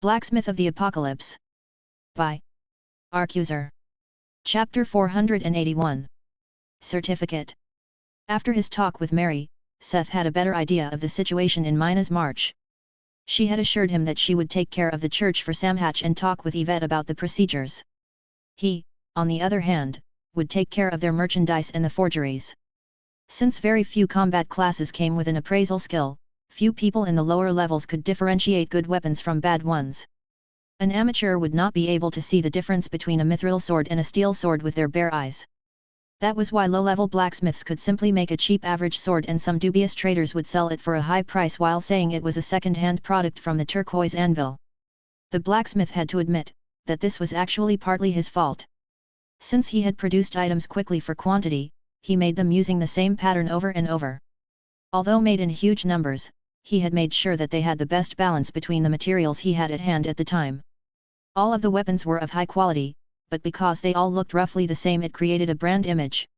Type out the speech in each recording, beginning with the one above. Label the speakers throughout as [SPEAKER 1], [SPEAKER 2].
[SPEAKER 1] Blacksmith of the Apocalypse. By Arcuser. Chapter 481. Certificate. After his talk with Mary, Seth had a better idea of the situation in Mina's march. She had assured him that she would take care of the church for Samhatch and talk with Yvette about the procedures. He, on the other hand, would take care of their merchandise and the forgeries. Since very few combat classes came with an appraisal skill, few people in the lower levels could differentiate good weapons from bad ones. An amateur would not be able to see the difference between a mithril sword and a steel sword with their bare eyes. That was why low-level blacksmiths could simply make a cheap average sword, and some dubious traders would sell it for a high price while saying it was a second-hand product from the turquoise anvil. The blacksmith had to admit that this was actually partly his fault. Since he had produced items quickly for quantity, he made them using the same pattern over and over. Although made in huge numbers, he had made sure that they had the best balance between the materials he had at hand at the time. All of the weapons were of high quality, but because they all looked roughly the same, it created a brand image.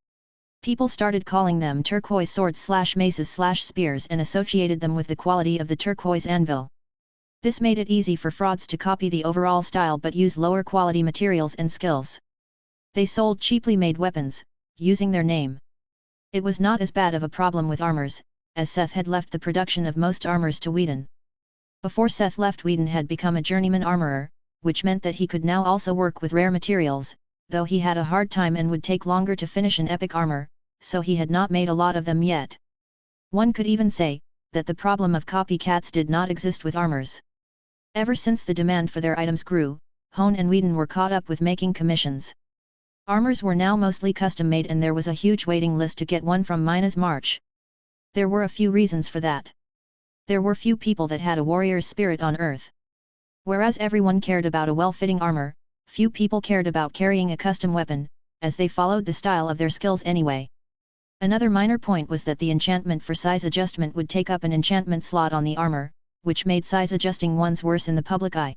[SPEAKER 1] People started calling them turquoise swords/maces/spears and associated them with the quality of the turquoise anvil. This made it easy for frauds to copy the overall style but use lower quality materials and skills. They sold cheaply made weapons, using their name. It was not as bad of a problem with armors, as Seth had left the production of most armors to Whedon. Before Seth left, Whedon had become a journeyman armorer, which meant that he could now also work with rare materials, though he had a hard time and would take longer to finish an epic armor, so he had not made a lot of them yet. One could even say that the problem of copycats did not exist with armors. Ever since the demand for their items grew, Hone and Whedon were caught up with making commissions. Armors were now mostly custom-made, and there was a huge waiting list to get one from Mina's march. There were a few reasons for that. There were few people that had a warrior's spirit on Earth. Whereas everyone cared about a well-fitting armor, few people cared about carrying a custom weapon, as they followed the style of their skills anyway. Another minor point was that the enchantment for size adjustment would take up an enchantment slot on the armor, which made size adjusting ones worse in the public eye.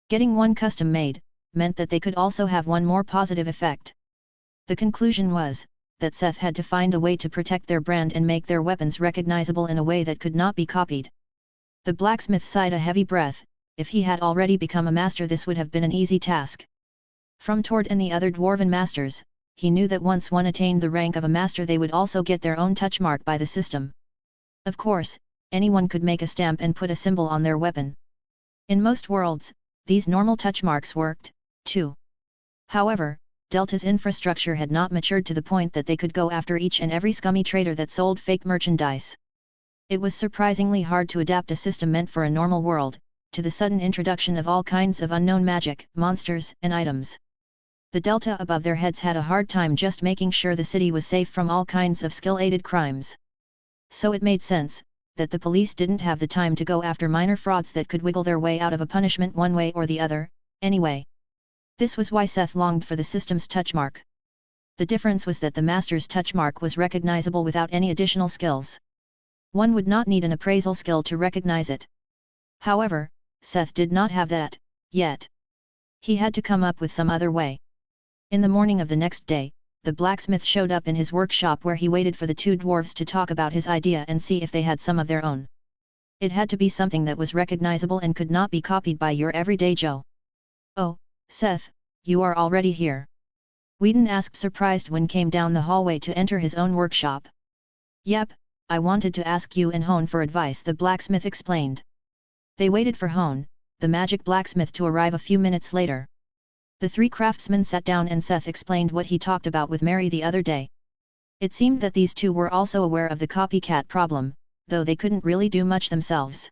[SPEAKER 1] Getting one custom made meant that they could also have one more positive effect. The conclusion was that Seth had to find a way to protect their brand and make their weapons recognizable in a way that could not be copied. The blacksmith sighed a heavy breath. If he had already become a master, this would have been an easy task. From Tord and the other dwarven masters, he knew that once one attained the rank of a master, they would also get their own touchmark by the system. Of course, anyone could make a stamp and put a symbol on their weapon. In most worlds, these normal touchmarks worked, too. However, Delta's infrastructure had not matured to the point that they could go after each and every scummy trader that sold fake merchandise. It was surprisingly hard to adapt a system meant for a normal world to the sudden introduction of all kinds of unknown magic, monsters, and items. The Delta above their heads had a hard time just making sure the city was safe from all kinds of skill-aided crimes. So it made sense that the police didn't have the time to go after minor frauds that could wiggle their way out of a punishment one way or the other, anyway. This was why Seth longed for the system's touchmark. The difference was that the master's touchmark was recognizable without any additional skills. One would not need an appraisal skill to recognize it. However, Seth did not have that, yet. He had to come up with some other way. In the morning of the next day, the blacksmith showed up in his workshop, where he waited for the two dwarves to talk about his idea and see if they had some of their own. It had to be something that was recognizable and could not be copied by your everyday Joe. "Oh, Seth, you are already here?" Whedon asked, surprised when came down the hallway to enter his own workshop. "Yep, I wanted to ask you and Hone for advice," the blacksmith explained. They waited for Hone, the magic blacksmith, to arrive a few minutes later. The three craftsmen sat down and Seth explained what he talked about with Mary the other day. It seemed that these two were also aware of the copycat problem, though they couldn't really do much themselves.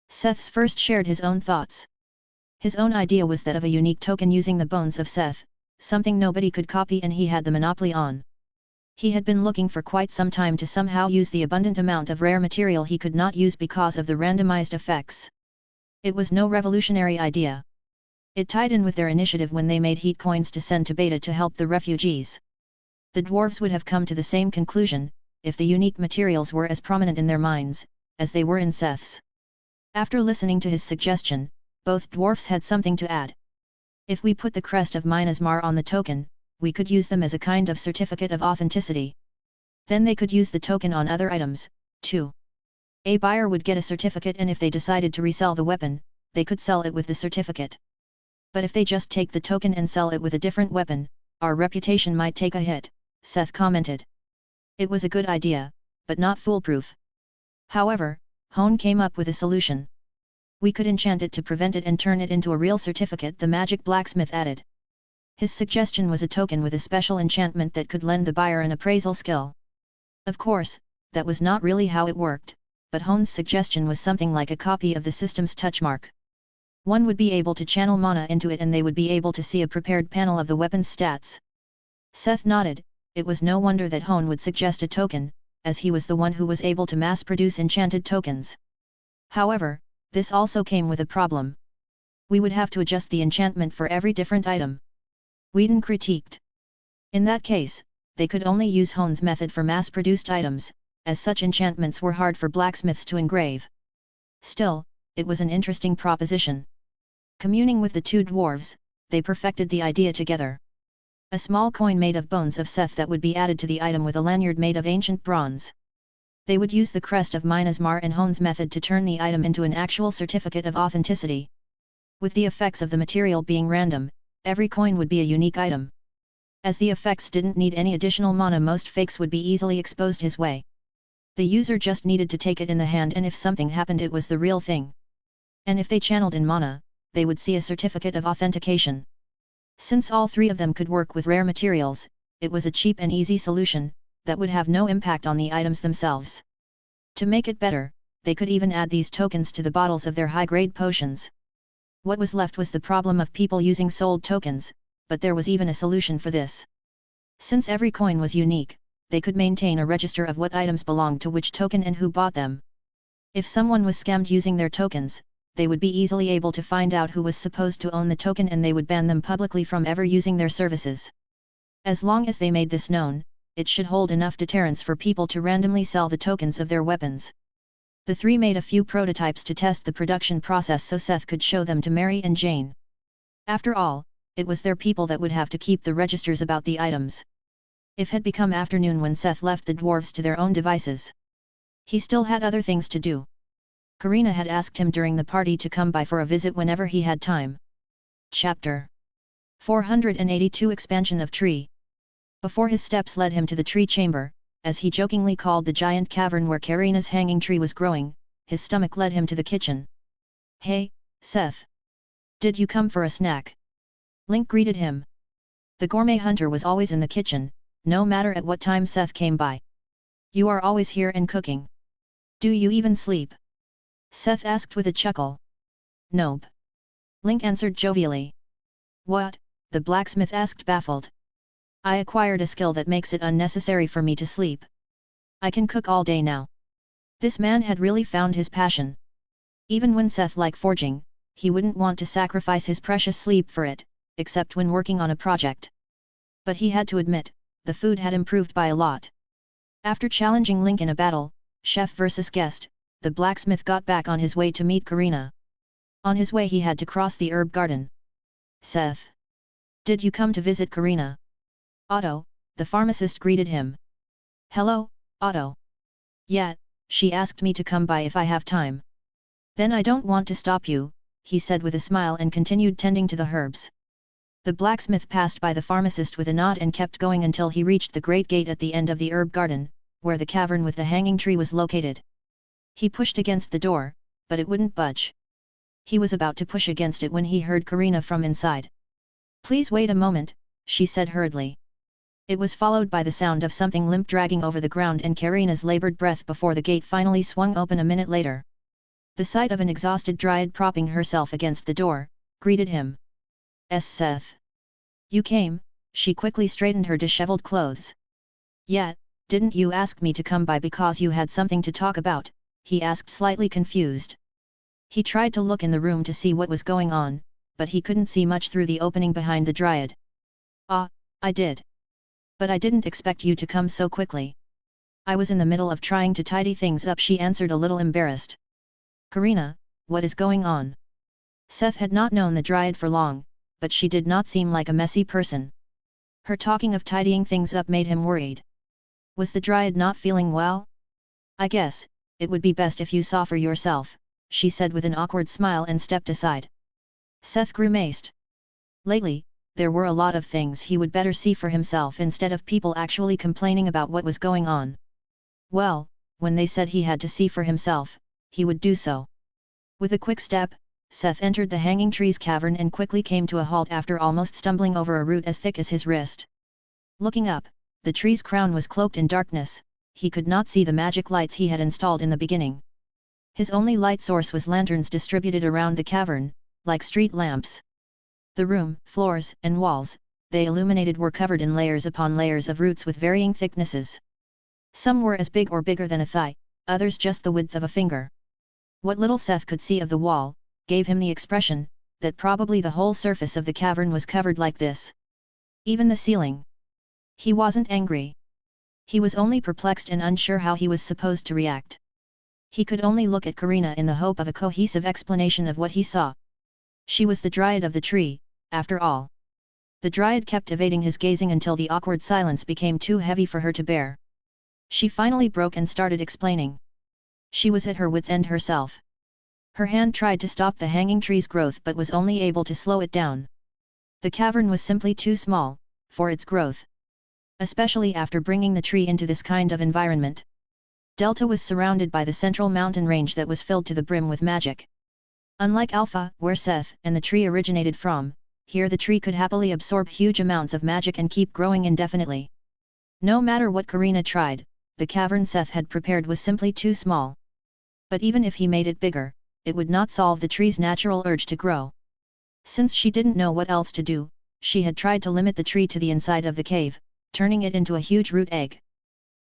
[SPEAKER 1] Seth first shared his own thoughts. His own idea was that of a unique token using the bones of Seth, something nobody could copy and he had the monopoly on. He had been looking for quite some time to somehow use the abundant amount of rare material he could not use because of the randomized effects. It was no revolutionary idea. It tied in with their initiative when they made heat coins to send to Beta to help the refugees. The dwarves would have come to the same conclusion, if the unique materials were as prominent in their minds, as they were in Seth's. After listening to his suggestion, both dwarfs had something to add. "If we put the crest of Mina's Mar on the token, we could use them as a kind of certificate of authenticity. Then they could use the token on other items, too. A buyer would get a certificate, and if they decided to resell the weapon, they could sell it with the certificate. But if they just take the token and sell it with a different weapon, our reputation might take a hit, Seth commented. It was a good idea, but not foolproof. However, Hone came up with a solution. We could enchant it to prevent it and turn it into a real certificate, the magic blacksmith added. His suggestion was a token with a special enchantment that could lend the buyer an appraisal skill. Of course, that was not really how it worked, but Hone's suggestion was something like a copy of the system's touchmark. One would be able to channel mana into it and they would be able to see a prepared panel of the weapon's stats. Seth nodded. It was no wonder that Hone would suggest a token, as he was the one who was able to mass-produce enchanted tokens. However, this also came with a problem. We would have to adjust the enchantment for every different item. Whedon critiqued. In that case, they could only use Hone's method for mass-produced items, as such enchantments were hard for blacksmiths to engrave. Still, it was an interesting proposition. Communing with the two dwarves, they perfected the idea together. A small coin made of bones of Seth that would be added to the item with a lanyard made of ancient bronze. They would use the crest of Minas Mar and Hone's method to turn the item into an actual certificate of authenticity. With the effects of the material being random, every coin would be a unique item. As the effects didn't need any additional mana, most fakes would be easily exposed his way. The user just needed to take it in the hand, and if something happened it was the real thing. And if they channeled in mana, they would see a certificate of authentication. Since all three of them could work with rare materials, it was a cheap and easy solution, that would have no impact on the items themselves. To make it better, they could even add these tokens to the bottles of their high-grade potions. What was left was the problem of people using sold tokens, but there was even a solution for this. Since every coin was unique, they could maintain a register of what items belonged to which token and who bought them. If someone was scammed using their tokens, they would be easily able to find out who was supposed to own the token, and they would ban them publicly from ever using their services. As long as they made this known, it should hold enough deterrence for people to randomly sell the tokens of their weapons. The three made a few prototypes to test the production process so Seth could show them to Mary and Jane. After all, it was their people that would have to keep the registers about the items. It had become afternoon when Seth left the dwarves to their own devices. He still had other things to do. Karina had asked him during the party to come by for a visit whenever he had time. Chapter 482 Expansion of Tree. Before his steps led him to the tree chamber, as he jokingly called the giant cavern where Karina's hanging tree was growing, his stomach led him to the kitchen. "Hey, Seth! Did you come for a snack?" Link greeted him. The gourmet hunter was always in the kitchen, no matter at what time Seth came by. "You are always here and cooking. Do you even sleep?" Seth asked with a chuckle. "Nope." Link answered jovially. "What?" the blacksmith asked, baffled. "I acquired a skill that makes it unnecessary for me to sleep. I can cook all day now." This man had really found his passion. Even when Seth liked forging, he wouldn't want to sacrifice his precious sleep for it, except when working on a project. But he had to admit, the food had improved by a lot. After challenging Link in a battle, chef versus guest, the blacksmith got back on his way to meet Karina. On his way he had to cross the herb garden. "Seth! Did you come to visit Karina?" "Otto," the pharmacist greeted him. "Hello, Otto." "Yeah, she asked me to come by if I have time." "Then I don't want to stop you," he said with a smile and continued tending to the herbs. The blacksmith passed by the pharmacist with a nod and kept going until he reached the great gate at the end of the herb garden, where the cavern with the hanging tree was located. He pushed against the door, but it wouldn't budge. He was about to push against it when he heard Karina from inside. "Please wait a moment," she said hurriedly. It was followed by the sound of something limp dragging over the ground and Karina's labored breath before the gate finally swung open a minute later. The sight of an exhausted dryad propping herself against the door greeted him. "Seth. You came," she quickly straightened her disheveled clothes. "Yeah, didn't you ask me to come by because you had something to talk about?" he asked, slightly confused. He tried to look in the room to see what was going on, but he couldn't see much through the opening behind the dryad. "Ah, I did. But I didn't expect you to come so quickly." "I was in the middle of trying to tidy things up," she answered, a little embarrassed. "Karina, what is going on?" Seth had not known the dryad for long, but she did not seem like a messy person. Her talking of tidying things up made him worried. Was the dryad not feeling well? "I guess, it would be best if you saw for yourself," she said with an awkward smile and stepped aside. Seth grimaced. Lately, there were a lot of things he would better see for himself instead of people actually complaining about what was going on. Well, when they said he had to see for himself, he would do so. With a quick step, Seth entered the Hanging Tree's cavern and quickly came to a halt after almost stumbling over a root as thick as his wrist. Looking up, the tree's crown was cloaked in darkness, he could not see the magic lights he had installed in the beginning. His only light source was lanterns distributed around the cavern, like street lamps. The room, floors, and walls, they illuminated were covered in layers upon layers of roots with varying thicknesses. Some were as big or bigger than a thigh, others just the width of a finger. What little Seth could see of the wall, gave him the expression, that probably the whole surface of the cavern was covered like this. Even the ceiling. He wasn't angry. He was only perplexed and unsure how he was supposed to react. He could only look at Karina in the hope of a cohesive explanation of what he saw. She was the dryad of the tree, after all. The dryad kept evading his gazing until the awkward silence became too heavy for her to bear. She finally broke and started explaining. She was at her wit's end herself. Her hand tried to stop the hanging tree's growth but was only able to slow it down. The cavern was simply too small for its growth. Especially after bringing the tree into this kind of environment. Delta was surrounded by the central mountain range that was filled to the brim with magic. Unlike Alpha, where Seth and the tree originated from, here the tree could happily absorb huge amounts of magic and keep growing indefinitely. No matter what Karina tried, the cavern Seth had prepared was simply too small. But even if he made it bigger, it would not solve the tree's natural urge to grow. Since she didn't know what else to do, she had tried to limit the tree to the inside of the cave, turning it into a huge root egg.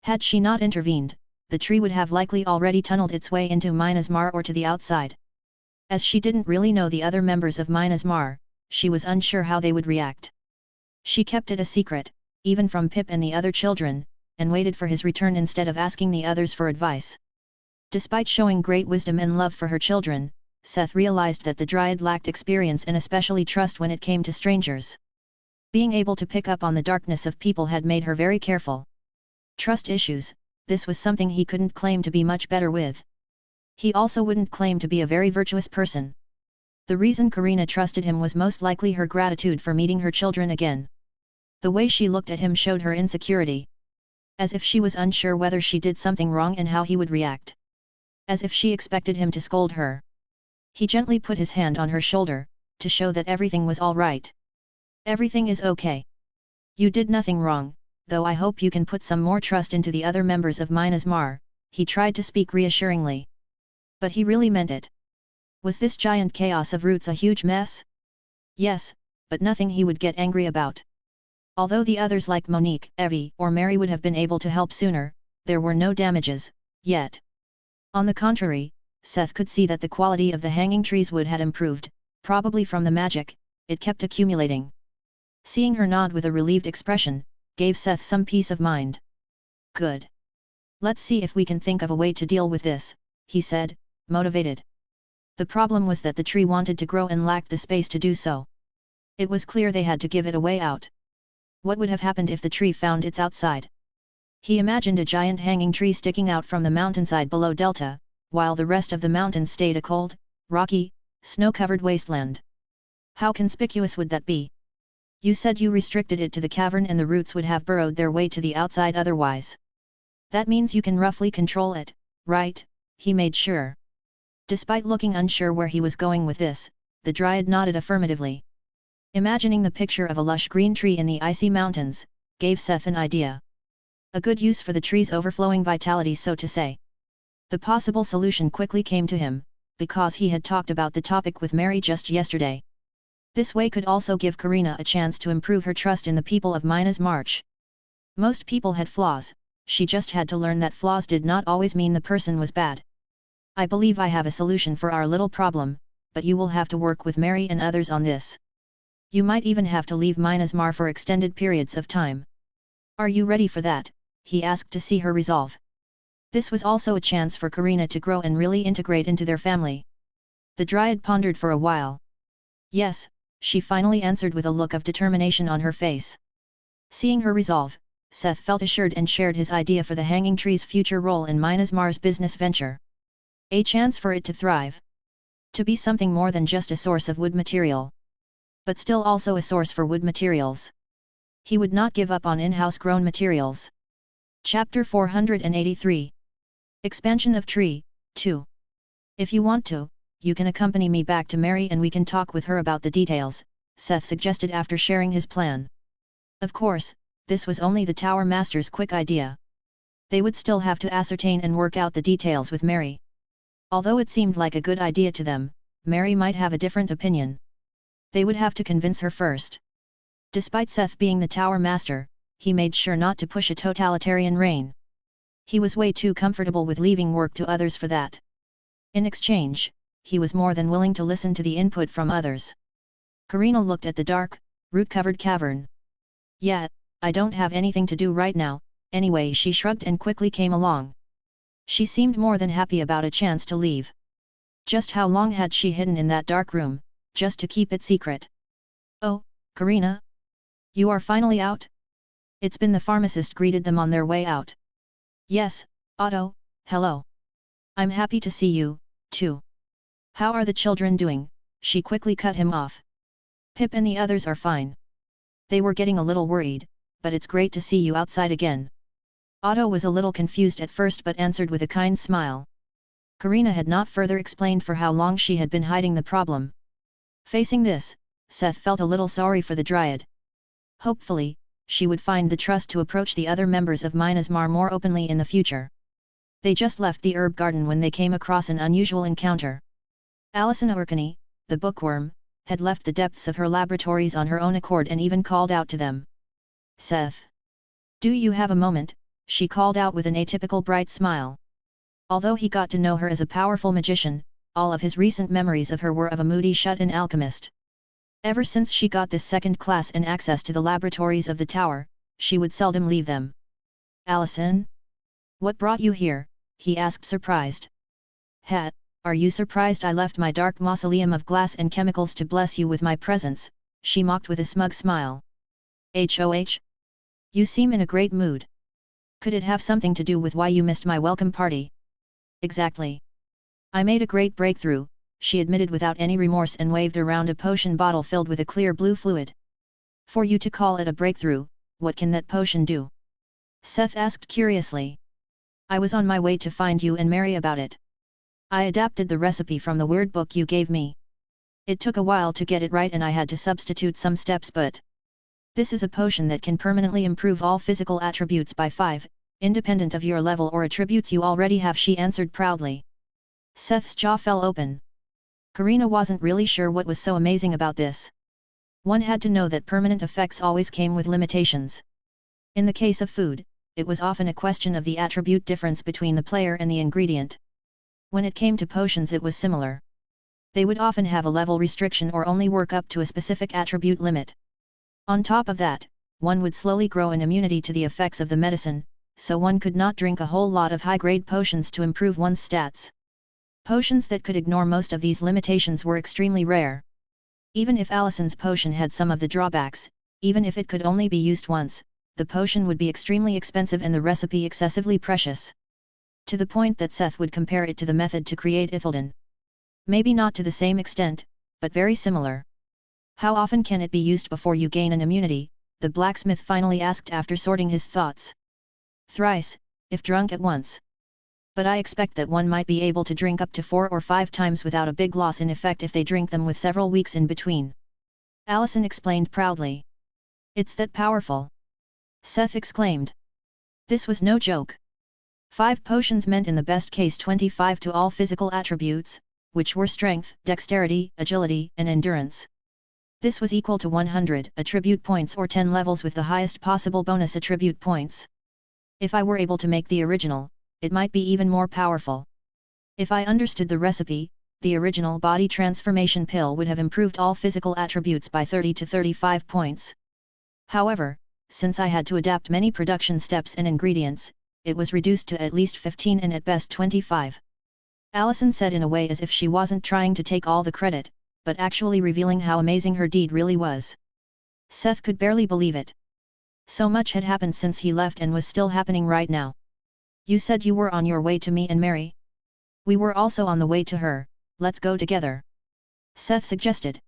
[SPEAKER 1] Had she not intervened, the tree would have likely already tunneled its way into Minas Mar or to the outside. As she didn't really know the other members of Minas Mar, she was unsure how they would react. She kept it a secret, even from Pip and the other children, and waited for his return instead of asking the others for advice. Despite showing great wisdom and love for her children, Seth realized that the dryad lacked experience and especially trust when it came to strangers. Being able to pick up on the darkness of people had made her very careful. Trust issues, this was something he couldn't claim to be much better with. He also wouldn't claim to be a very virtuous person. The reason Karina trusted him was most likely her gratitude for meeting her children again. The way she looked at him showed her insecurity. As if she was unsure whether she did something wrong and how he would react. As if she expected him to scold her. He gently put his hand on her shoulder, to show that everything was all right. Everything is okay. You did nothing wrong, though I hope you can put some more trust into the other members of Minas Mar, he tried to speak reassuringly. But he really meant it. Was this giant chaos of roots a huge mess? Yes, but nothing he would get angry about. Although the others like Monique, Evie, or Mary would have been able to help sooner, there were no damages, yet. On the contrary, Seth could see that the quality of the hanging tree's wood had improved, probably from the magic, it kept accumulating. Seeing her nod with a relieved expression, gave Seth some peace of mind. Good. Let's see if we can think of a way to deal with this, he said, motivated. The problem was that the tree wanted to grow and lacked the space to do so. It was clear they had to give it a way out. What would have happened if the tree found its outside? He imagined a giant hanging tree sticking out from the mountainside below Delta, while the rest of the mountains stayed a cold, rocky, snow-covered wasteland. How conspicuous would that be? You said you restricted it to the cavern and the roots would have burrowed their way to the outside otherwise. That means you can roughly control it, right? He made sure. Despite looking unsure where he was going with this, the dryad nodded affirmatively. Imagining the picture of a lush green tree in the icy mountains, gave Seth an idea. A good use for the tree's overflowing vitality, so to say. The possible solution quickly came to him, because he had talked about the topic with Mary just yesterday. This way could also give Karina a chance to improve her trust in the people of Minas March. Most people had flaws, she just had to learn that flaws did not always mean the person was bad. I believe I have a solution for our little problem, but you will have to work with Mary and others on this. You might even have to leave Minas Mar for extended periods of time. Are you ready for that? He asked to see her resolve. This was also a chance for Karina to grow and really integrate into their family. The dryad pondered for a while. Yes, she finally answered with a look of determination on her face. Seeing her resolve, Seth felt assured and shared his idea for the hanging tree's future role in Minas Mar's business venture. A chance for it to thrive, To be something more than just a source of wood material. But still also a source for wood materials. He would not give up on in-house grown materials. Chapter 483. Expansion of Tree, 2. If you want to, you can accompany me back to Mary and we can talk with her about the details, Seth suggested after sharing his plan. Of course, this was only the Tower Master's quick idea. They would still have to ascertain and work out the details with Mary. Although it seemed like a good idea to them, Mary might have a different opinion. They would have to convince her first. Despite Seth being the Tower Master, he made sure not to push a totalitarian reign. He was way too comfortable with leaving work to others for that. In exchange, he was more than willing to listen to the input from others. Karina looked at the dark, root-covered cavern. Yeah, I don't have anything to do right now, anyway, she shrugged and quickly came along. She seemed more than happy about a chance to leave. Just how long had she hidden in that dark room, just to keep it secret? Oh, Karina? You are finally out? It's been the pharmacist greeted them on their way out. Yes, Otto, hello. I'm happy to see you, too. How are the children doing? She quickly cut him off. Pip and the others are fine. They were getting a little worried, but it's great to see you outside again. Otto was a little confused at first but answered with a kind smile. Karina had not further explained for how long she had been hiding the problem. Facing this, Seth felt a little sorry for the Dryad. Hopefully, she would find the trust to approach the other members of Minas Mar more openly in the future. They just left the herb garden when they came across an unusual encounter. Alison Orkney, the bookworm, had left the depths of her laboratories on her own accord and even called out to them. Seth! Do you have a moment? She called out with an atypical bright smile. Although he got to know her as a powerful magician, all of his recent memories of her were of a moody shut-in alchemist. Ever since she got this second class and access to the laboratories of the tower, she would seldom leave them. Alison? What brought you here? He asked surprised. Hat, are you surprised I left my dark mausoleum of glass and chemicals to bless you with my presence? She mocked with a smug smile. HOH? You seem in a great mood. Could it have something to do with why you missed my welcome party? Exactly. I made a great breakthrough, she admitted without any remorse and waved around a potion bottle filled with a clear blue fluid. For you to call it a breakthrough, what can that potion do? Seth asked curiously. I was on my way to find you and Mary about it. I adapted the recipe from the word book you gave me. It took a while to get it right and I had to substitute some steps, but this is a potion that can permanently improve all physical attributes by 5, independent of your level or attributes you already have, she answered proudly. Seth's jaw fell open. Karina wasn't really sure what was so amazing about this. One had to know that permanent effects always came with limitations. In the case of food, it was often a question of the attribute difference between the player and the ingredient. When it came to potions it was similar. They would often have a level restriction or only work up to a specific attribute limit. On top of that, one would slowly grow an immunity to the effects of the medicine, so one could not drink a whole lot of high-grade potions to improve one's stats. Potions that could ignore most of these limitations were extremely rare. Even if Alison's potion had some of the drawbacks, even if it could only be used once, the potion would be extremely expensive and the recipe excessively precious. To the point that Seth would compare it to the method to create Ithilden. Maybe not to the same extent, but very similar. How often can it be used before you gain an immunity? The blacksmith finally asked after sorting his thoughts. Thrice, if drunk at once. But I expect that one might be able to drink up to 4 or 5 times without a big loss in effect if they drink them with several weeks in between. Alison explained proudly. It's that powerful! Seth exclaimed. This was no joke. 5 potions meant in the best case 25 to all physical attributes, which were strength, dexterity, agility, and endurance. This was equal to 100 attribute points or 10 levels with the highest possible bonus attribute points. If I were able to make the original, it might be even more powerful. If I understood the recipe, the original body transformation pill would have improved all physical attributes by 30 to 35 points. However, since I had to adapt many production steps and ingredients, it was reduced to at least 15 and at best 25. Alison said in a way as if she wasn't trying to take all the credit, but actually revealing how amazing her deed really was. Seth could barely believe it. So much had happened since he left and was still happening right now. You said you were on your way to me and Mary? We were also on the way to her, let's go together. Seth suggested.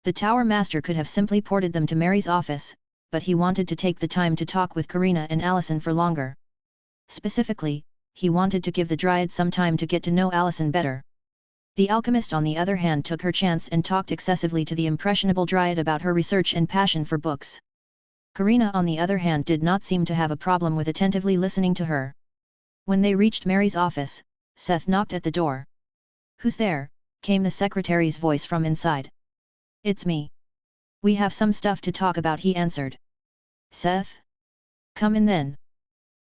[SPEAKER 1] The Tower Master could have simply ported them to Mary's office, but he wanted to take the time to talk with Karina and Allison for longer. Specifically, he wanted to give the Dryad some time to get to know Allison better. The alchemist on the other hand took her chance and talked excessively to the impressionable Dryad about her research and passion for books. Karina on the other hand did not seem to have a problem with attentively listening to her. When they reached Mary's office, Seth knocked at the door. "Who's there?" came the secretary's voice from inside. "It's me. We have some stuff to talk about," he answered. "Seth? Come in then."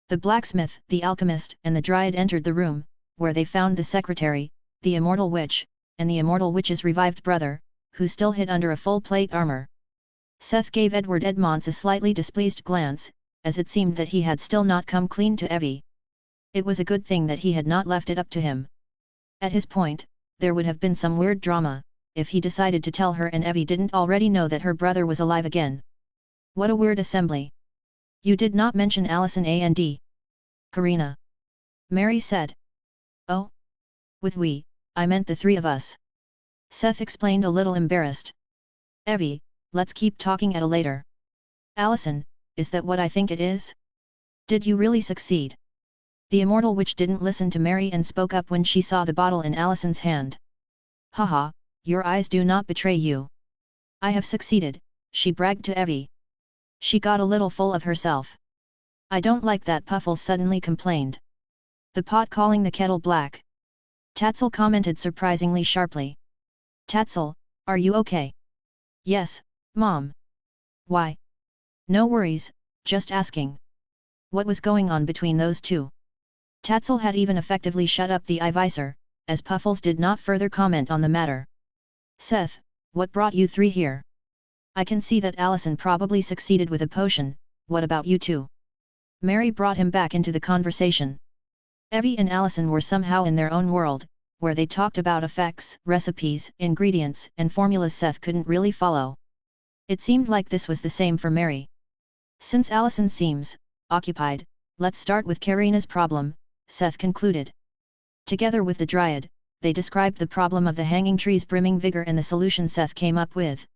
[SPEAKER 1] The blacksmith, the alchemist, and the Dryad entered the room, where they found the secretary, the immortal witch, and the immortal witch's revived brother, who still hid under a full plate armor. Seth gave Edward Edmonds a slightly displeased glance, as it seemed that he had still not come clean to Evie. It was a good thing that he had not left it up to him. At his point, there would have been some weird drama, if he decided to tell her and Evie didn't already know that her brother was alive again. What a weird assembly. "You did not mention Allison and Karina," Mary said. "Oh? With we, I meant the three of us," Seth explained a little embarrassed. "Evie, let's keep talking at a later." "Allison, is that what I think it is? Did you really succeed?" The immortal witch didn't listen to Mary and spoke up when she saw the bottle in Allison's hand. "Haha, your eyes do not betray you. I have succeeded," she bragged to Evie. She got a little full of herself. "I don't like that," Puffles suddenly complained. "The pot calling the kettle black." Tatzel commented surprisingly sharply. "Tatzel, are you okay?" "Yes, Mom." "Why?" "No worries, just asking." What was going on between those two? Tatzel had even effectively shut up the eye visor, as Puffles did not further comment on the matter. "Seth, what brought you three here? I can see that Allison probably succeeded with a potion, what about you two?" Mary brought him back into the conversation. Evie and Allison were somehow in their own world, where they talked about effects, recipes, ingredients, and formulas Seth couldn't really follow. It seemed like this was the same for Mary. Since Allison seems occupied, let's start with Karina's problem, Seth concluded. Together with the Dryad, they described the problem of the hanging tree's brimming vigor and the solution Seth came up with.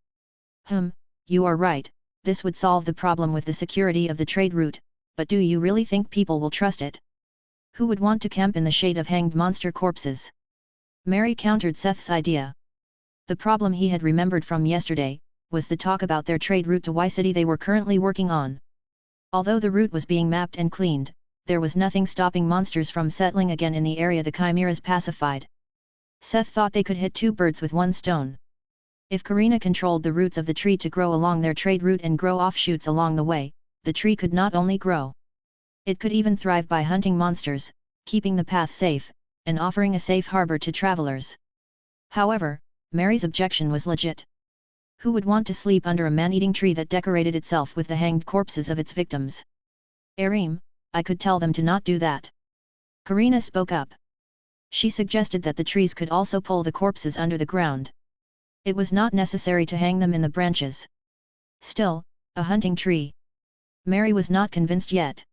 [SPEAKER 1] You are right, this would solve the problem with the security of the trade route, but do you really think people will trust it? Who would want to camp in the shade of hanged monster corpses?" Mary countered Seth's idea. The problem he had remembered from yesterday, was the talk about their trade route to Y City they were currently working on. Although the route was being mapped and cleaned, there was nothing stopping monsters from settling again in the area the chimeras pacified. Seth thought they could hit two birds with one stone. If Karina controlled the roots of the tree to grow along their trade route and grow offshoots along the way, the tree could not only grow. It could even thrive by hunting monsters, keeping the path safe, and offering a safe harbor to travelers. However, Mary's objection was legit. Who would want to sleep under a man-eating tree that decorated itself with the hanged corpses of its victims? "Arim, I could tell them to not do that." Karina spoke up. She suggested that the trees could also pull the corpses under the ground. It was not necessary to hang them in the branches. Still, a hunting tree. Mary was not convinced yet.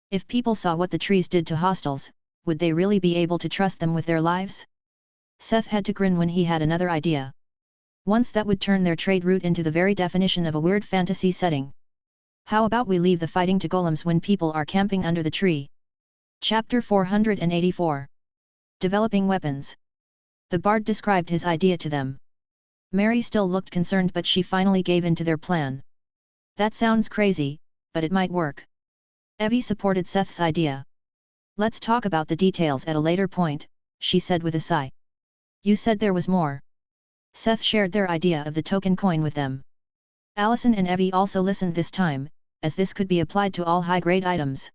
[SPEAKER 1] If people saw what the trees did to hostiles, would they really be able to trust them with their lives? Seth had to grin when he had another idea. Once that would turn their trade route into the very definition of a weird fantasy setting. "How about we leave the fighting to golems when people are camping under the tree?" Chapter 484. Developing Weapons. The bard described his idea to them. Mary still looked concerned, but she finally gave in to their plan. "That sounds crazy, but it might work." Evie supported Seth's idea. "Let's talk about the details at a later point," she said with a sigh. "You said there was more." Seth shared their idea of the token coin with them. Allison and Evie also listened this time, as this could be applied to all high-grade items.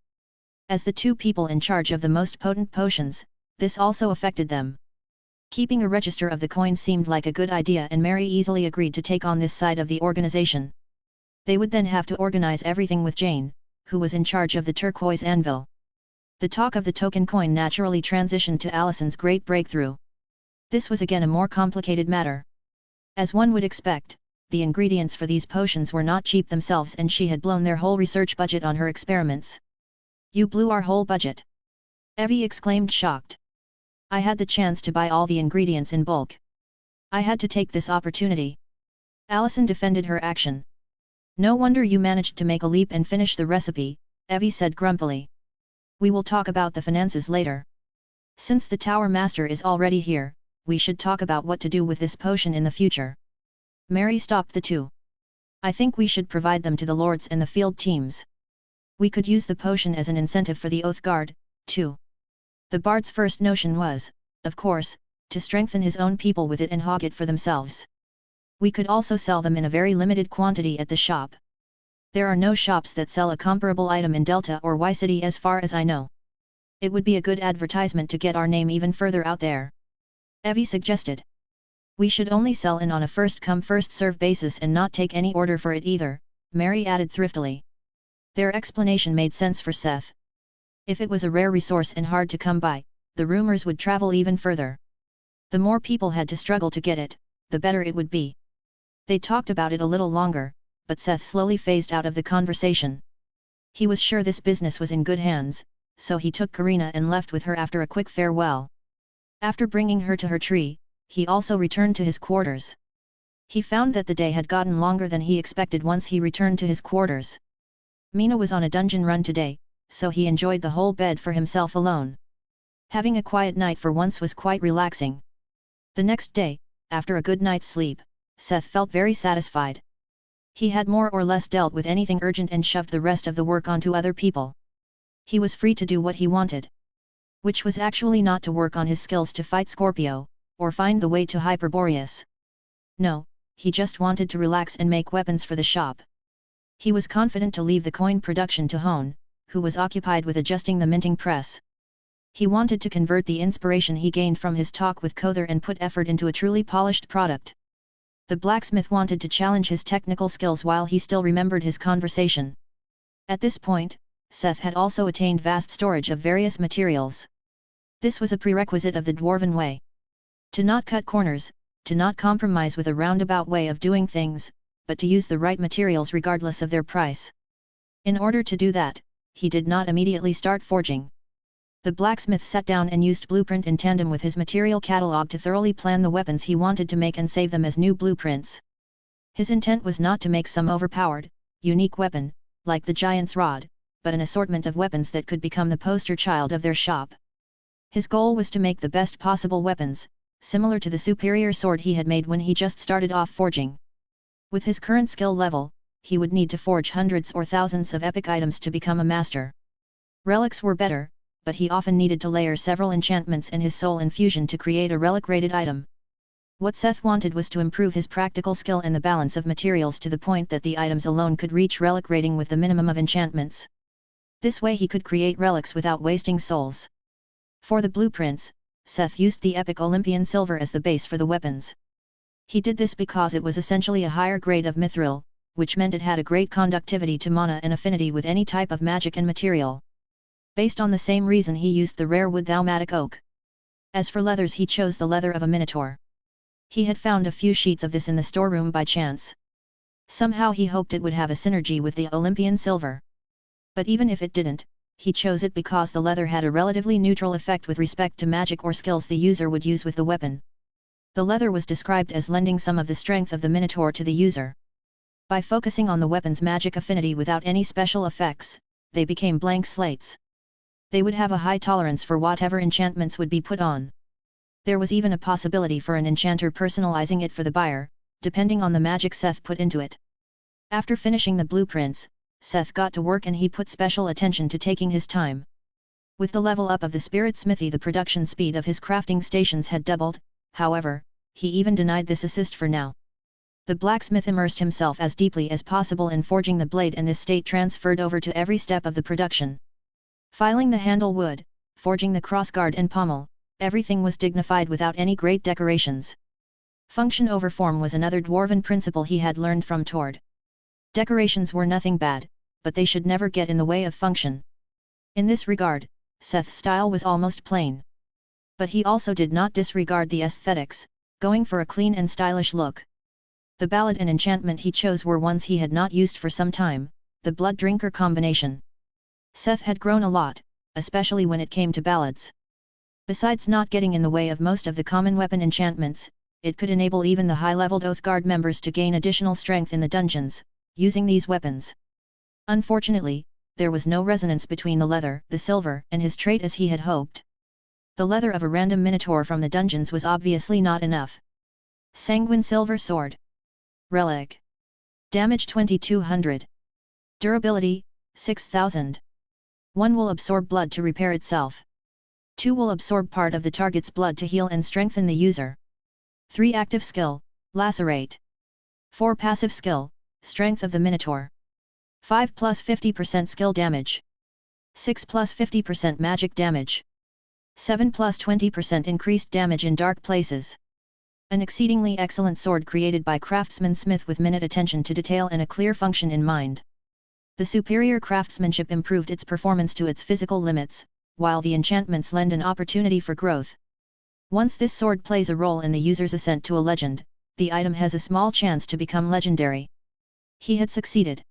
[SPEAKER 1] As the two people in charge of the most potent potions, this also affected them. Keeping a register of the coins seemed like a good idea, and Mary easily agreed to take on this side of the organization. They would then have to organize everything with Jane, who was in charge of the turquoise anvil. The talk of the token coin naturally transitioned to Allison's great breakthrough. This was again a more complicated matter. As one would expect, the ingredients for these potions were not cheap themselves, and she had blown their whole research budget on her experiments. "You blew our whole budget!" Evie exclaimed, shocked. I had the chance to buy all the ingredients in bulk. I had to take this opportunity. Allison defended her action. No wonder you managed to make a leap and finish the recipe, Evie said grumpily. We will talk about the finances later. Since the Tower Master is already here, we should talk about what to do with this potion in the future. Mary stopped the two. I think we should provide them to the lords and the field teams. We could use the potion as an incentive for the Oath Guard, too. The bard's first notion was, of course, to strengthen his own people with it and hog it for themselves. We could also sell them in a very limited quantity at the shop. There are no shops that sell a comparable item in Delta or Y-City as far as I know. It would be a good advertisement to get our name even further out there. Evie suggested. We should only sell in on a first-come first-serve basis and not take any order for it either, Mary added thriftily. Their explanation made sense for Seth. If it was a rare resource and hard to come by, the rumors would travel even further. The more people had to struggle to get it, the better it would be. They talked about it a little longer, but Seth slowly phased out of the conversation. He was sure this business was in good hands, so he took Karina and left with her after a quick farewell. After bringing her to her tree, he also returned to his quarters. He found that the day had gotten longer than he expected once he returned to his quarters. Mina was on a dungeon run today, so he enjoyed the whole bed for himself alone. Having a quiet night for once was quite relaxing. The next day, after a good night's sleep, Seth felt very satisfied. He had more or less dealt with anything urgent and shoved the rest of the work onto other people. He was free to do what he wanted. Which was actually not to work on his skills to fight Scorpio, or find the way to Hyperboreus. No, he just wanted to relax and make weapons for the shop. He was confident to leave the coin production to Hone, who was occupied with adjusting the minting press. He wanted to convert the inspiration he gained from his talk with Kother and put effort into a truly polished product. The blacksmith wanted to challenge his technical skills while he still remembered his conversation. At this point, Seth had also attained vast storage of various materials. This was a prerequisite of the Dwarven way. To not cut corners, to not compromise with a roundabout way of doing things, but to use the right materials regardless of their price. In order to do that, he did not immediately start forging. The blacksmith sat down and used blueprint in tandem with his material catalog to thoroughly plan the weapons he wanted to make and save them as new blueprints. His intent was not to make some overpowered, unique weapon, like the giant's rod, but an assortment of weapons that could become the poster child of their shop. His goal was to make the best possible weapons, similar to the superior sword he had made when he just started off forging. With his current skill level, he would need to forge hundreds or thousands of epic items to become a master. Relics were better, but he often needed to layer several enchantments and his soul infusion to create a relic-rated item. What Seth wanted was to improve his practical skill and the balance of materials to the point that the items alone could reach relic rating with the minimum of enchantments. This way he could create relics without wasting souls. For the blueprints, Seth used the epic Olympian silver as the base for the weapons. He did this because it was essentially a higher grade of mithril, which meant it had a great conductivity to mana and affinity with any type of magic and material. Based on the same reason he used the rare wood Thaumatic oak. As for leathers, he chose the leather of a minotaur. He had found a few sheets of this in the storeroom by chance. Somehow he hoped it would have a synergy with the Olympian silver. But even if it didn't, he chose it because the leather had a relatively neutral effect with respect to magic or skills the user would use with the weapon. The leather was described as lending some of the strength of the minotaur to the user. By focusing on the weapon's magic affinity without any special effects, they became blank slates. They would have a high tolerance for whatever enchantments would be put on. There was even a possibility for an enchanter personalizing it for the buyer, depending on the magic Seth put into it. After finishing the blueprints, Seth got to work and he put special attention to taking his time. With the level up of the spirit smithy, the production speed of his crafting stations had doubled. However, he even denied this assist for now. The blacksmith immersed himself as deeply as possible in forging the blade, and this state transferred over to every step of the production. Filing the handle wood, forging the crossguard and pommel, everything was dignified without any great decorations. Function over form was another dwarven principle he had learned from Tord. Decorations were nothing bad, but they should never get in the way of function. In this regard, Seth's style was almost plain. But he also did not disregard the aesthetics, going for a clean and stylish look. The ballad and enchantment he chose were ones he had not used for some time, the blood drinker combination. Seth had grown a lot, especially when it came to ballads. Besides not getting in the way of most of the common weapon enchantments, it could enable even the high-leveled Oathguard members to gain additional strength in the dungeons, using these weapons. Unfortunately, there was no resonance between the leather, the silver, and his trait as he had hoped. The leather of a random minotaur from the dungeons was obviously not enough. Sanguine Silver Sword. Relic. Damage 2200. Durability, 6000. 1 will absorb blood to repair itself. 2 will absorb part of the target's blood to heal and strengthen the user. 3 active skill, Lacerate. 4 passive skill, Strength of the Minotaur. 5 plus 50% skill damage. 6 plus 50% magic damage. 7 plus 20% increased damage in dark places. An exceedingly excellent sword created by craftsman Smith with minute attention to detail and a clear function in mind. The superior craftsmanship improved its performance to its physical limits, while the enchantments lend an opportunity for growth. Once this sword plays a role in the user's ascent to a legend, the item has a small chance to become legendary. He had succeeded.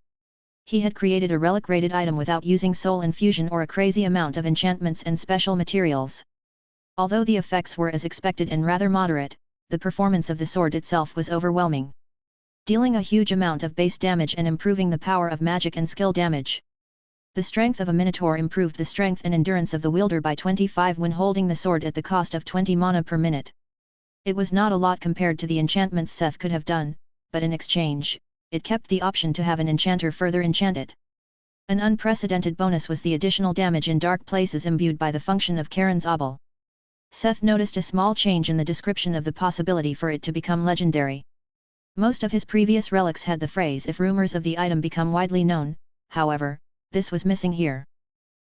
[SPEAKER 1] He had created a relic-rated item without using soul infusion or a crazy amount of enchantments and special materials. Although the effects were as expected and rather moderate, the performance of the sword itself was overwhelming. Dealing a huge amount of base damage and improving the power of magic and skill damage. The strength of a minotaur improved the strength and endurance of the wielder by 25 when holding the sword at the cost of 20 mana per minute. It was not a lot compared to the enchantments Seth could have done, but in exchange, it kept the option to have an enchanter further enchant it. An unprecedented bonus was the additional damage in dark places imbued by the function of Karen's Obel. Seth noticed a small change in the description of the possibility for it to become legendary. Most of his previous relics had the phrase "if rumors of the item become widely known," however, this was missing here.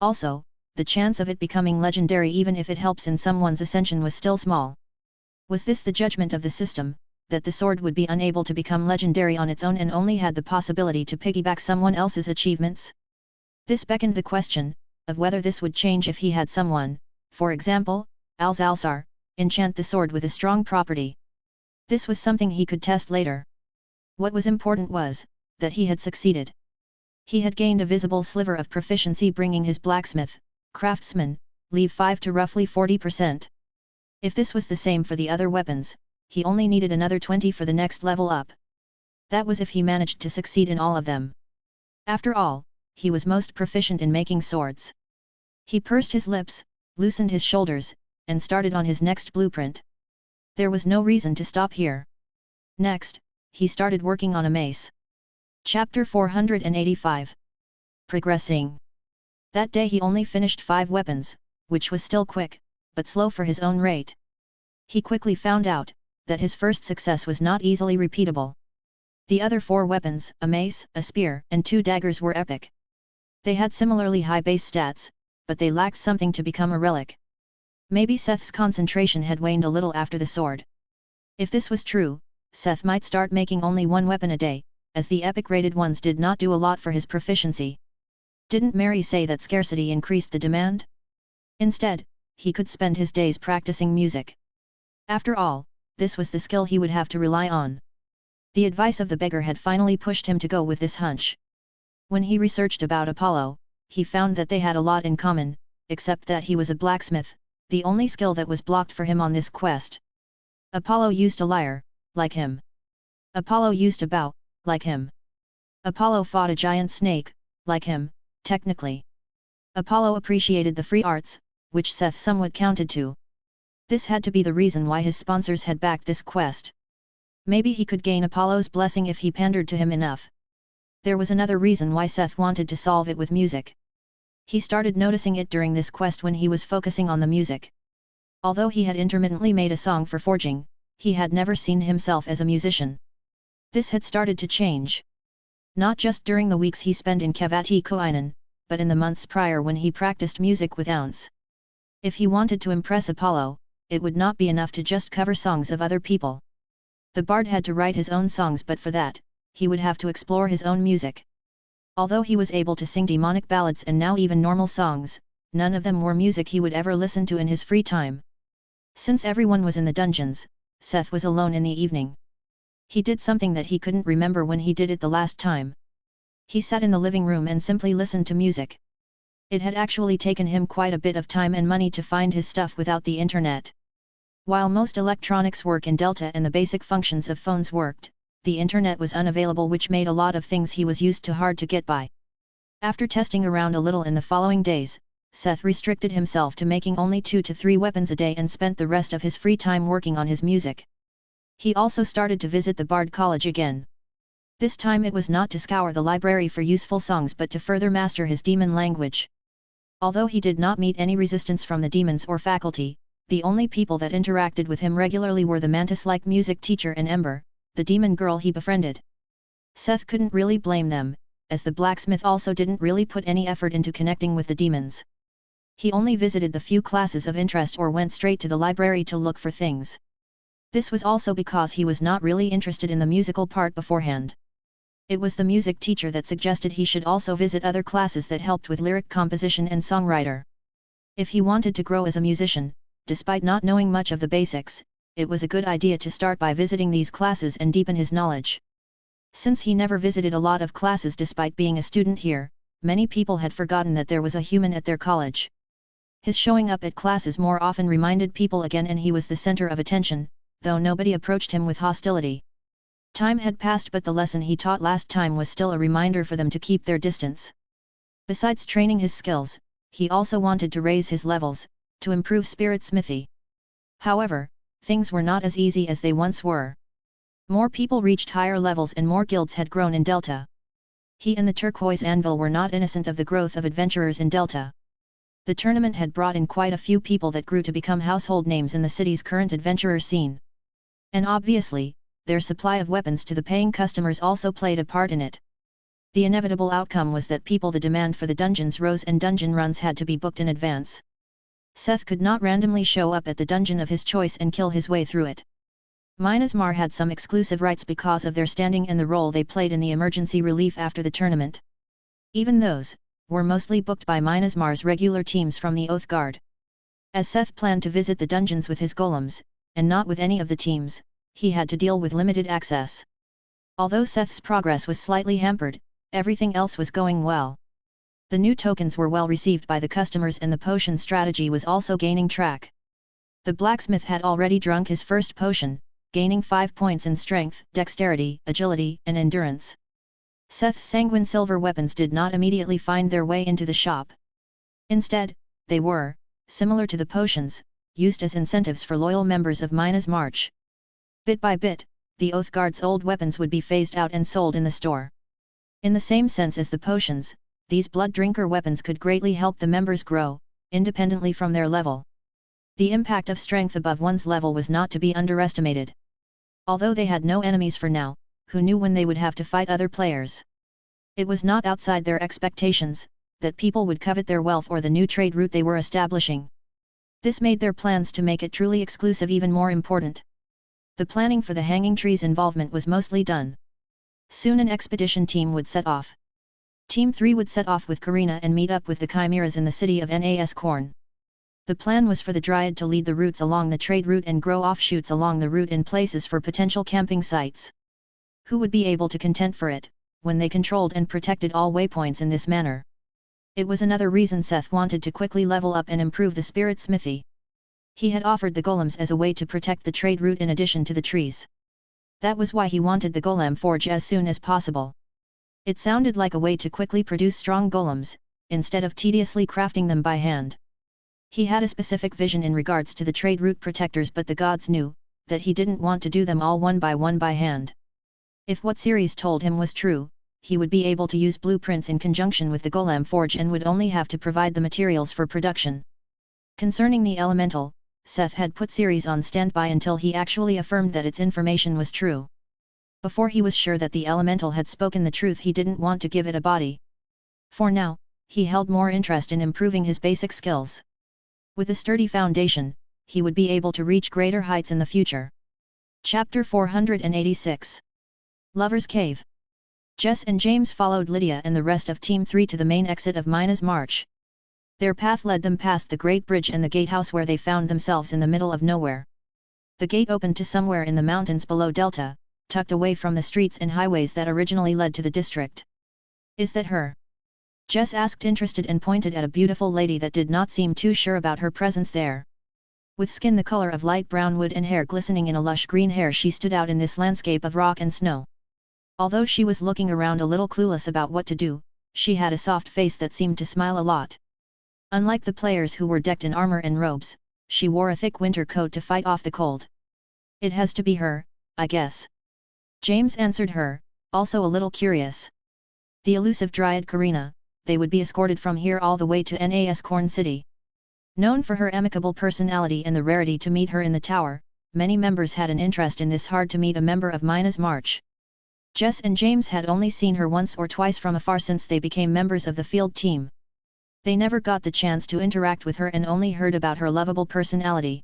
[SPEAKER 1] Also, the chance of it becoming legendary even if it helps in someone's ascension was still small. Was this the judgment of the system, that the sword would be unable to become legendary on its own and only had the possibility to piggyback someone else's achievements? This beckoned the question, of whether this would change if he had someone, for example, Alzalsar, enchant the sword with a strong property. This was something he could test later. What was important was, that he had succeeded. He had gained a visible sliver of proficiency bringing his blacksmith, craftsman, leave 5 to roughly 40%. If this was the same for the other weapons, he only needed another 20 for the next level up. That was if he managed to succeed in all of them. After all, he was most proficient in making swords. He pursed his lips, loosened his shoulders, and started on his next blueprint. There was no reason to stop here. Next, he started working on a mace. Chapter 485. Progressing. That day he only finished 5 weapons, which was still quick, but slow for his own rate. He quickly found out that his first success was not easily repeatable. The other 4 weapons, a mace, a spear, and 2 daggers were epic. They had similarly high base stats, but they lacked something to become a relic. Maybe Seth's concentration had waned a little after the sword. If this was true, Seth might start making only 1 weapon a day, as the epic-rated ones did not do a lot for his proficiency. Didn't Mary say that scarcity increased the demand? Instead, he could spend his days practicing music. After all, this was the skill he would have to rely on. The advice of the beggar had finally pushed him to go with this hunch. When he researched about Apollo, he found that they had a lot in common, except that he was a blacksmith, the only skill that was blocked for him on this quest. Apollo used a lyre, like him. Apollo used a bow, like him. Apollo fought a giant snake, like him, technically. Apollo appreciated the free arts, which Seth somewhat counted to. This had to be the reason why his sponsors had backed this quest. Maybe he could gain Apollo's blessing if he pandered to him enough. There was another reason why Seth wanted to solve it with music. He started noticing it during this quest when he was focusing on the music. Although he had intermittently made a song for forging, he had never seen himself as a musician. This had started to change. Not just during the weeks he spent in Kavati Koinen, but in the months prior when he practiced music with Ounce. If he wanted to impress Apollo, it would not be enough to just cover songs of other people. The bard had to write his own songs, but for that, he would have to explore his own music. Although he was able to sing demonic ballads and now even normal songs, none of them were music he would ever listen to in his free time. Since everyone was in the dungeons, Seth was alone in the evening. He did something that he couldn't remember when he did it the last time. He sat in the living room and simply listened to music. It had actually taken him quite a bit of time and money to find his stuff without the internet. While most electronics work in Delta and the basic functions of phones worked, the internet was unavailable, which made a lot of things he was used to hard to get by. After testing around a little in the following days, Seth restricted himself to making only 2 to 3 weapons a day and spent the rest of his free time working on his music. He also started to visit the Bard College again. This time it was not to scour the library for useful songs but to further master his demon language. Although he did not meet any resistance from the demons or faculty, the only people that interacted with him regularly were the mantis-like music teacher and Ember, the demon girl he befriended. Seth couldn't really blame them, as the blacksmith also didn't really put any effort into connecting with the demons. He only visited the few classes of interest or went straight to the library to look for things. This was also because he was not really interested in the musical part beforehand. It was the music teacher that suggested he should also visit other classes that helped with lyric composition and songwriter. If he wanted to grow as a musician, despite not knowing much of the basics, it was a good idea to start by visiting these classes and deepen his knowledge. Since he never visited a lot of classes despite being a student here, many people had forgotten that there was a human at their college. His showing up at classes more often reminded people again, and he was the center of attention, though nobody approached him with hostility. Time had passed, but the lesson he taught last time was still a reminder for them to keep their distance. Besides training his skills, he also wanted to raise his levels, to improve spirit smithy. However, things were not as easy as they once were. More people reached higher levels and more guilds had grown in Delta. He and the Turquoise Anvil were not innocent of the growth of adventurers in Delta. The tournament had brought in quite a few people that grew to become household names in the city's current adventurer scene. And obviously, their supply of weapons to the paying customers also played a part in it. The inevitable outcome was that the demand for the dungeons rose and dungeon runs had to be booked in advance. Seth could not randomly show up at the dungeon of his choice and kill his way through it. Minas Mar had some exclusive rights because of their standing and the role they played in the emergency relief after the tournament. Even those were mostly booked by Minas Mar's regular teams from the Oath Guard. As Seth planned to visit the dungeons with his golems, and not with any of the teams, he had to deal with limited access. Although Seth's progress was slightly hampered, everything else was going well. The new tokens were well received by the customers and the potion strategy was also gaining track. The blacksmith had already drunk his first potion, gaining 5 points in strength, dexterity, agility, and endurance. Seth's sanguine silver weapons did not immediately find their way into the shop. Instead, they were, similar to the potions, used as incentives for loyal members of Minas March. Bit by bit, the Oath Guard's old weapons would be phased out and sold in the store. In the same sense as the potions, these blood drinker weapons could greatly help the members grow, independently from their level. The impact of strength above one's level was not to be underestimated. Although they had no enemies for now, who knew when they would have to fight other players? It was not outside their expectations that people would covet their wealth or the new trade route they were establishing. This made their plans to make it truly exclusive even more important. The planning for the Hanging Tree's involvement was mostly done. Soon an expedition team would set off. Team 3 would set off with Karina and meet up with the Chimeras in the city of Nas Corn. The plan was for the Dryad to lead the routes along the trade route and grow offshoots along the route in places for potential camping sites. Who would be able to contend for it, when they controlled and protected all waypoints in this manner? It was another reason Seth wanted to quickly level up and improve the spirit smithy. He had offered the golems as a way to protect the trade route in addition to the trees. That was why he wanted the golem forge as soon as possible. It sounded like a way to quickly produce strong golems, instead of tediously crafting them by hand. He had a specific vision in regards to the trade route protectors, but the gods knew that he didn't want to do them all one by hand. If what Ceres told him was true, he would be able to use blueprints in conjunction with the golem forge and would only have to provide the materials for production. Concerning the elemental, Seth had put Ceres on standby until he actually affirmed that its information was true. Before he was sure that the elemental had spoken the truth, he didn't want to give it a body. For now, he held more interest in improving his basic skills. With a sturdy foundation, he would be able to reach greater heights in the future. Chapter 486. Lover's Cave. Jess and James followed Lydia and the rest of Team 3 to the main exit of Minas March. Their path led them past the Great Bridge and the gatehouse, where they found themselves in the middle of nowhere. The gate opened to somewhere in the mountains below Delta, tucked away from the streets and highways that originally led to the district. Is that her? Jess asked, interested, and pointed at a beautiful lady that did not seem too sure about her presence there. With skin the color of light brown wood and hair glistening in a lush green hair, she stood out in this landscape of rock and snow. Although she was looking around a little clueless about what to do, she had a soft face that seemed to smile a lot. Unlike the players who were decked in armor and robes, she wore a thick winter coat to fight off the cold. It has to be her, I guess. James answered her, also a little curious. The elusive dryad Karina. They would be escorted from here all the way to Nas Corn City. Known for her amicable personality and the rarity to meet her in the tower, many members had an interest in this hard-to-meet a member of Mina's march. Jess and James had only seen her once or twice from afar since they became members of the field team. They never got the chance to interact with her and only heard about her lovable personality.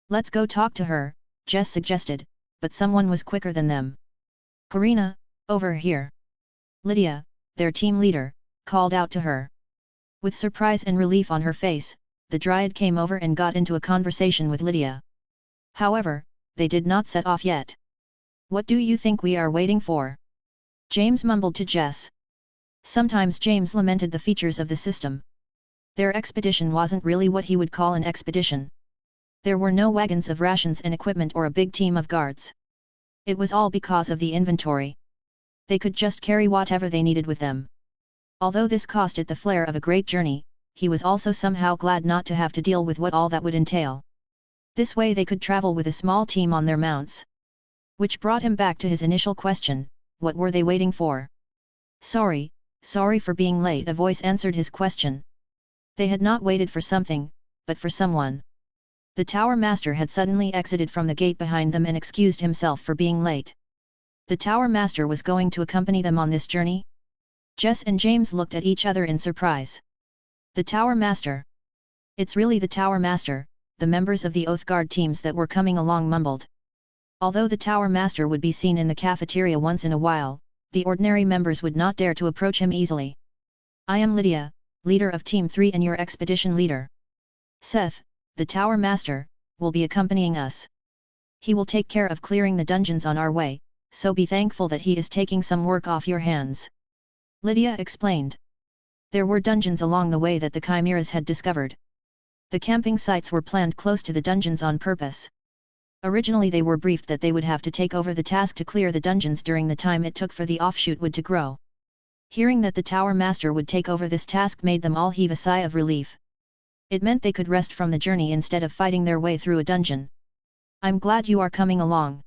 [SPEAKER 1] Let's go talk to her, Jess suggested, but someone was quicker than them. Karina, over here. Lydia, their team leader, called out to her. With surprise and relief on her face, the dryad came over and got into a conversation with Lydia. However, they did not set off yet. What do you think we are waiting for? James mumbled to Jess. Sometimes James lamented the features of the system. Their expedition wasn't really what he would call an expedition. There were no wagons of rations and equipment or a big team of guards. It was all because of the inventory. They could just carry whatever they needed with them. Although this cost it the flair of a great journey, he was also somehow glad not to have to deal with what all that would entail. This way they could travel with a small team on their mounts. Which brought him back to his initial question, what were they waiting for? Sorry for being late, a voice answered his question. They had not waited for something, but for someone. The tower master had suddenly exited from the gate behind them and excused himself for being late. The tower master was going to accompany them on this journey? Jess and James looked at each other in surprise. The tower master. It's really the tower master, the members of the Oath Guard teams that were coming along mumbled. Although the tower master would be seen in the cafeteria once in a while, the ordinary members would not dare to approach him easily. I am Lydia, leader of Team 3 and your expedition leader. Seth, the tower master, will be accompanying us. He will take care of clearing the dungeons on our way, so be thankful that he is taking some work off your hands. Lydia explained. There were dungeons along the way that the chimeras had discovered. The camping sites were planned close to the dungeons on purpose. Originally they were briefed that they would have to take over the task to clear the dungeons during the time it took for the offshoot wood to grow. Hearing that the tower master would take over this task made them all heave a sigh of relief. It meant they could rest from the journey instead of fighting their way through a dungeon. I'm glad you are coming along.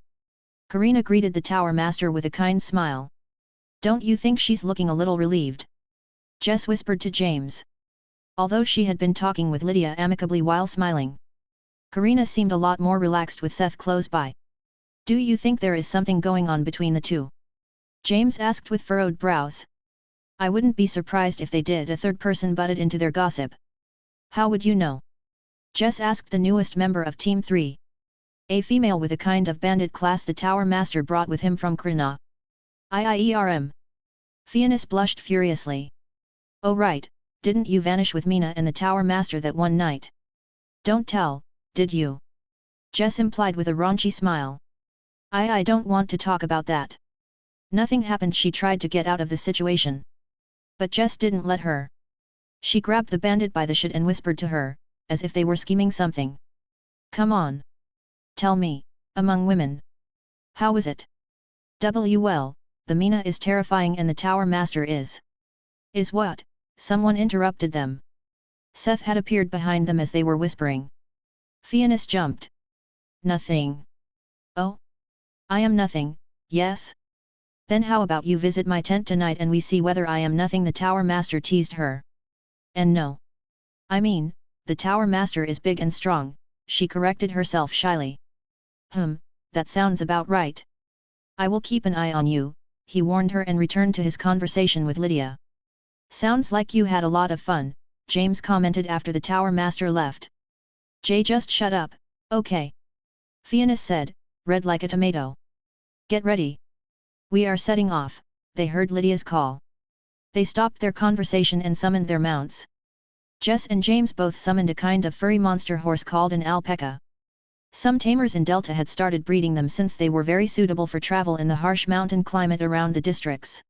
[SPEAKER 1] Karina greeted the tower master with a kind smile. Don't you think she's looking a little relieved? Jess whispered to James. Although she had been talking with Lydia amicably while smiling, Karina seemed a lot more relaxed with Seth close by. Do you think there is something going on between the two? James asked with furrowed brows. I wouldn't be surprised if they did. A third person butted into their gossip. How would you know? Jess asked the newest member of Team 3. A female with a kind of bandit class the tower master brought with him from Krina. IIERM. Fianus blushed furiously. Oh right, didn't you vanish with Mina and the tower master that one night? Don't tell, did you? Jess implied with a raunchy smile. I don't want to talk about that. Nothing happened. She tried to get out of the situation. But Jess didn't let her. She grabbed the bandit by the shirt and whispered to her, as if they were scheming something. Come on. Tell me, among women. How is it? Well, the Mina is terrifying and the tower master is. Is what? Someone interrupted them. Seth had appeared behind them as they were whispering. Fianus jumped. Nothing. Oh? I am nothing, yes? Then how about you visit my tent tonight and we see whether I am nothing, the tower master teased her. And no. I mean, the tower master is big and strong, she corrected herself shyly. That sounds about right. I will keep an eye on you, he warned her and returned to his conversation with Lydia. Sounds like you had a lot of fun, James commented after the tower master left. Jay, just shut up, okay? Fianus said, red like a tomato. Get ready. We are setting off, they heard Lydia's call. They stopped their conversation and summoned their mounts. Jess and James both summoned a kind of furry monster horse called an alpaca. Some tamers in Delta had started breeding them since they were very suitable for travel in the harsh mountain climate around the districts.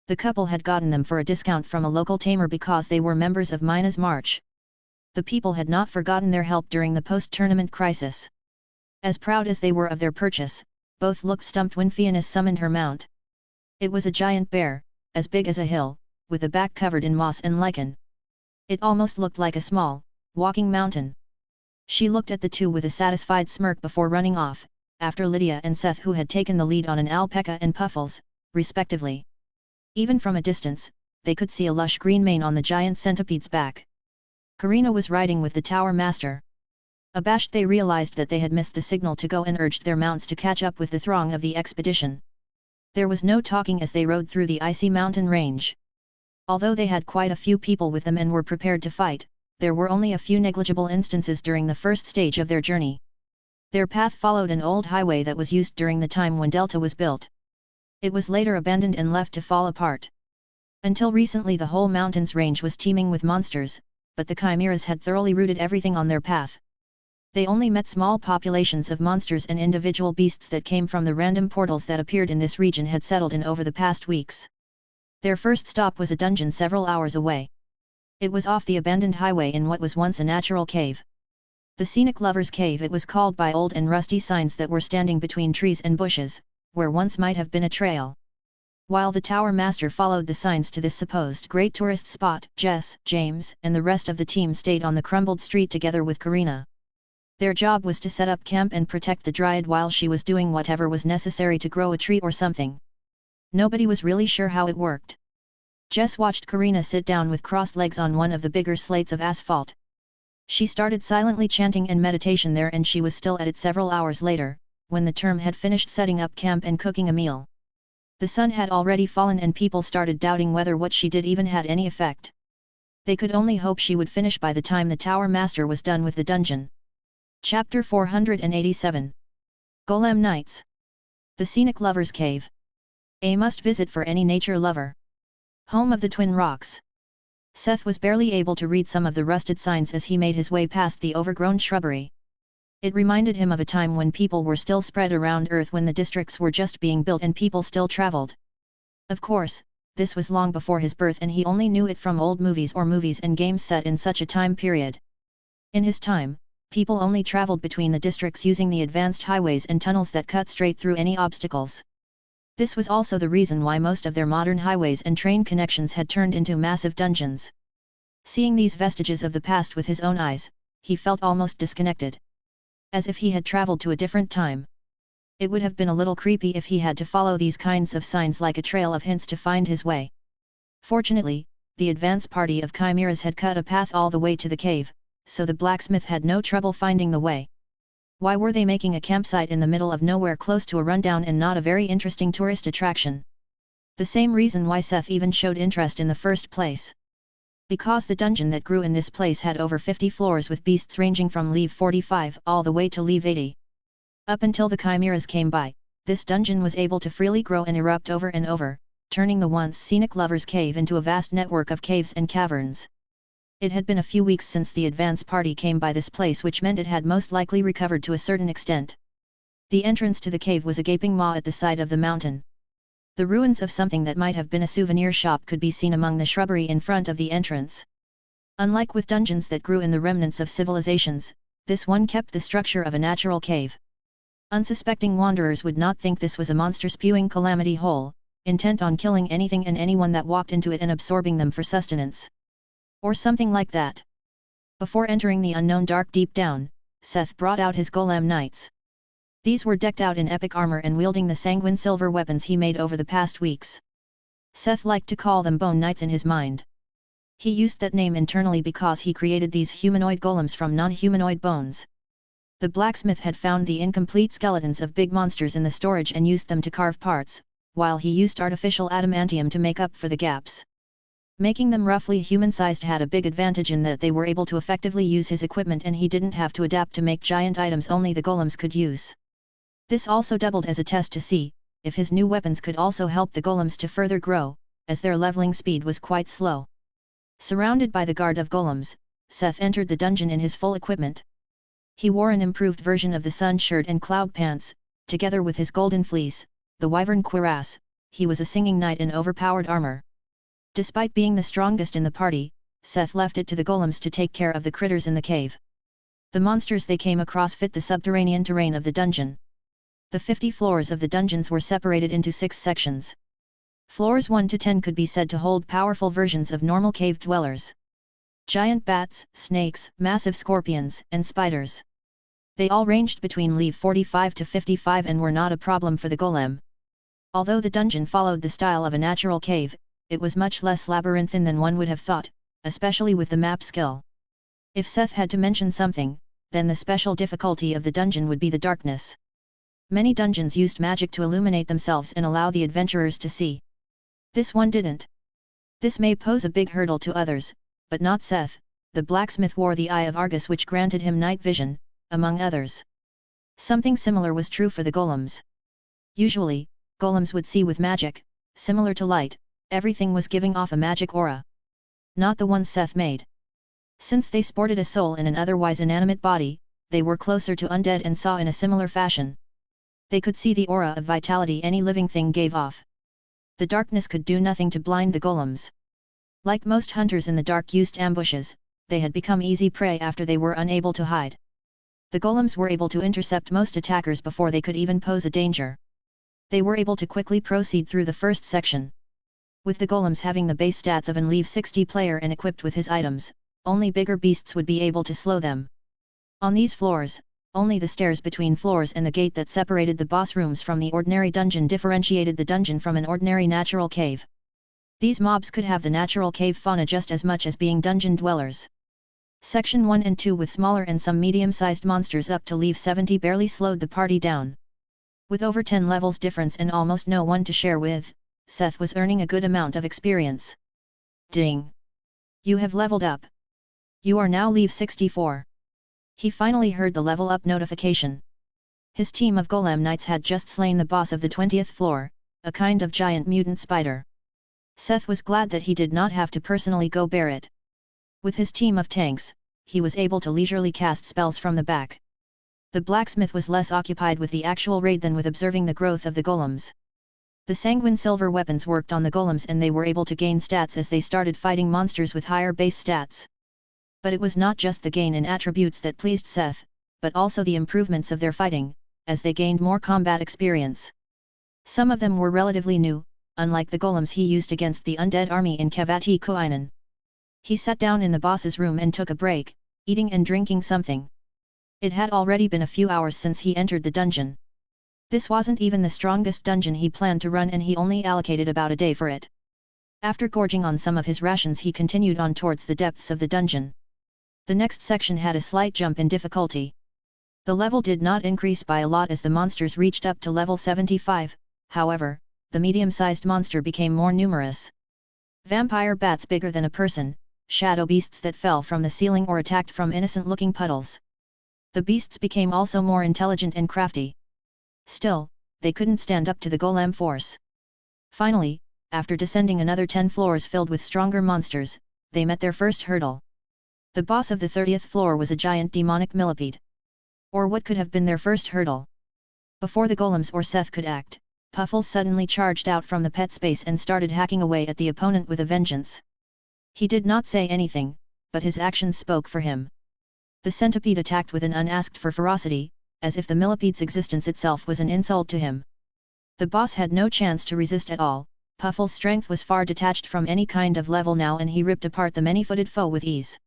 [SPEAKER 1] The couple had gotten them for a discount from a local tamer because they were members of Mina's March. The people had not forgotten their help during the post-tournament crisis. As proud as they were of their purchase, both looked stumped when Fiona summoned her mount. It was a giant bear, as big as a hill, with a back covered in moss and lichen. It almost looked like a small, walking mountain. She looked at the two with a satisfied smirk before running off, after Lydia and Seth, who had taken the lead on an alpaca and Puffles, respectively. Even from a distance, they could see a lush green mane on the giant centipede's back. Karina was riding with the Tower Master. Abashed, they realized that they had missed the signal to go and urged their mounts to catch up with the throng of the expedition. There was no talking as they rode through the icy mountain range. Although they had quite a few people with them and were prepared to fight, there were only a few negligible instances during the first stage of their journey. Their path followed an old highway that was used during the time when Delta was built. It was later abandoned and left to fall apart. Until recently the whole mountains range was teeming with monsters, but the chimeras had thoroughly rooted everything on their path. They only met small populations of monsters, and individual beasts that came from the random portals that appeared in this region had settled in over the past weeks. Their first stop was a dungeon several hours away. It was off the abandoned highway in what was once a natural cave. The Scenic Lover's Cave it was called by old and rusty signs that were standing between trees and bushes, where once might have been a trail. While the Tower Master followed the signs to this supposed great tourist spot, Jess, James, and the rest of the team stayed on the crumbled street together with Karina. Their job was to set up camp and protect the Dryad while she was doing whatever was necessary to grow a tree or something. Nobody was really sure how it worked. Jess watched Karina sit down with crossed legs on one of the bigger slates of asphalt. She started silently chanting and meditation there, and she was still at it several hours later, when the term had finished setting up camp and cooking a meal. The sun had already fallen and people started doubting whether what she did even had any effect. They could only hope she would finish by the time the Tower Master was done with the dungeon. Chapter 487 Golem Nights. The Scenic Lover's Cave. A must-visit for any nature lover. Home of the Twin Rocks. Seth was barely able to read some of the rusted signs as he made his way past the overgrown shrubbery. It reminded him of a time when people were still spread around Earth, when the districts were just being built and people still traveled. Of course, this was long before his birth, and he only knew it from old movies or movies and games set in such a time period. In his time, people only traveled between the districts using the advanced highways and tunnels that cut straight through any obstacles. This was also the reason why most of their modern highways and train connections had turned into massive dungeons. Seeing these vestiges of the past with his own eyes, he felt almost disconnected. As if he had traveled to a different time. It would have been a little creepy if he had to follow these kinds of signs like a trail of hints to find his way. Fortunately, the advance party of chimeras had cut a path all the way to the cave, so the blacksmith had no trouble finding the way. Why were they making a campsite in the middle of nowhere close to a rundown and not a very interesting tourist attraction? The same reason why Seth even showed interest in the first place. Because the dungeon that grew in this place had over 50 floors with beasts ranging from level 45 all the way to level 80. Up until the chimeras came by, this dungeon was able to freely grow and erupt over and over, turning the once scenic Lover's Cave into a vast network of caves and caverns. It had been a few weeks since the advance party came by this place, which meant it had most likely recovered to a certain extent. The entrance to the cave was a gaping maw at the side of the mountain. The ruins of something that might have been a souvenir shop could be seen among the shrubbery in front of the entrance. Unlike with dungeons that grew in the remnants of civilizations, this one kept the structure of a natural cave. Unsuspecting wanderers would not think this was a monster-spewing calamity hole, intent on killing anything and anyone that walked into it and absorbing them for sustenance. Or something like that. Before entering the unknown dark deep down, Seth brought out his golem knights. These were decked out in epic armor and wielding the sanguine silver weapons he made over the past weeks. Seth liked to call them bone knights in his mind. He used that name internally because he created these humanoid golems from non-humanoid bones. The blacksmith had found the incomplete skeletons of big monsters in the storage and used them to carve parts, while he used artificial adamantium to make up for the gaps. Making them roughly human-sized had a big advantage in that they were able to effectively use his equipment, and he didn't have to adapt to make giant items only the golems could use. This also doubled as a test to see if his new weapons could also help the golems to further grow, as their leveling speed was quite slow. Surrounded by the guard of golems, Seth entered the dungeon in his full equipment. He wore an improved version of the sun shirt and cloud pants, together with his golden fleece, the wyvern cuirass, he was a singing knight in overpowered armor. Despite being the strongest in the party, Seth left it to the golems to take care of the critters in the cave. The monsters they came across fit the subterranean terrain of the dungeon. The 50 floors of the dungeons were separated into 6 sections. Floors 1 to 10 could be said to hold powerful versions of normal cave dwellers. Giant bats, snakes, massive scorpions, and spiders. They all ranged between level 45 to 55 and were not a problem for the golem. Although the dungeon followed the style of a natural cave, it was much less labyrinthine than one would have thought, especially with the map skill. If Seth had to mention something, then the special difficulty of the dungeon would be the darkness. Many dungeons used magic to illuminate themselves and allow the adventurers to see. This one didn't. This may pose a big hurdle to others, but not Seth. The blacksmith wore the Eye of Argus, which granted him night vision, among others. Something similar was true for the golems. Usually, golems would see with magic, similar to light. Everything was giving off a magic aura. Not the one Seth made. Since they sported a soul in an otherwise inanimate body, they were closer to undead and saw in a similar fashion. They could see the aura of vitality any living thing gave off. The darkness could do nothing to blind the golems. Like most hunters in the dark used ambushes, they had become easy prey after they were unable to hide. The golems were able to intercept most attackers before they could even pose a danger. They were able to quickly proceed through the first section. With the golems having the base stats of an level 60 player and equipped with his items, only bigger beasts would be able to slow them. On these floors, only the stairs between floors and the gate that separated the boss rooms from the ordinary dungeon differentiated the dungeon from an ordinary natural cave. These mobs could have the natural cave fauna just as much as being dungeon dwellers. Section 1 and 2 with smaller and some medium-sized monsters up to level 70 barely slowed the party down. With over 10 levels difference and almost no one to share with, Seth was earning a good amount of experience. Ding! You have leveled up. You are now level 64. He finally heard the level up notification. His team of golem knights had just slain the boss of the 20th floor, a kind of giant mutant spider. Seth was glad that he did not have to personally go bear it. With his team of tanks, he was able to leisurely cast spells from the back. The blacksmith was less occupied with the actual raid than with observing the growth of the golems. The sanguine silver weapons worked on the golems and they were able to gain stats as they started fighting monsters with higher base stats. But it was not just the gain in attributes that pleased Seth, but also the improvements of their fighting, as they gained more combat experience. Some of them were relatively new, unlike the golems he used against the undead army in Kavati Kuinen. He sat down in the boss's room and took a break, eating and drinking something. It had already been a few hours since he entered the dungeon. This wasn't even the strongest dungeon he planned to run and he only allocated about a day for it. After gorging on some of his rations he continued on towards the depths of the dungeon. The next section had a slight jump in difficulty. The level did not increase by a lot as the monsters reached up to level 75, however, the medium-sized monster became more numerous. Vampire bats bigger than a person, shadow beasts that fell from the ceiling or attacked from innocent-looking puddles. The beasts became also more intelligent and crafty. Still, they couldn't stand up to the golem force. Finally, after descending another 10 floors filled with stronger monsters, they met their first hurdle. The boss of the 30th floor was a giant demonic millipede. Or what could have been their first hurdle? Before the golems or Seth could act, Puffles suddenly charged out from the pet space and started hacking away at the opponent with a vengeance. He did not say anything, but his actions spoke for him. The centipede attacked with an unasked for ferocity, as if the millipede's existence itself was an insult to him. The boss had no chance to resist at all. Puffles' strength was far detached from any kind of level now and he ripped apart the many-footed foe with ease.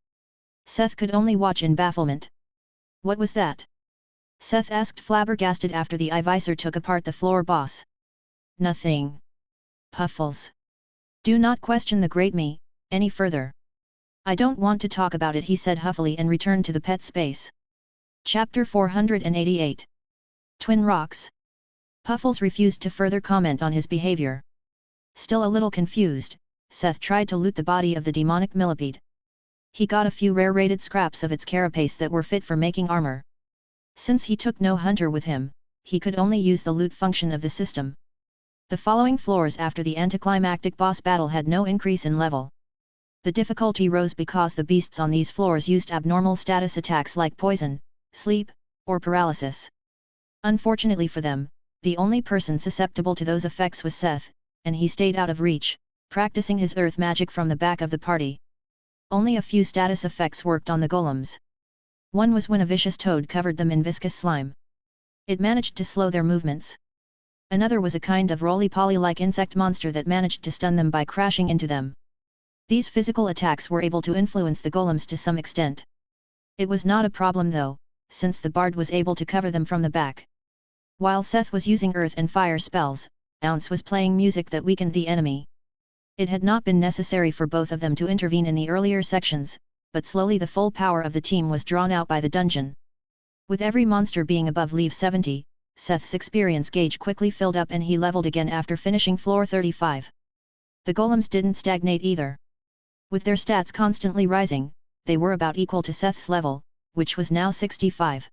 [SPEAKER 1] Seth could only watch in bafflement. What was that? Seth asked flabbergasted after the eye visor took apart the floor boss. Nothing. Puffles. Do not question the great me, any further. I don't want to talk about it, he said huffily and returned to the pet space. Chapter 488. Twin Rocks. Puffles refused to further comment on his behavior. Still a little confused, Seth tried to loot the body of the demonic millipede. He got a few rare-rated scraps of its carapace that were fit for making armor. Since he took no hunter with him, he could only use the loot function of the system. The following floors after the anticlimactic boss battle had no increase in level. The difficulty rose because the beasts on these floors used abnormal status attacks like poison, sleep, or paralysis. Unfortunately for them, the only person susceptible to those effects was Seth, and he stayed out of reach, practicing his earth magic from the back of the party. Only a few status effects worked on the golems. One was when a vicious toad covered them in viscous slime. It managed to slow their movements. Another was a kind of roly-poly-like insect monster that managed to stun them by crashing into them. These physical attacks were able to influence the golems to some extent. It was not a problem though, since the bard was able to cover them from the back. While Seth was using earth and fire spells, Ounce was playing music that weakened the enemy. It had not been necessary for both of them to intervene in the earlier sections, but slowly the full power of the team was drawn out by the dungeon. With every monster being above level 70, Seth's experience gauge quickly filled up and he leveled again after finishing floor 35. The golems didn't stagnate either. With their stats constantly rising, they were about equal to Seth's level, which was now 65.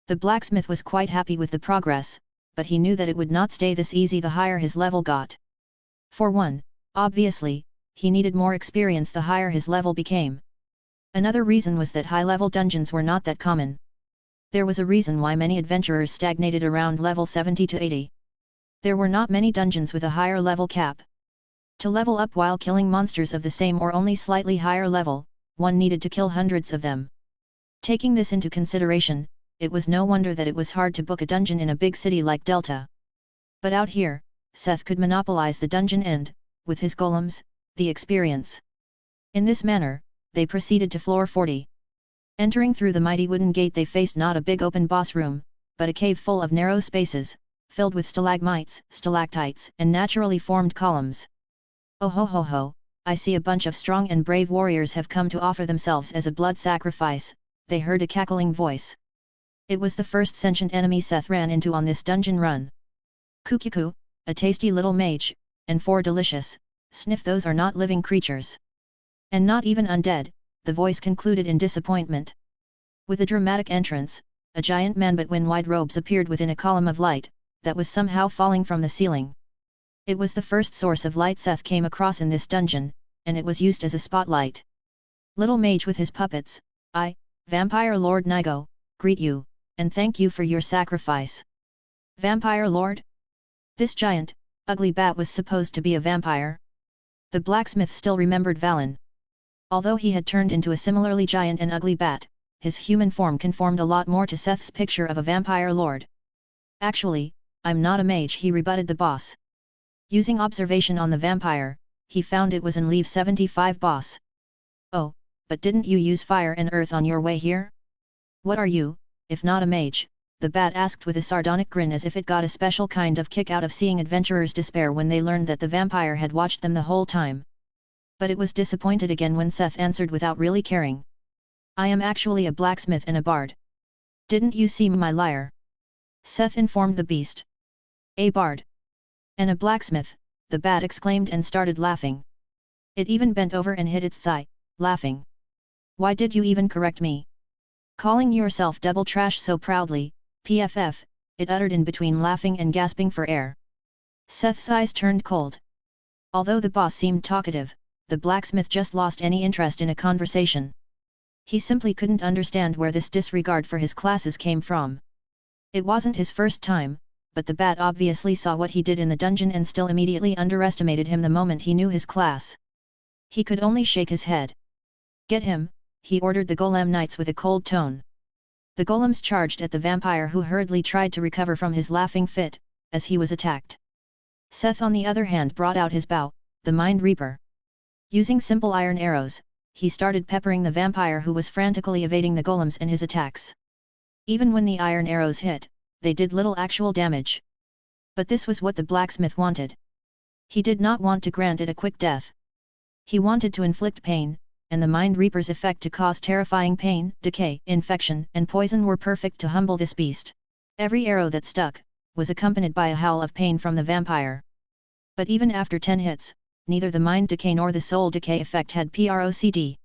[SPEAKER 1] The blacksmith was quite happy with the progress, but he knew that it would not stay this easy the higher his level got. For one, obviously, he needed more experience the higher his level became. Another reason was that high-level dungeons were not that common. There was a reason why many adventurers stagnated around level 70 to 80. There were not many dungeons with a higher level cap. To level up while killing monsters of the same or only slightly higher level, one needed to kill hundreds of them. Taking this into consideration, it was no wonder that it was hard to book a dungeon in a big city like Delta. But out here, Seth could monopolize the dungeon and, with his golems, the experience. In this manner, they proceeded to floor 40. Entering through the mighty wooden gate they faced not a big open boss room, but a cave full of narrow spaces, filled with stalagmites, stalactites, and naturally formed columns. Oh ho ho ho, I see a bunch of strong and brave warriors have come to offer themselves as a blood sacrifice, they heard a cackling voice. It was the first sentient enemy Seth ran into on this dungeon run. Kukuku, a tasty little mage, and 4 delicious, sniff those are not living creatures. And not even undead, the voice concluded in disappointment. With a dramatic entrance, a giant man but in wide robes appeared within a column of light, that was somehow falling from the ceiling. It was the first source of light Seth came across in this dungeon, and it was used as a spotlight. Little mage with his puppets, I, Vampire Lord Nigo, greet you, and thank you for your sacrifice. Vampire Lord? This giant, ugly bat was supposed to be a vampire? The blacksmith still remembered Valen. Although he had turned into a similarly giant and ugly bat, his human form conformed a lot more to Seth's picture of a vampire lord. Actually, I'm not a mage, he rebutted the boss. Using observation on the vampire, he found it was an level 75 boss. Oh, but didn't you use fire and earth on your way here? What are you, if not a mage? The bat asked with a sardonic grin as if it got a special kind of kick out of seeing adventurers despair when they learned that the vampire had watched them the whole time. But it was disappointed again when Seth answered without really caring. I am actually a blacksmith and a bard. Didn't you see my lyre? Seth informed the beast. A bard. And a blacksmith, the bat exclaimed and started laughing. It even bent over and hit its thigh, laughing. Why did you even correct me? Calling yourself double trash so proudly, PFF, it uttered in between laughing and gasping for air. Seth's eyes turned cold. Although the boss seemed talkative, the blacksmith just lost any interest in a conversation. He simply couldn't understand where this disregard for his classes came from. It wasn't his first time, but the bat obviously saw what he did in the dungeon and still immediately underestimated him the moment he knew his class. He could only shake his head. Get him, he ordered the golem knights with a cold tone. The golems charged at the vampire who hurriedly tried to recover from his laughing fit, as he was attacked. Seth on the other hand brought out his bow, the Mind Reaper. Using simple iron arrows, he started peppering the vampire who was frantically evading the golems and his attacks. Even when the iron arrows hit, they did little actual damage. But this was what the blacksmith wanted. He did not want to grant it a quick death. He wanted to inflict pain, and the Mind Reaper's effect to cause terrifying pain, decay, infection, and poison were perfect to humble this beast. Every arrow that stuck was accompanied by a howl of pain from the vampire. But even after 10 hits, neither the mind decay nor the soul decay effect had PROCD.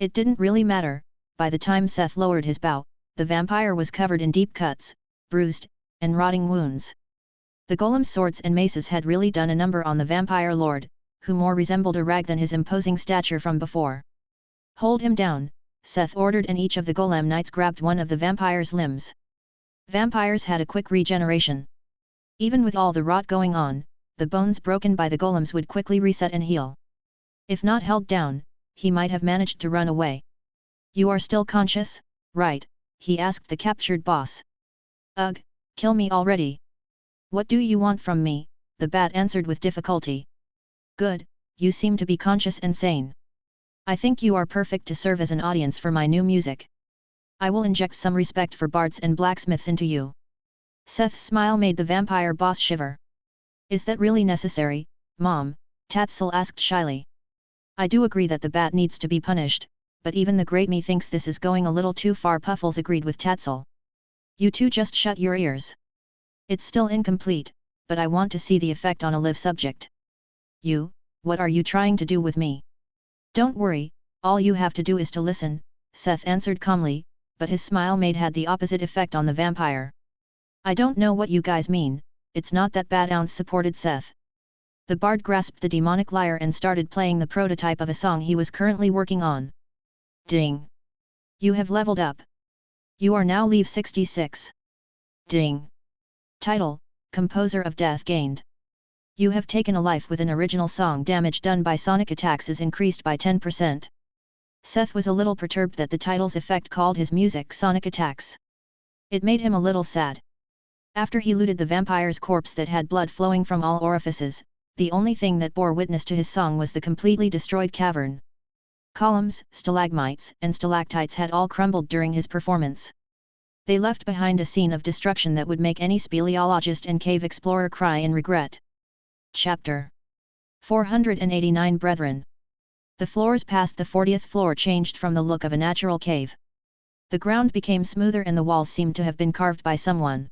[SPEAKER 1] It didn't really matter. By the time Seth lowered his bow, the vampire was covered in deep cuts, bruised, and rotting wounds. The golem's swords and maces had really done a number on the vampire lord, who more resembled a rag than his imposing stature from before. Hold him down, Seth ordered, and each of the golem knights grabbed one of the vampire's limbs. Vampires had a quick regeneration. Even with all the rot going on, the bones broken by the golems would quickly reset and heal. If not held down, he might have managed to run away. "You are still conscious, right?" he asked the captured boss. "Ugh, kill me already." "What do you want from me?" the bat answered with difficulty. "Good, you seem to be conscious and sane. I think you are perfect to serve as an audience for my new music. I will inject some respect for bards and blacksmiths into you." Seth's smile made the vampire boss shiver. "Is that really necessary, Mom?" Tatzel asked shyly. "I do agree that the bat needs to be punished, but even the great me thinks this is going a little too far." Puffles agreed with Tatzel. "You two just shut your ears. It's still incomplete, but I want to see the effect on a live subject." "You, what are you trying to do with me?" "Don't worry, all you have to do is to listen," Seth answered calmly, but his smile had the opposite effect on the vampire. "I don't know what you guys mean, it's not that bad." Ounce supported Seth. The bard grasped the demonic lyre and started playing the prototype of a song he was currently working on. Ding! You have leveled up. You are now level 66. Ding! Title, Composer of Death gained. You have taken a life with an original song. Damage done by sonic attacks is increased by 10%. Seth was a little perturbed that the title's effect called his music sonic attacks. It made him a little sad. After he looted the vampire's corpse that had blood flowing from all orifices, the only thing that bore witness to his song was the completely destroyed cavern. Columns, stalagmites, and stalactites had all crumbled during his performance. They left behind a scene of destruction that would make any speleologist and cave explorer cry in regret. Chapter 489 Brethren. The floors past the 40th floor changed from the look of a natural cave. The ground became smoother and the walls seemed to have been carved by someone.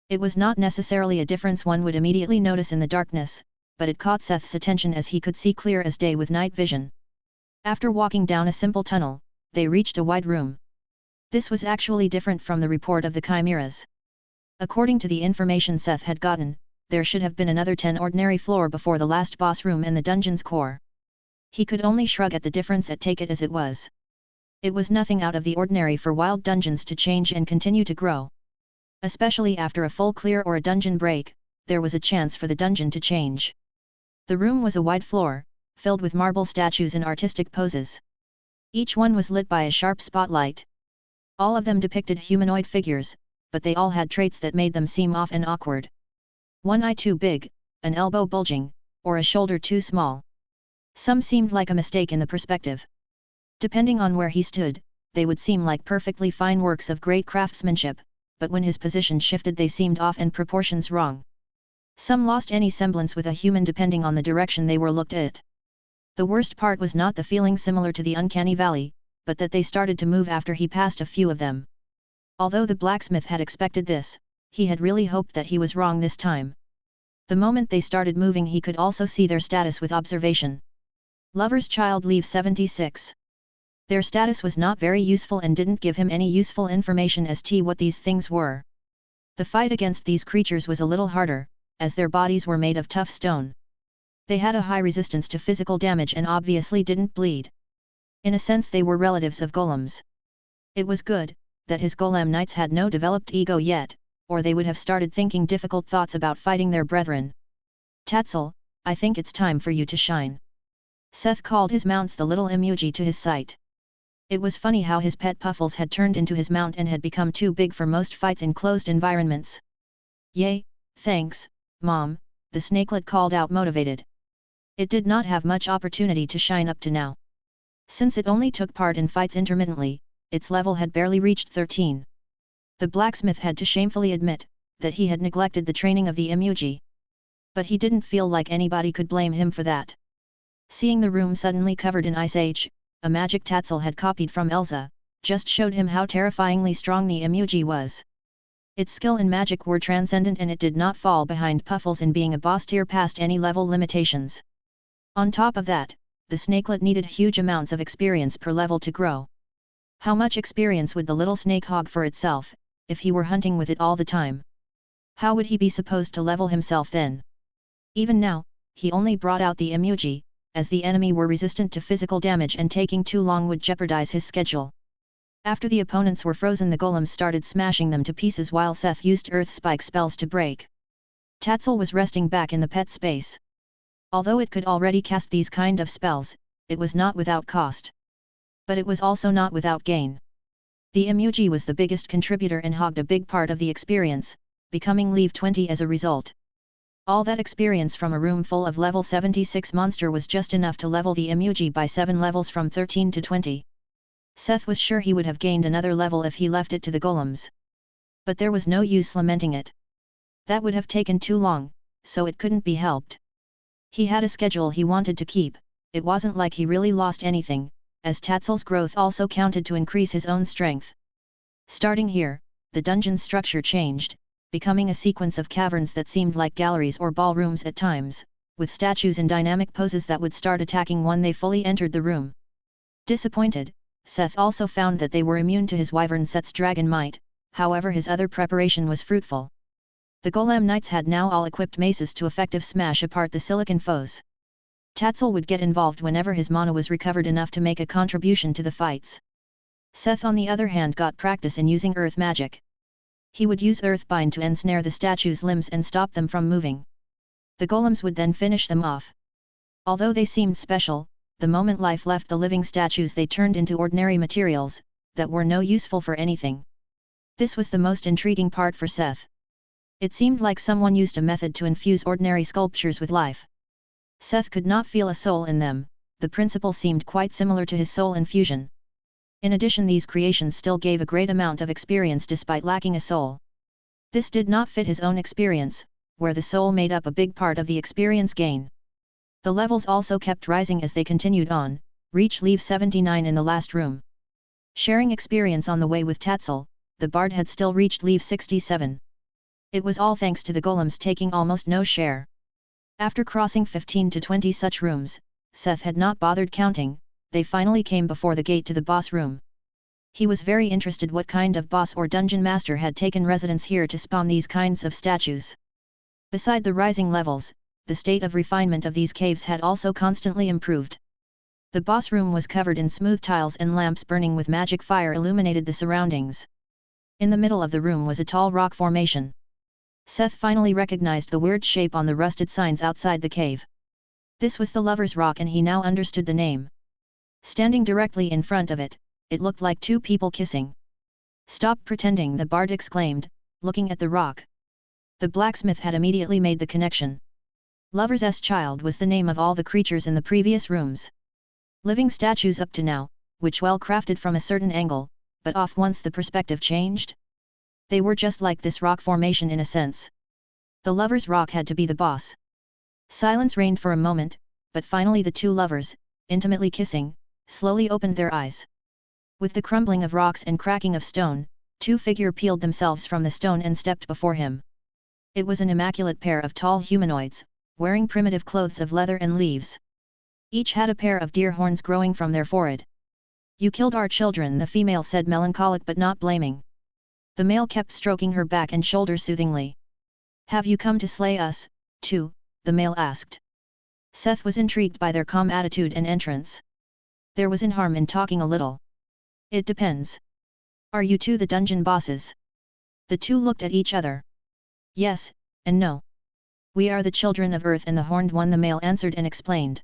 [SPEAKER 1] It was not necessarily a difference one would immediately notice in the darkness, but it caught Seth's attention as he could see clear as day with night vision. After walking down a simple tunnel, they reached a wide room. This was actually different from the report of the chimeras. According to the information Seth had gotten, there should have been another 10 ordinary floor before the last boss room and the dungeon's core. He could only shrug at the difference and take it as it was. It was nothing out of the ordinary for wild dungeons to change and continue to grow. Especially after a full clear or a dungeon break, there was a chance for the dungeon to change. The room was a wide floor, filled with marble statues in artistic poses. Each one was lit by a sharp spotlight. All of them depicted humanoid figures, but they all had traits that made them seem off and awkward. One eye too big, an elbow bulging, or a shoulder too small. Some seemed like a mistake in the perspective. Depending on where he stood, they would seem like perfectly fine works of great craftsmanship, but when his position shifted they seemed off and proportions wrong. Some lost any semblance with a human depending on the direction they were looked at. The worst part was not the feeling similar to the uncanny valley, but that they started to move after he passed a few of them. Although the blacksmith had expected this, he had really hoped that he was wrong this time. The moment they started moving he could also see their status with observation. Lover's child leave 76. Their status was not very useful and didn't give him any useful information as to what these things were. The fight against these creatures was a little harder, as their bodies were made of tough stone. They had a high resistance to physical damage and obviously didn't bleed. In a sense they were relatives of golems. It was good that his golem knights had no developed ego yet, or they would have started thinking difficult thoughts about fighting their brethren. "Tatzel, I think it's time for you to shine." Seth called his mounts the little emoji to his sight. It was funny how his pet Puffles had turned into his mount and had become too big for most fights in closed environments. "Yay, thanks, Mom," the snakelet called out motivated. It did not have much opportunity to shine up to now. Since it only took part in fights intermittently, its level had barely reached 13. The blacksmith had to shamefully admit that he had neglected the training of the emoji. But he didn't feel like anybody could blame him for that. Seeing the room suddenly covered in ice age, a magic Tatzel had copied from Elsa, just showed him how terrifyingly strong the emoji was. Its skill and magic were transcendent and it did not fall behind Puffles in being a boss tier past any level limitations. On top of that, the snakelet needed huge amounts of experience per level to grow. How much experience would the little snake hog for itself, if he were hunting with it all the time? How would he be supposed to level himself then? Even now, he only brought out the emoji, as the enemy were resistant to physical damage and taking too long would jeopardize his schedule. After the opponents were frozen the golems started smashing them to pieces while Seth used earth spike spells to break. Tatzel was resting back in the pet space. Although it could already cast these kind of spells, it was not without cost. But it was also not without gain. The emoji was the biggest contributor and hogged a big part of the experience, becoming level 20 as a result. All that experience from a room full of level 76 monster was just enough to level the emoji by 7 levels from 13 to 20. Seth was sure he would have gained another level if he left it to the golems. But there was no use lamenting it. That would have taken too long, so it couldn't be helped. He had a schedule he wanted to keep. It wasn't like he really lost anything, as Tatzel's growth also counted to increase his own strength. Starting here, the dungeon's structure changed, becoming a sequence of caverns that seemed like galleries or ballrooms at times, with statues in dynamic poses that would start attacking when they fully entered the room. Disappointed, Seth also found that they were immune to his wyvern set's dragon might, however his other preparation was fruitful. The golem knights had now all equipped maces to effective smash apart the silicon foes. Tatzel would get involved whenever his mana was recovered enough to make a contribution to the fights. Seth on the other hand got practice in using earth magic. He would use Earthbind to ensnare the statues' limbs and stop them from moving. The golems would then finish them off. Although they seemed special, the moment life left the living statues they turned into ordinary materials, that were no useful for anything. This was the most intriguing part for Seth. It seemed like someone used a method to infuse ordinary sculptures with life. Seth could not feel a soul in them, the principle seemed quite similar to his soul infusion. In addition, these creations still gave a great amount of experience despite lacking a soul. This did not fit his own experience, where the soul made up a big part of the experience gain. The levels also kept rising as they continued on, reach level 79 in the last room. Sharing experience on the way with Tatzel, the bard had still reached level 67. It was all thanks to the golems taking almost no share. After crossing 15 to 20 such rooms, Seth had not bothered counting. They finally came before the gate to the boss room. He was very interested what kind of boss or dungeon master had taken residence here to spawn these kinds of statues. Beside the rising levels, the state of refinement of these caves had also constantly improved. The boss room was covered in smooth tiles and lamps burning with magic fire illuminated the surroundings. In the middle of the room was a tall rock formation. Seth finally recognized the weird shape on the rusted signs outside the cave. This was the Lover's Rock and he now understood the name. Standing directly in front of it, it looked like two people kissing. "Stop pretending," the bard exclaimed, looking at the rock. The blacksmith had immediately made the connection. Lover's Child was the name of all the creatures in the previous rooms. Living statues up to now, which well crafted from a certain angle, but off once the perspective changed. They were just like this rock formation in a sense. The Lover's Rock had to be the boss. Silence reigned for a moment, but finally the two lovers, intimately kissing, slowly opened their eyes. With the crumbling of rocks and cracking of stone, two figures peeled themselves from the stone and stepped before him. It was an immaculate pair of tall humanoids, wearing primitive clothes of leather and leaves. Each had a pair of deer horns growing from their forehead. "You killed our children," the female said, melancholic but not blaming. The male kept stroking her back and shoulders soothingly. "Have you come to slay us, too?" the male asked. Seth was intrigued by their calm attitude and entrance. There was no harm in talking a little. "It depends. Are you two the dungeon bosses?" The two looked at each other. "Yes, and no. We are the children of Earth and the Horned One," the male answered and explained.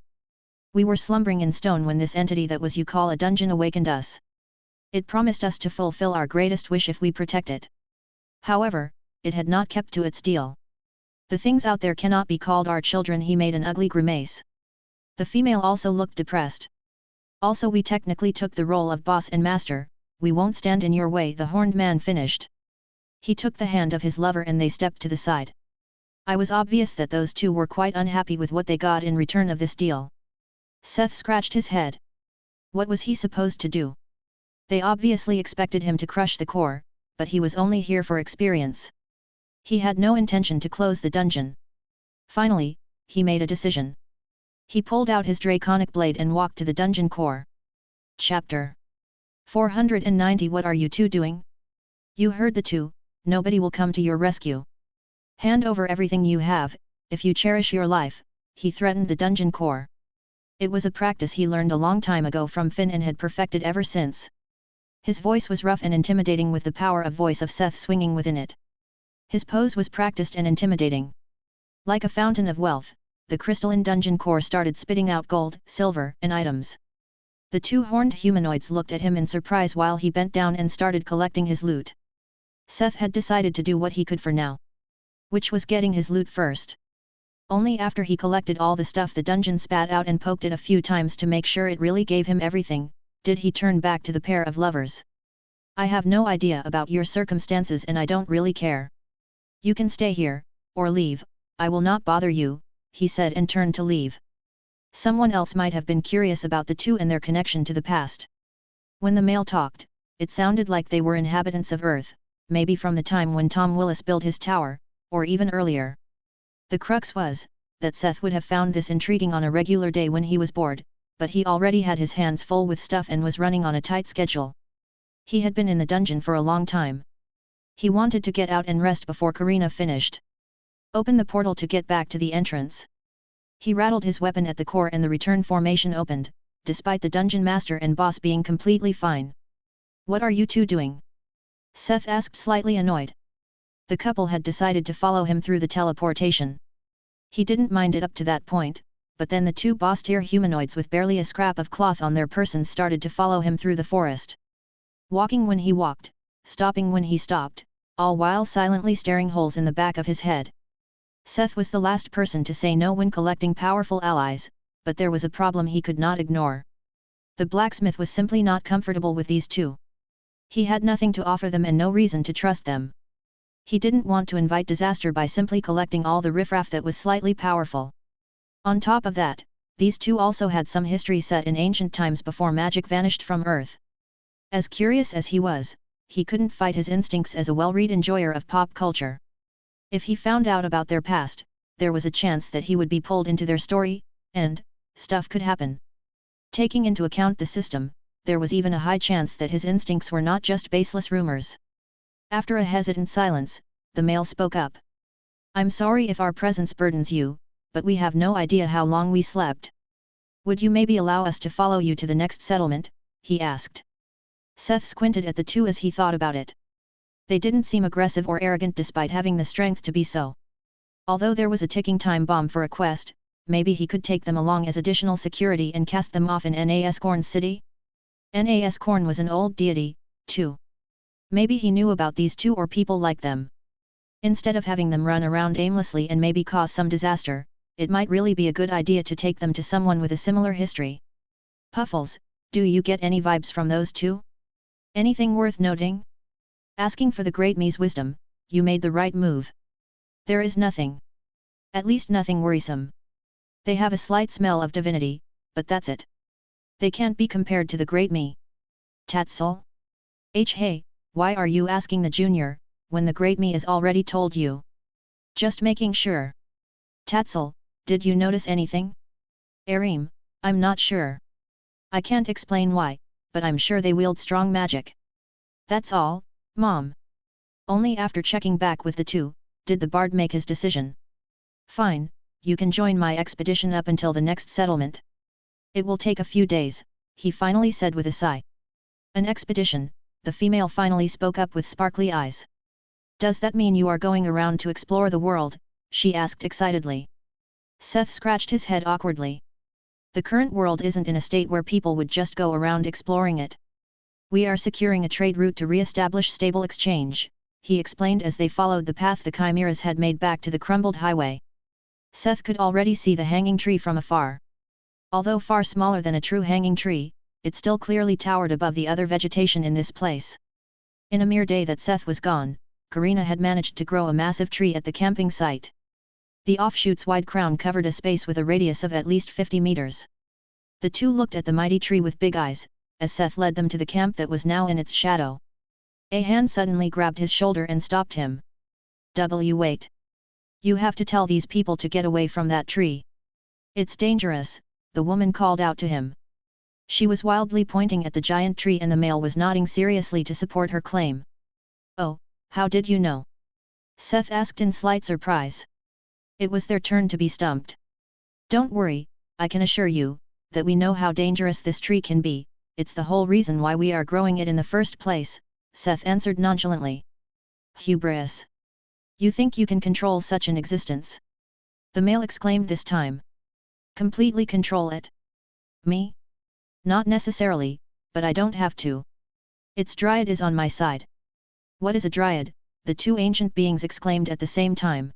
[SPEAKER 1] "We were slumbering in stone when this entity that was you call a dungeon awakened us. It promised us to fulfill our greatest wish if we protect it. However, it had not kept to its deal. The things out there cannot be called our children." He made an ugly grimace. The female also looked depressed. "Also, we technically took the role of boss and master. We won't stand in your way," the horned man finished. He took the hand of his lover and they stepped to the side. It was obvious that those two were quite unhappy with what they got in return of this deal. Seth scratched his head. What was he supposed to do? They obviously expected him to crush the core, but he was only here for experience. He had no intention to close the dungeon. Finally, he made a decision. He pulled out his draconic blade and walked to the dungeon core. Chapter 490. What are you two doing? You heard the two. Nobody will come to your rescue. Hand over everything you have, if you cherish your life, he threatened the dungeon core. It was a practice he learned a long time ago from Finn and had perfected ever since. His voice was rough and intimidating with the power of voice of Seth swinging within it. His pose was practiced and intimidating. Like a fountain of wealth, the crystalline dungeon core started spitting out gold, silver, and items. The two horned humanoids looked at him in surprise while he bent down and started collecting his loot. Seth had decided to do what he could for now, which was getting his loot first. Only after he collected all the stuff the dungeon spat out and poked it a few times to make sure it really gave him everything, did he turn back to the pair of lovers. I have no idea about your circumstances and I don't really care. You can stay here, or leave, I will not bother you, he said and turned to leave. Someone else might have been curious about the two and their connection to the past. When the male talked, it sounded like they were inhabitants of Earth, maybe from the time when Tom Willis built his tower, or even earlier. The crux was, that Seth would have found this intriguing on a regular day when he was bored, but he already had his hands full with stuff and was running on a tight schedule. He had been in the dungeon for a long time. He wanted to get out and rest before Karina finished. Open the portal to get back to the entrance. He rattled his weapon at the core and the return formation opened, despite the dungeon master and boss being completely fine. What are you two doing? Seth asked, slightly annoyed. The couple had decided to follow him through the teleportation. He didn't mind it up to that point, but then the two boss-tier humanoids with barely a scrap of cloth on their persons started to follow him through the forest. Walking when he walked, stopping when he stopped, all while silently staring holes in the back of his head. Seth was the last person to say no when collecting powerful allies, but there was a problem he could not ignore. The blacksmith was simply not comfortable with these two. He had nothing to offer them and no reason to trust them. He didn't want to invite disaster by simply collecting all the riffraff that was slightly powerful. On top of that, these two also had some history set in ancient times before magic vanished from Earth. As curious as he was, he couldn't fight his instincts as a well-read enjoyer of pop culture. If he found out about their past, there was a chance that he would be pulled into their story, and stuff could happen. Taking into account the system, there was even a high chance that his instincts were not just baseless rumors. After a hesitant silence, the male spoke up. I'm sorry if our presence burdens you, but we have no idea how long we slept. Would you maybe allow us to follow you to the next settlement? He asked. Seth squinted at the two as he thought about it. They didn't seem aggressive or arrogant despite having the strength to be so. Although there was a ticking time bomb for a quest, maybe he could take them along as additional security and cast them off in Nascorn City? Nascorn was an old deity, too. Maybe he knew about these two or people like them. Instead of having them run around aimlessly and maybe cause some disaster, it might really be a good idea to take them to someone with a similar history. Puffles, do you get any vibes from those two? Anything worth noting? Asking for the Great Me's wisdom, you made the right move. There is nothing. At least nothing worrisome. They have a slight smell of divinity, but that's it. They can't be compared to the Great Me. Tatsul? Hey, why are you asking the junior, when the Great Me is already told you? Just making sure. Tatsul, did you notice anything? Arim, I'm not sure. I can't explain why, but I'm sure they wield strong magic. That's all, Mom. Only after checking back with the two, did the bard make his decision. Fine, you can join my expedition up until the next settlement. It will take a few days, he finally said with a sigh. An expedition, the female finally spoke up with sparkly eyes. Does that mean you are going around to explore the world? She asked excitedly. Seth scratched his head awkwardly. The current world isn't in a state where people would just go around exploring it. We are securing a trade route to re-establish stable exchange, he explained as they followed the path the chimeras had made back to the crumbled highway. Seth could already see the hanging tree from afar. Although far smaller than a true hanging tree, it still clearly towered above the other vegetation in this place. In a mere day that Seth was gone, Karina had managed to grow a massive tree at the camping site. The offshoot's wide crown covered a space with a radius of at least 50 meters. The two looked at the mighty tree with big eyes, as Seth led them to the camp that was now in its shadow. A hand suddenly grabbed his shoulder and stopped him. Wait. You have to tell these people to get away from that tree. It's dangerous, the woman called out to him. She was wildly pointing at the giant tree and the male was nodding seriously to support her claim. Oh, how did you know? Seth asked in slight surprise. It was their turn to be stumped. Don't worry, I can assure you, that we know how dangerous this tree can be, it's the whole reason why we are growing it in the first place, Seth answered nonchalantly. Hubris. You think you can control such an existence? The male exclaimed this time. Completely control it? Me? Not necessarily, but I don't have to. Its dryad is on my side. What is a dryad? The two ancient beings exclaimed at the same time.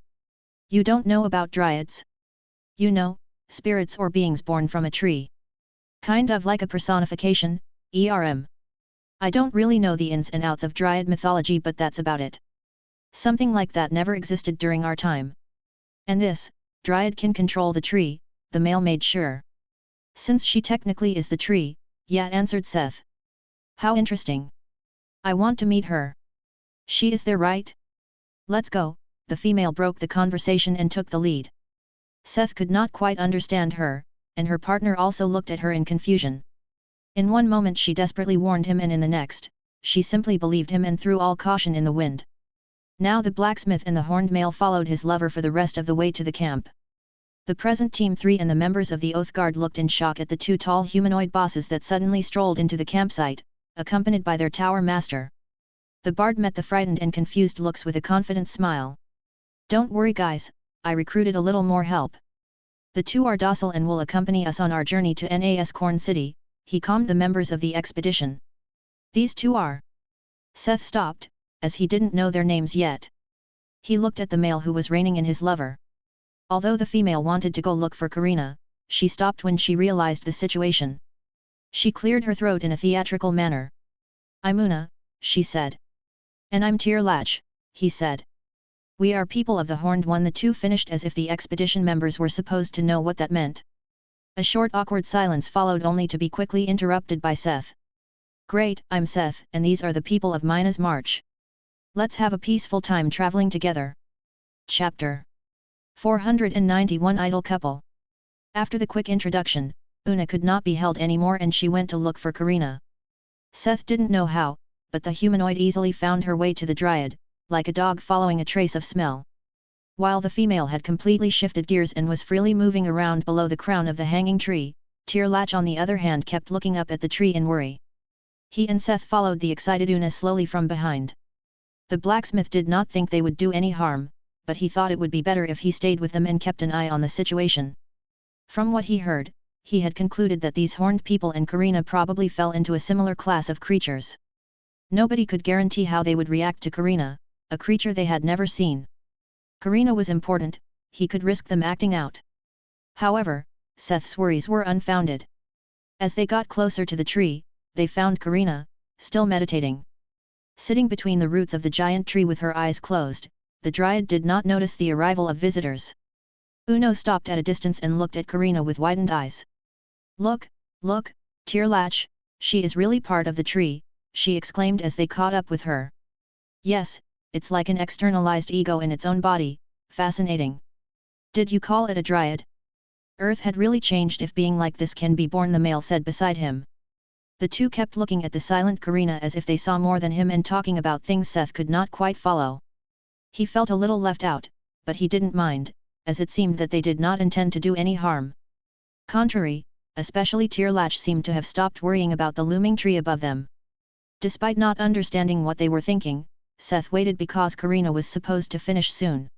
[SPEAKER 1] You don't know about dryads? You know, spirits or beings born from a tree. Kind of like a personification, ERM. I don't really know the ins and outs of dryad mythology, but that's about it. Something like that never existed during our time. And this dryad can control the tree, the male made sure. Since she technically is the tree, yeah, answered Seth. How interesting. I want to meet her. She is there, right? Let's go, the female broke the conversation and took the lead. Seth could not quite understand her, and her partner also looked at her in confusion. In one moment she desperately warned him, and in the next, she simply believed him and threw all caution in the wind. Now the blacksmith and the horned male followed his lover for the rest of the way to the camp. The present Team 3 and the members of the Oath Guard looked in shock at the two tall humanoid bosses that suddenly strolled into the campsite, accompanied by their tower master. The bard met the frightened and confused looks with a confident smile. Don't worry guys, I recruited a little more help. The two are docile and will accompany us on our journey to Nas Corn City, he calmed the members of the expedition. These two are. Seth stopped, as he didn't know their names yet. He looked at the male who was reining in his lover. Although the female wanted to go look for Karina, she stopped when she realized the situation. She cleared her throat in a theatrical manner. I'm Una, she said. And I'm Tirlach, he said. We are people of the Horned One, the two finished as if the expedition members were supposed to know what that meant. A short awkward silence followed, only to be quickly interrupted by Seth. Great, I'm Seth, and these are the people of Mina's March. Let's have a peaceful time traveling together. Chapter 491 Idle Couple. After the quick introduction, Una could not be held anymore and she went to look for Karina. Seth didn't know how, but the humanoid easily found her way to the dryad, like a dog following a trace of smell. While the female had completely shifted gears and was freely moving around below the crown of the hanging tree, Tirlach on the other hand kept looking up at the tree in worry. He and Seth followed the excited Una slowly from behind. The blacksmith did not think they would do any harm, but he thought it would be better if he stayed with them and kept an eye on the situation. From what he heard, he had concluded that these horned people and Karina probably fell into a similar class of creatures. Nobody could guarantee how they would react to Karina, a creature they had never seen. Karina was important, he could risk them acting out. However, Seth's worries were unfounded. As they got closer to the tree, they found Karina, still meditating. Sitting between the roots of the giant tree with her eyes closed, the dryad did not notice the arrival of visitors. Uno stopped at a distance and looked at Karina with widened eyes. Look, Tirlach, she is really part of the tree, she exclaimed as they caught up with her. Yes, it's like an externalized ego in its own body, fascinating. Did you call it a dryad? Earth had really changed if being like this can be born, the male said beside him. The two kept looking at the silent Karina as if they saw more than him and talking about things Seth could not quite follow. He felt a little left out, but he didn't mind, as it seemed that they did not intend to do any harm. Contrary, especially Tirlach seemed to have stopped worrying about the looming tree above them. Despite not understanding what they were thinking, Seth waited because Karina was supposed to finish soon.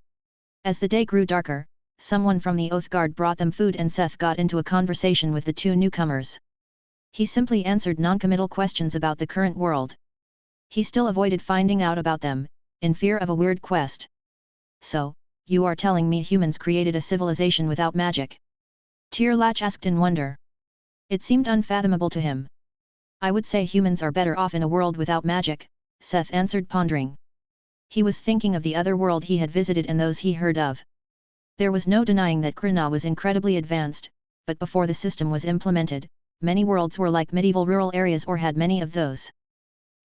[SPEAKER 1] As the day grew darker, someone from the Oath Guard brought them food and Seth got into a conversation with the two newcomers. He simply answered non-committal questions about the current world. He still avoided finding out about them, in fear of a weird quest. So, you are telling me humans created a civilization without magic? Tirlach asked in wonder. It seemed unfathomable to him. I would say humans are better off in a world without magic, Seth answered, pondering. He was thinking of the other world he had visited and those he heard of. There was no denying that Krna was incredibly advanced, but before the system was implemented, many worlds were like medieval rural areas or had many of those.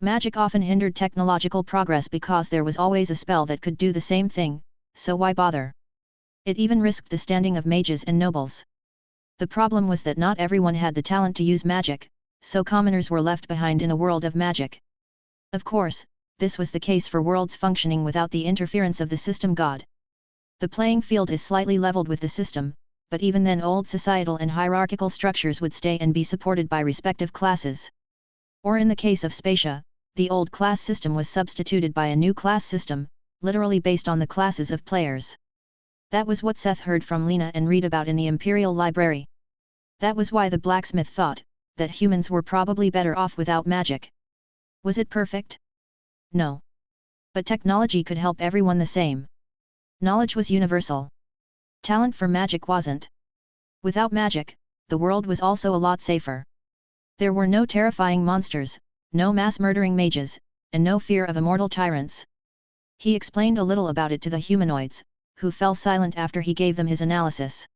[SPEAKER 1] Magic often hindered technological progress because there was always a spell that could do the same thing, so why bother? It even risked the standing of mages and nobles. The problem was that not everyone had the talent to use magic, so commoners were left behind in a world of magic. Of course, this was the case for worlds functioning without the interference of the system god. The playing field is slightly leveled with the system, but even then old societal and hierarchical structures would stay and be supported by respective classes. Or in the case of Spacia, the old class system was substituted by a new class system, literally based on the classes of players. That was what Seth heard from Lena and read about in the Imperial Library. That was why the blacksmith thought that humans were probably better off without magic. Was it perfect? No. But technology could help everyone the same. Knowledge was universal. Talent for magic wasn't. Without magic, the world was also a lot safer. There were no terrifying monsters, no mass-murdering mages, and no fear of immortal tyrants. He explained a little about it to the humanoids, who fell silent after he gave them his analysis.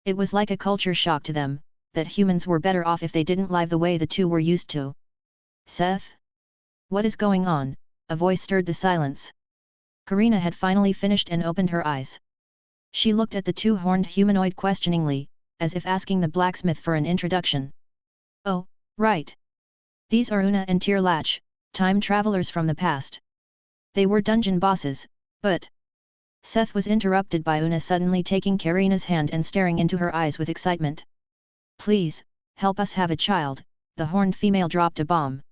[SPEAKER 1] It was like a culture shock to them, that humans were better off if they didn't live the way the two were used to. Seth? What is going on? A voice stirred the silence. Karina had finally finished and opened her eyes. She looked at the two-horned humanoid questioningly, as if asking the blacksmith for an introduction. Oh, right. These are Una and Tirlach, time travelers from the past. They were dungeon bosses, but... Seth was interrupted by Una suddenly taking Karina's hand and staring into her eyes with excitement. Please, help us have a child, the horned female dropped a bomb.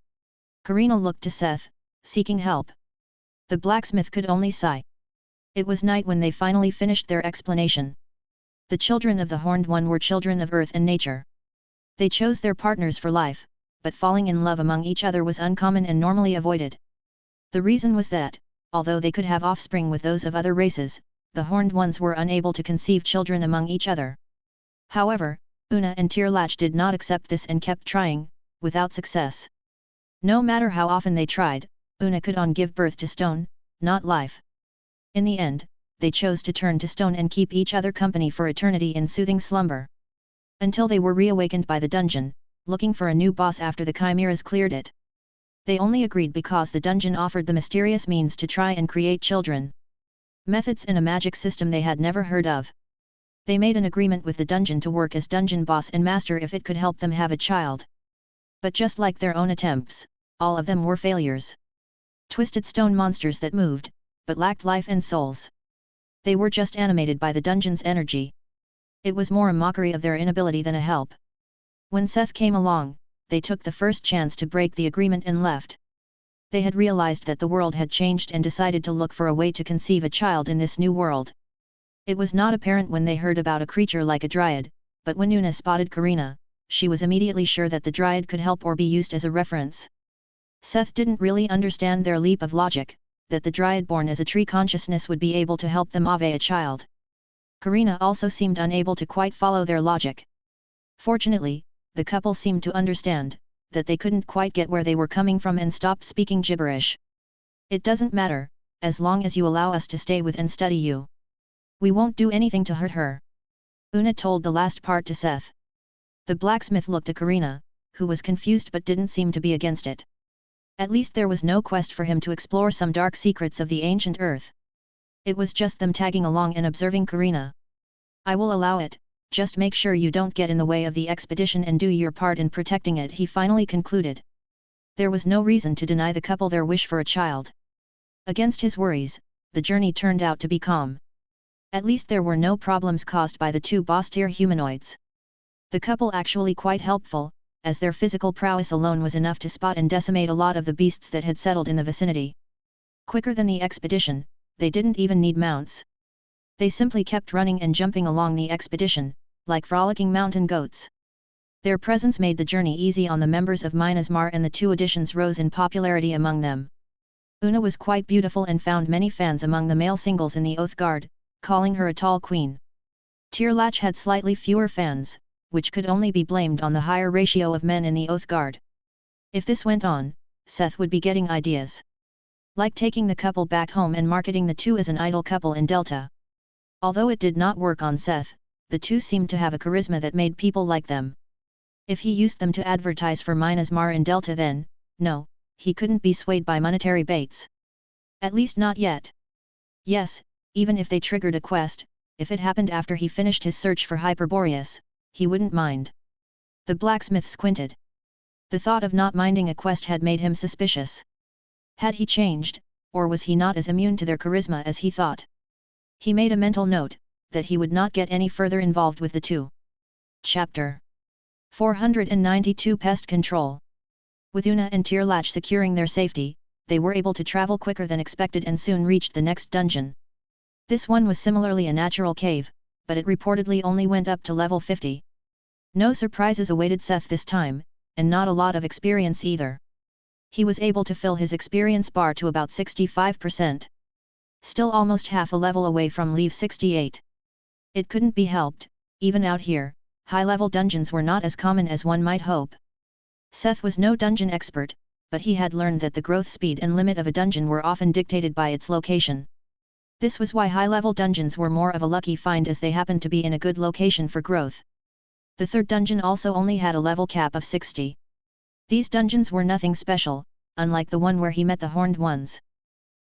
[SPEAKER 1] Karina looked to Seth, seeking help. The blacksmith could only sigh. It was night when they finally finished their explanation. The children of the Horned One were children of earth and nature. They chose their partners for life, but falling in love among each other was uncommon and normally avoided. The reason was that, although they could have offspring with those of other races, the Horned Ones were unable to conceive children among each other. However, Una and Tirlach did not accept this and kept trying, without success. No matter how often they tried, Una could give birth to stone, not life. In the end, they chose to turn to stone and keep each other company for eternity in soothing slumber. Until they were reawakened by the dungeon, looking for a new boss after the chimeras cleared it. They only agreed because the dungeon offered the mysterious means to try and create children. Methods in a magic system they had never heard of. They made an agreement with the dungeon to work as dungeon boss and master if it could help them have a child. But just like their own attempts, all of them were failures. Twisted stone monsters that moved, but lacked life and souls. They were just animated by the dungeon's energy. It was more a mockery of their inability than a help. When Seth came along, they took the first chance to break the agreement and left. They had realized that the world had changed and decided to look for a way to conceive a child in this new world. It was not apparent when they heard about a creature like a dryad, but when Una spotted Karina, she was immediately sure that the dryad could help or be used as a reference. Seth didn't really understand their leap of logic, that the dryad born as a tree consciousness would be able to help them have a child. Karina also seemed unable to quite follow their logic. Fortunately, the couple seemed to understand that they couldn't quite get where they were coming from and stopped speaking gibberish. It doesn't matter, as long as you allow us to stay with and study you. We won't do anything to hurt her. Una told the last part to Seth. The blacksmith looked at Karina, who was confused but didn't seem to be against it. At least there was no quest for him to explore some dark secrets of the ancient earth. It was just them tagging along and observing Karina. I will allow it, just make sure you don't get in the way of the expedition and do your part in protecting it, he finally concluded. There was no reason to deny the couple their wish for a child. Against his worries, the journey turned out to be calm. At least there were no problems caused by the two boss-tier humanoids. The couple actually quite helpful, as their physical prowess alone was enough to spot and decimate a lot of the beasts that had settled in the vicinity. Quicker than the expedition, they didn't even need mounts. They simply kept running and jumping along the expedition, like frolicking mountain goats. Their presence made the journey easy on the members of Minas Mar, and the two additions rose in popularity among them. Una was quite beautiful and found many fans among the male singles in the Oath Guard, calling her a tall queen. Tirlach had slightly fewer fans, which could only be blamed on the higher ratio of men in the Oath Guard. If this went on, Seth would be getting ideas. Like taking the couple back home and marketing the two as an idol couple in Delta. Although it did not work on Seth, the two seemed to have a charisma that made people like them. If he used them to advertise for Minas Mar in Delta, then, no, he couldn't be swayed by monetary baits. At least not yet. Yes, even if they triggered a quest, if it happened after he finished his search for Hyperboreus, he wouldn't mind. The blacksmith squinted. The thought of not minding a quest had made him suspicious. Had he changed, or was he not as immune to their charisma as he thought? He made a mental note, that he would not get any further involved with the two. Chapter 492 Pest Control. With Una and Tirlach securing their safety, they were able to travel quicker than expected and soon reached the next dungeon. This one was similarly a natural cave, but it reportedly only went up to level 50. No surprises awaited Seth this time, and not a lot of experience either. He was able to fill his experience bar to about 65%. Still almost half a level away from level 68. It couldn't be helped, even out here, high-level dungeons were not as common as one might hope. Seth was no dungeon expert, but he had learned that the growth speed and limit of a dungeon were often dictated by its location. This was why high-level dungeons were more of a lucky find as they happened to be in a good location for growth. The third dungeon also only had a level cap of 60. These dungeons were nothing special, unlike the one where he met the horned ones.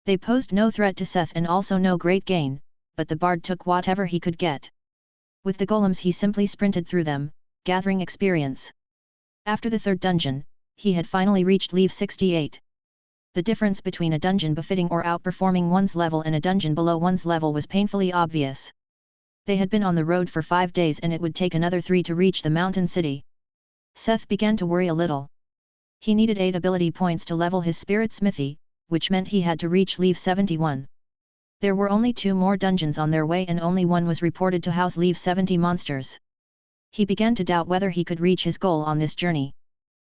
[SPEAKER 1] They posed no threat to Seth and also no great gain, but the bard took whatever he could get. With the golems he simply sprinted through them, gathering experience. After the third dungeon, he had finally reached level 68. The difference between a dungeon befitting or outperforming one's level and a dungeon below one's level was painfully obvious. They had been on the road for 5 days and it would take another 3 to reach the mountain city. Seth began to worry a little. He needed 8 ability points to level his spirit smithy, which meant he had to reach level 71. There were only 2 more dungeons on their way and only one was reported to house level 70 monsters. He began to doubt whether he could reach his goal on this journey.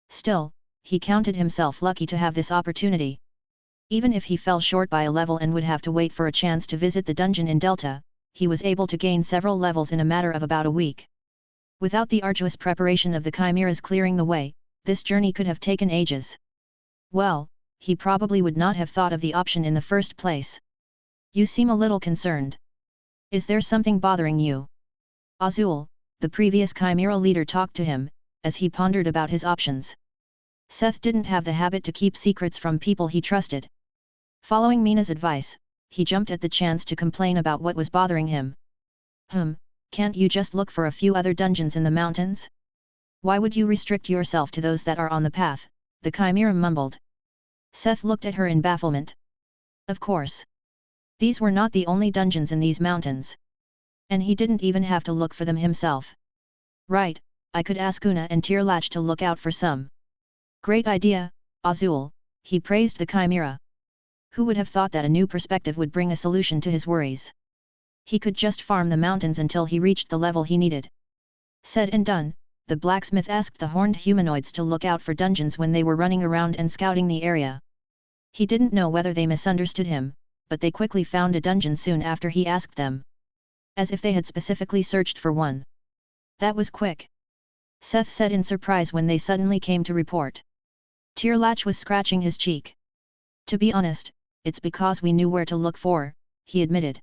[SPEAKER 1] Still, he counted himself lucky to have this opportunity. Even if he fell short by a level and would have to wait for a chance to visit the dungeon in Delta, he was able to gain several levels in a matter of about a week. Without the arduous preparation of the chimeras clearing the way, this journey could have taken ages. Well, he probably would not have thought of the option in the first place. You seem a little concerned. Is there something bothering you? Azul, the previous chimera leader, talked to him, as he pondered about his options. Seth didn't have the habit to keep secrets from people he trusted. Following Mina's advice, he jumped at the chance to complain about what was bothering him. Can't you just look for a few other dungeons in the mountains? Why would you restrict yourself to those that are on the path? The chimera mumbled. Seth looked at her in bafflement. Of course. These were not the only dungeons in these mountains. And he didn't even have to look for them himself. Right, I could ask Una and Tirlach to look out for some. Great idea, Azul, he praised the chimera. Who would have thought that a new perspective would bring a solution to his worries? He could just farm the mountains until he reached the level he needed. Said and done, the blacksmith asked the horned humanoids to look out for dungeons when they were running around and scouting the area. He didn't know whether they misunderstood him, but they quickly found a dungeon soon after he asked them. As if they had specifically searched for one. That was quick. Seth said in surprise when they suddenly came to report. Tirlach was scratching his cheek. To be honest, it's because we knew where to look for, he admitted.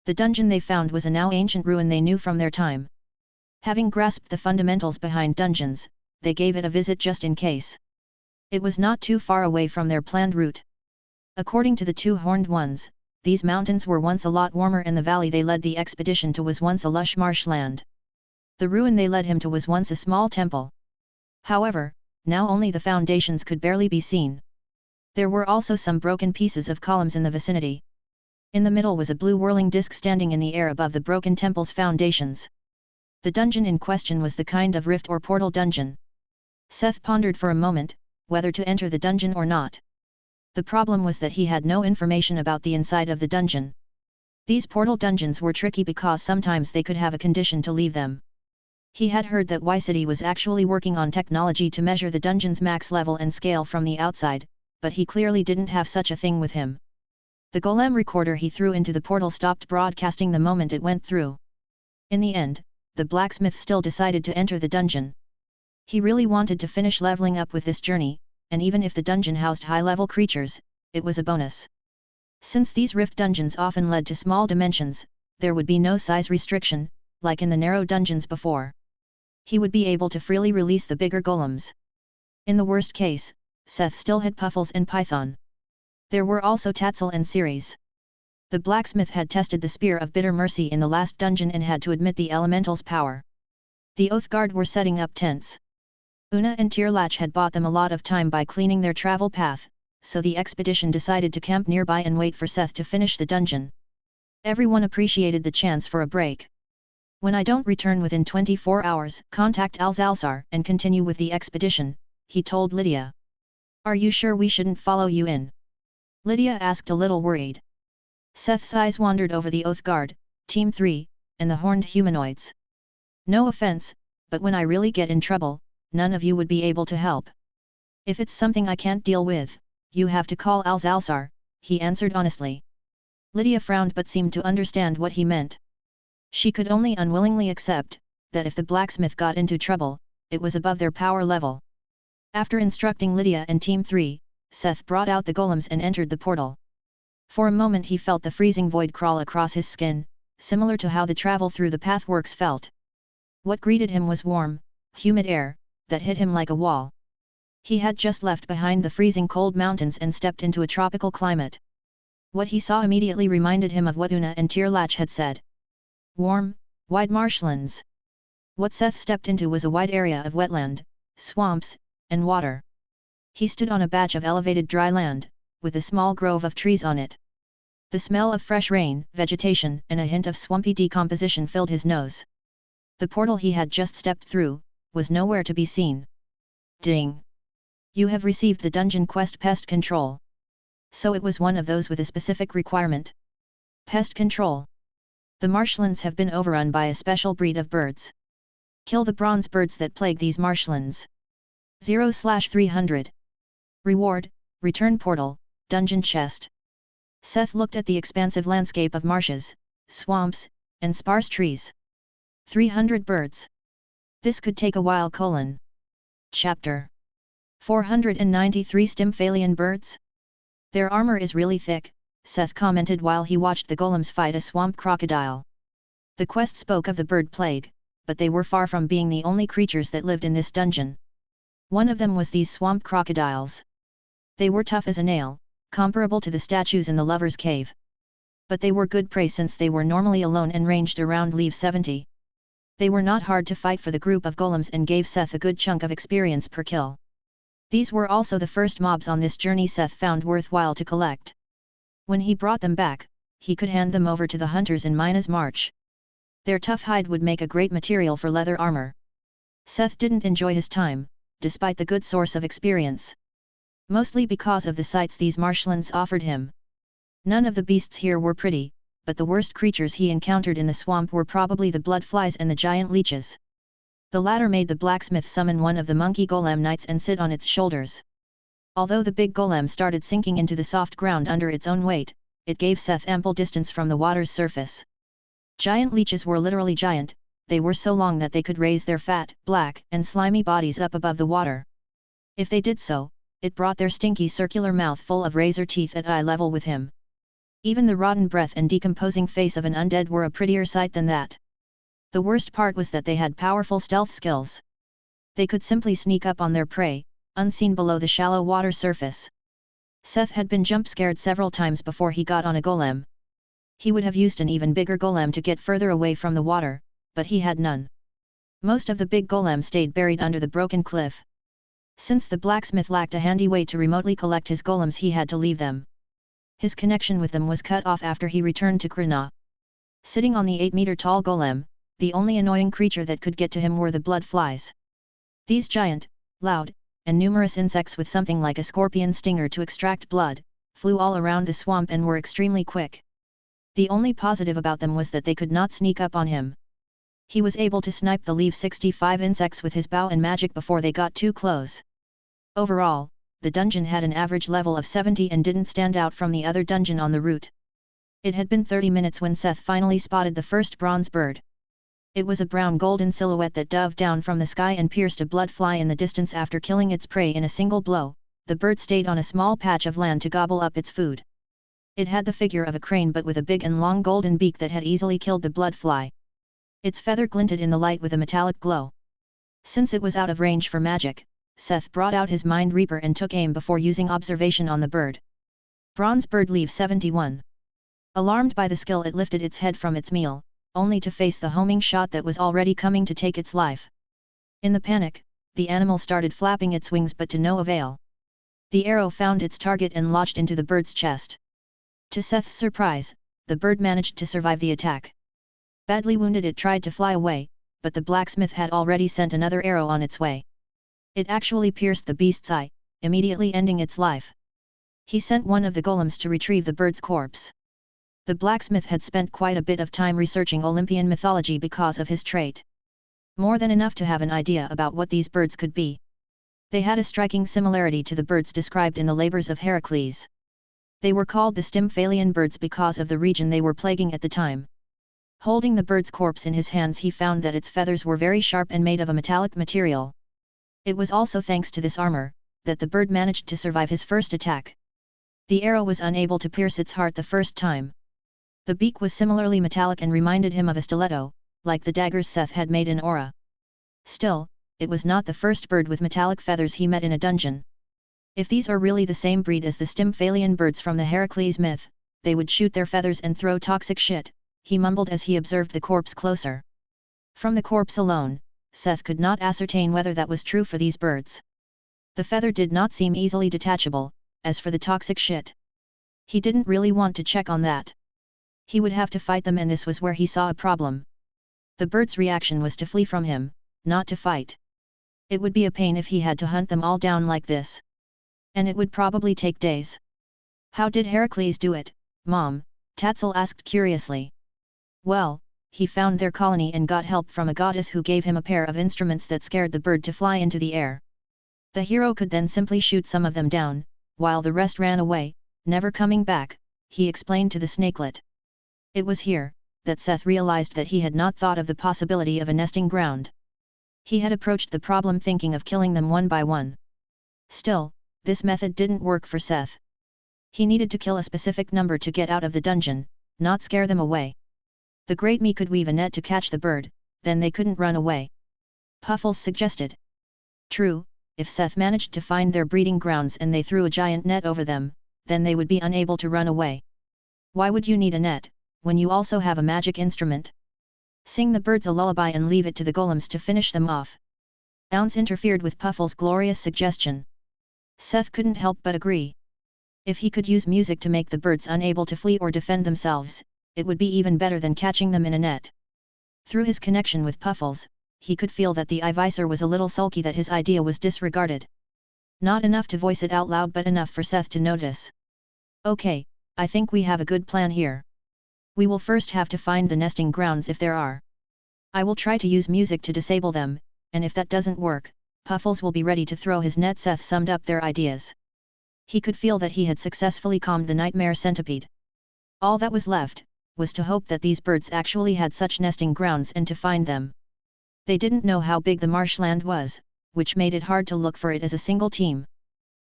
[SPEAKER 1] The dungeon they found was a now ancient ruin they knew from their time. Having grasped the fundamentals behind dungeons, they gave it a visit just in case. It was not too far away from their planned route. According to the 2 horned ones, these mountains were once a lot warmer and the valley they led the expedition to was once a lush marshland. The ruin they led him to was once a small temple. However, now only the foundations could barely be seen. There were also some broken pieces of columns in the vicinity. In the middle was a blue whirling disc standing in the air above the broken temple's foundations. The dungeon in question was the kind of rift or portal dungeon. Seth pondered for a moment, whether to enter the dungeon or not. The problem was that he had no information about the inside of the dungeon. These portal dungeons were tricky because sometimes they could have a condition to leave them. He had heard that Y-City was actually working on technology to measure the dungeon's max level and scale from the outside, but he clearly didn't have such a thing with him. The golem recorder he threw into the portal stopped broadcasting the moment it went through. In the end, the blacksmith still decided to enter the dungeon. He really wanted to finish leveling up with this journey, and even if the dungeon housed high-level creatures, it was a bonus. Since these rift dungeons often led to small dimensions, there would be no size restriction, like in the narrow dungeons before. He would be able to freely release the bigger golems. In the worst case, Seth still had Puffles and Python. There were also Tatzel and Ceres. The blacksmith had tested the Spear of Bitter Mercy in the last dungeon and had to admit the elemental's power. The Oathguard were setting up tents. Una and Tirlach had bought them a lot of time by cleaning their travel path, so the expedition decided to camp nearby and wait for Seth to finish the dungeon. Everyone appreciated the chance for a break. When I don't return within 24 hours, contact Alzalsar and continue with the expedition, he told Lydia. Are you sure we shouldn't follow you in? Lydia asked a little worried. Seth's eyes wandered over the Oath Guard, Team 3, and the horned humanoids. No offense, but when I really get in trouble, none of you would be able to help. If it's something I can't deal with, you have to call Alzalsar, he answered honestly. Lydia frowned but seemed to understand what he meant. She could only unwillingly accept that if the blacksmith got into trouble, it was above their power level. After instructing Lydia and Team 3, Seth brought out the golems and entered the portal. For a moment he felt the freezing void crawl across his skin, similar to how the travel through the pathworks felt. What greeted him was warm, humid air, that hit him like a wall. He had just left behind the freezing cold mountains and stepped into a tropical climate. What he saw immediately reminded him of what Una and Tirlach had said. Warm, wide marshlands. What Seth stepped into was a wide area of wetland, swamps, and water. He stood on a patch of elevated dry land, with a small grove of trees on it. The smell of fresh rain, vegetation, and a hint of swampy decomposition filled his nose. The portal he had just stepped through was nowhere to be seen. Ding! You have received the dungeon quest Pest Control. So it was one of those with a specific requirement. Pest Control. The marshlands have been overrun by a special breed of birds. Kill the bronze birds that plague these marshlands. 0/300. Reward, Return Portal, Dungeon Chest. Seth looked at the expansive landscape of marshes, swamps, and sparse trees. 300 birds. This could take a while. Chapter 493 Stymphalian birds? Their armor is really thick, Seth commented while he watched the golems fight a swamp crocodile. The quest spoke of the bird plague, but they were far from being the only creatures that lived in this dungeon. One of them was these swamp crocodiles. They were tough as a nail, comparable to the statues in the Lover's Cave. But they were good prey since they were normally alone and ranged around level 70. They were not hard to fight for the group of golems and gave Seth a good chunk of experience per kill. These were also the first mobs on this journey Seth found worthwhile to collect. When he brought them back, he could hand them over to the hunters in Mina's March. Their tough hide would make a great material for leather armor. Seth didn't enjoy his time, despite the good source of experience. Mostly because of the sights these marshlands offered him. None of the beasts here were pretty, but the worst creatures he encountered in the swamp were probably the bloodflies and the giant leeches. The latter made the blacksmith summon one of the monkey golem knights and sit on its shoulders. Although the big golem started sinking into the soft ground under its own weight, it gave Seth ample distance from the water's surface. Giant leeches were literally giant, they were so long that they could raise their fat, black, and slimy bodies up above the water. If they did so, it brought their stinky circular mouth full of razor teeth at eye level with him. Even the rotten breath and decomposing face of an undead were a prettier sight than that. The worst part was that they had powerful stealth skills. They could simply sneak up on their prey, unseen below the shallow water surface. Seth had been jump-scared several times before he got on a golem. He would have used an even bigger golem to get further away from the water, but he had none. Most of the big golem stayed buried under the broken cliff. Since the blacksmith lacked a handy way to remotely collect his golems, he had to leave them. His connection with them was cut off after he returned to Krina. Sitting on the 8-meter-tall golem, the only annoying creature that could get to him were the blood flies. These giant, loud, and numerous insects with something like a scorpion stinger to extract blood, flew all around the swamp and were extremely quick. The only positive about them was that they could not sneak up on him. He was able to snipe the level 65 insects with his bow and magic before they got too close. Overall, the dungeon had an average level of 70 and didn't stand out from the other dungeon on the route. It had been 30 minutes when Seth finally spotted the first bronze bird. It was a brown-golden silhouette that dove down from the sky and pierced a blood fly in the distance after killing its prey in a single blow. The bird stayed on a small patch of land to gobble up its food. It had the figure of a crane but with a big and long golden beak that had easily killed the blood fly. Its feather glinted in the light with a metallic glow. Since it was out of range for magic, Seth brought out his Mind Reaper and took aim before using observation on the bird. Bronze bird level 71. Alarmed by the skill, it lifted its head from its meal, only to face the homing shot that was already coming to take its life. In the panic, the animal started flapping its wings but to no avail. The arrow found its target and lodged into the bird's chest. To Seth's surprise, the bird managed to survive the attack. Badly wounded, it tried to fly away, but the blacksmith had already sent another arrow on its way. It actually pierced the beast's eye, immediately ending its life. He sent one of the golems to retrieve the bird's corpse. The blacksmith had spent quite a bit of time researching Olympian mythology because of his trait. More than enough to have an idea about what these birds could be. They had a striking similarity to the birds described in the Labors of Heracles. They were called the Stymphalian birds because of the region they were plaguing at the time. Holding the bird's corpse in his hands, he found that its feathers were very sharp and made of a metallic material. It was also thanks to this armor that the bird managed to survive his first attack. The arrow was unable to pierce its heart the first time. The beak was similarly metallic and reminded him of a stiletto, like the daggers Seth had made in Aura. Still, it was not the first bird with metallic feathers he met in a dungeon. If these are really the same breed as the Stymphalian birds from the Heracles myth, they would shoot their feathers and throw toxic shit, he mumbled as he observed the corpse closer. From the corpse alone, Seth could not ascertain whether that was true for these birds. The feather did not seem easily detachable. As for the toxic shit, he didn't really want to check on that. He would have to fight them, and this was where he saw a problem. The bird's reaction was to flee from him, not to fight. It would be a pain if he had to hunt them all down like this. And it would probably take days. How did Heracles do it, Mom? Tatzel asked curiously. Well, he found their colony and got help from a goddess who gave him a pair of instruments that scared the bird to fly into the air. The hero could then simply shoot some of them down, while the rest ran away, never coming back, he explained to the snakelet. It was here that Seth realized that he had not thought of the possibility of a nesting ground. He had approached the problem thinking of killing them one by one. Still, this method didn't work for Seth. He needed to kill a specific number to get out of the dungeon, not scare them away. The Great Me could weave a net to catch the bird, then they couldn't run away. Puffles suggested. True, if Seth managed to find their breeding grounds and they threw a giant net over them, then they would be unable to run away. Why would you need a net, when you also have a magic instrument? Sing the birds a lullaby and leave it to the golems to finish them off. Ounce interfered with Puffles' glorious suggestion. Seth couldn't help but agree. If he could use music to make the birds unable to flee or defend themselves, it would be even better than catching them in a net. Through his connection with Puffles, he could feel that the Ivisor was a little sulky that his idea was disregarded. Not enough to voice it out loud, but enough for Seth to notice. Okay, I think we have a good plan here. We will first have to find the nesting grounds if there are. I will try to use music to disable them, and if that doesn't work, Puffles will be ready to throw his net. Seth summed up their ideas. He could feel that he had successfully calmed the nightmare centipede. All that was left was to hope that these birds actually had such nesting grounds and to find them. They didn't know how big the marshland was, which made it hard to look for it as a single team.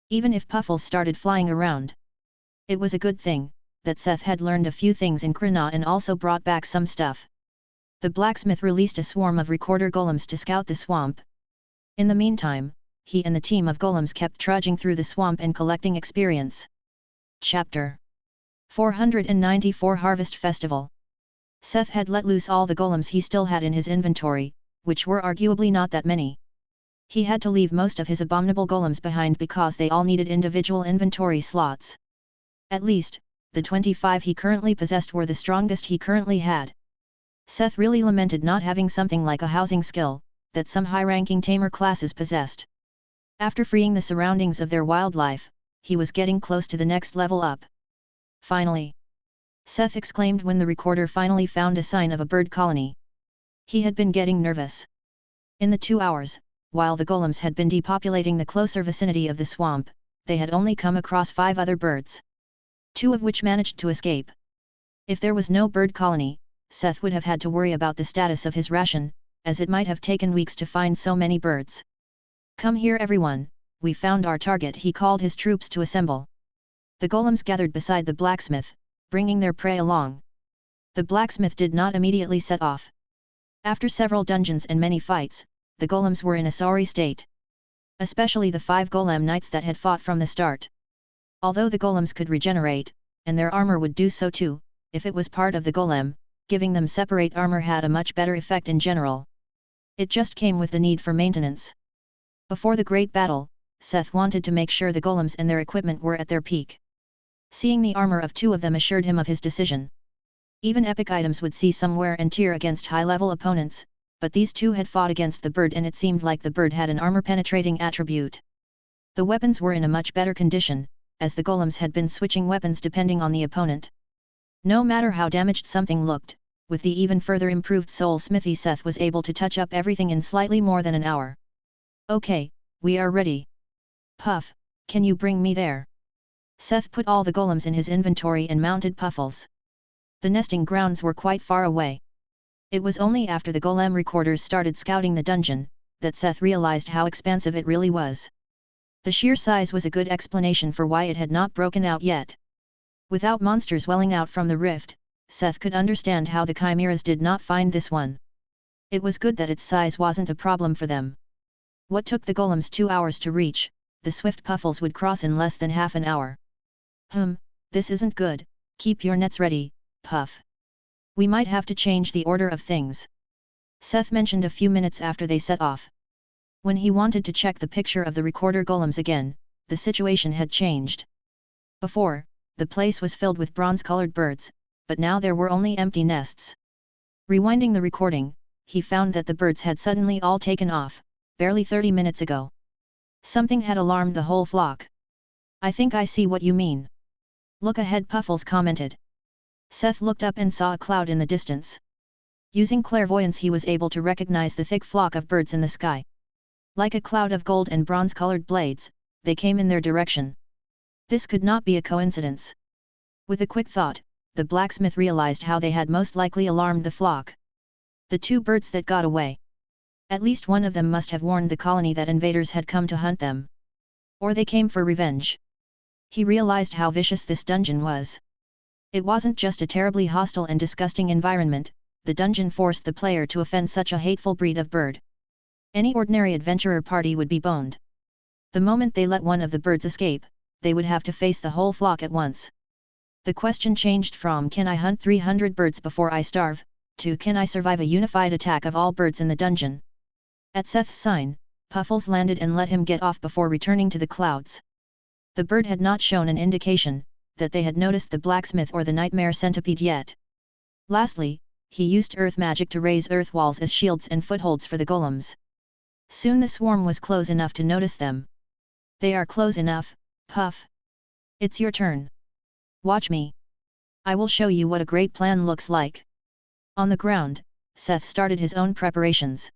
[SPEAKER 1] Even if Puffles started flying around. It was a good thing that Seth had learned a few things in Krina and also brought back some stuff. The blacksmith released a swarm of recorder golems to scout the swamp. In the meantime, he and the team of golems kept trudging through the swamp and collecting experience. Chapter 494 Harvest Festival. Seth had let loose all the golems he still had in his inventory, which were arguably not that many. He had to leave most of his abominable golems behind because they all needed individual inventory slots. At least, the 25 he currently possessed were the strongest he currently had. Seth really lamented not having something like a housing skill that some high-ranking tamer classes possessed. After freeing the surroundings of their wildlife, he was getting close to the next level up. Finally! Seth exclaimed when the recorder finally found a sign of a bird colony. He had been getting nervous. In the 2 hours, while the golems had been depopulating the closer vicinity of the swamp, they had only come across 5 other birds. 2 of which managed to escape. If there was no bird colony, Seth would have had to worry about the status of his ration, as it might have taken weeks to find so many birds. Come here everyone, we found our target, he called his troops to assemble. The golems gathered beside the blacksmith, bringing their prey along. The blacksmith did not immediately set off. After several dungeons and many fights, the golems were in a sorry state. Especially the 5 golem knights that had fought from the start. Although the golems could regenerate, and their armor would do so too, if it was part of the golem, giving them separate armor had a much better effect in general. It just came with the need for maintenance. Before the great battle, Seth wanted to make sure the golems and their equipment were at their peak. Seeing the armor of 2 of them assured him of his decision. Even epic items would see some wear and tear against high-level opponents, but these 2 had fought against the bird and it seemed like the bird had an armor-penetrating attribute. The weapons were in a much better condition, as the golems had been switching weapons depending on the opponent. No matter how damaged something looked, with the even further improved soul smithy Seth was able to touch up everything in slightly more than an hour. Okay, we are ready. Puff, can you bring me there? Seth put all the golems in his inventory and mounted Puffles. The nesting grounds were quite far away. It was only after the golem recorders started scouting the dungeon, that Seth realized how expansive it really was. The sheer size was a good explanation for why it had not broken out yet. Without monsters welling out from the rift, Seth could understand how the chimeras did not find this one. It was good that its size wasn't a problem for them. What took the golems 2 hours to reach, the swift Puffles would cross in less than half an hour. This isn't good, keep your nets ready, Puff. We might have to change the order of things. Seth mentioned a few minutes after they set off. When he wanted to check the picture of the recorder golems again, the situation had changed. Before, the place was filled with bronze-colored birds, but now there were only empty nests. Rewinding the recording, he found that the birds had suddenly all taken off, barely 30 minutes ago. Something had alarmed the whole flock. I think I see what you mean. Look ahead, Puffles commented. Seth looked up and saw a cloud in the distance. Using clairvoyance he was able to recognize the thick flock of birds in the sky. Like a cloud of gold and bronze-colored blades, they came in their direction. This could not be a coincidence. With a quick thought, the blacksmith realized how they had most likely alarmed the flock. The 2 birds that got away. At least one of them must have warned the colony that invaders had come to hunt them. Or they came for revenge. He realized how vicious this dungeon was. It wasn't just a terribly hostile and disgusting environment, the dungeon forced the player to offend such a hateful breed of bird. Any ordinary adventurer party would be boned. The moment they let one of the birds escape, they would have to face the whole flock at once. The question changed from can I hunt 300 birds before I starve, to can I survive a unified attack of all birds in the dungeon. At Seth's sign, Puffles landed and let him get off before returning to the clouds. The bird had not shown an indication that they had noticed the blacksmith or the nightmare centipede yet. Lastly, he used earth magic to raise earth walls as shields and footholds for the golems. Soon the swarm was close enough to notice them. They are close enough, Puff. It's your turn. Watch me. I will show you what a great plan looks like. On the ground, Seth started his own preparations.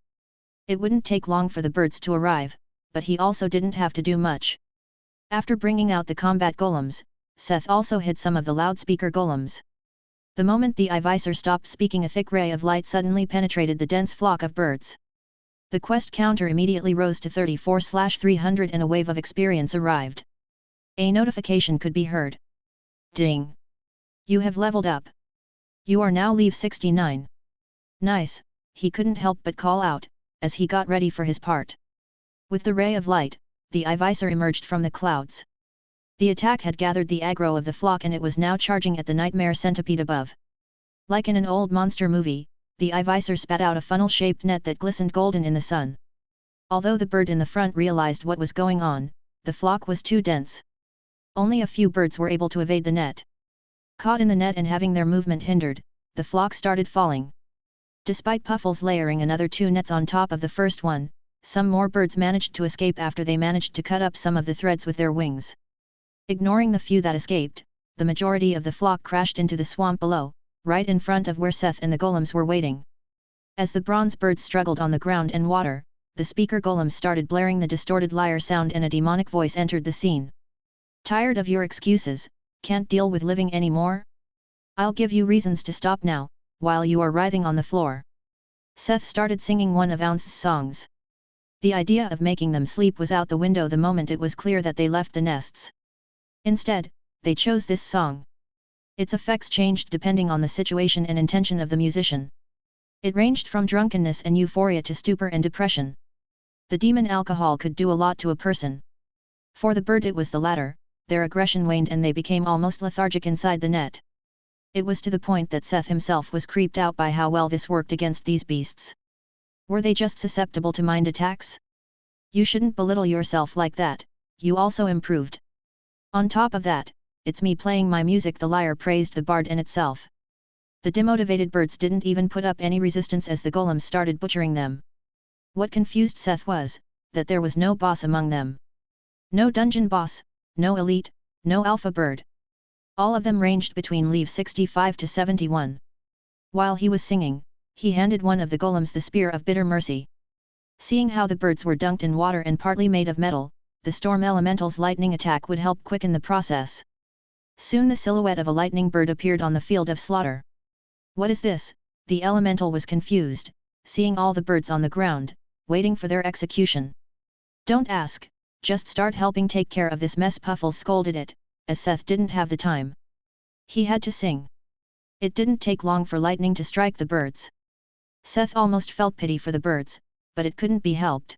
[SPEAKER 1] It wouldn't take long for the birds to arrive, but he also didn't have to do much. After bringing out the combat golems, Seth also hid some of the loudspeaker golems. The moment the eye visor stopped speaking, a thick ray of light suddenly penetrated the dense flock of birds. The quest counter immediately rose to 34/300 and a wave of experience arrived. A notification could be heard. Ding! You have leveled up. You are now level 69. Nice, he couldn't help but call out, as he got ready for his part. With the ray of light, the eye visor emerged from the clouds. The attack had gathered the aggro of the flock and it was now charging at the nightmare centipede above. Like in an old monster movie, the eye visor spat out a funnel-shaped net that glistened golden in the sun. Although the bird in the front realized what was going on, the flock was too dense. Only a few birds were able to evade the net. Caught in the net and having their movement hindered, the flock started falling. Despite Puffles layering another 2 nets on top of the first one, some more birds managed to escape after they managed to cut up some of the threads with their wings. Ignoring the few that escaped, the majority of the flock crashed into the swamp below, right in front of where Seth and the golems were waiting. As the bronze birds struggled on the ground and water, the speaker golems started blaring the distorted lyre sound and a demonic voice entered the scene. Tired of your excuses, can't deal with living anymore? I'll give you reasons to stop now, while you are writhing on the floor. Seth started singing one of Ounce's songs. The idea of making them sleep was out the window the moment it was clear that they left the nests. Instead, they chose this song. Its effects changed depending on the situation and intention of the musician. It ranged from drunkenness and euphoria to stupor and depression. The demon alcohol could do a lot to a person. For the bird it was the latter, their aggression waned and they became almost lethargic inside the net. It was to the point that Seth himself was creeped out by how well this worked against these beasts. Were they just susceptible to mind attacks? You shouldn't belittle yourself like that, you also improved. On top of that, it's me playing my music, the lyre praised the bard and itself. The demotivated birds didn't even put up any resistance as the golems started butchering them. What confused Seth was, that there was no boss among them. No dungeon boss, no elite, no alpha bird. All of them ranged between level 65 to 71. While he was singing, he handed one of the golems the spear of bitter mercy. Seeing how the birds were dunked in water and partly made of metal, the storm elemental's lightning attack would help quicken the process. Soon the silhouette of a lightning bird appeared on the field of slaughter. What is this? The elemental was confused, seeing all the birds on the ground, waiting for their execution. Don't ask, just start helping take care of this mess, Puffles scolded it, as Seth didn't have the time. He had to sing. It didn't take long for lightning to strike the birds. Seth almost felt pity for the birds, but it couldn't be helped.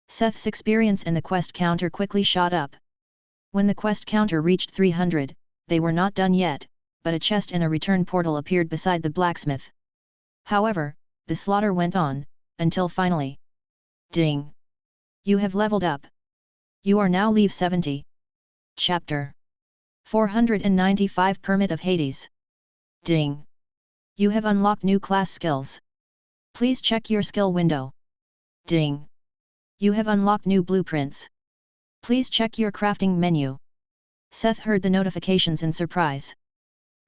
[SPEAKER 1] Seth's experience in the quest counter quickly shot up. When the quest counter reached 300, they were not done yet, but a chest and a return portal appeared beside the blacksmith. However, the slaughter went on, until finally. Ding! You have leveled up. You are now level 70. Chapter 495 Permit of Hades. Ding! You have unlocked new class skills. Please check your skill window. Ding! You have unlocked new blueprints. Please check your crafting menu. Seth heard the notifications in surprise.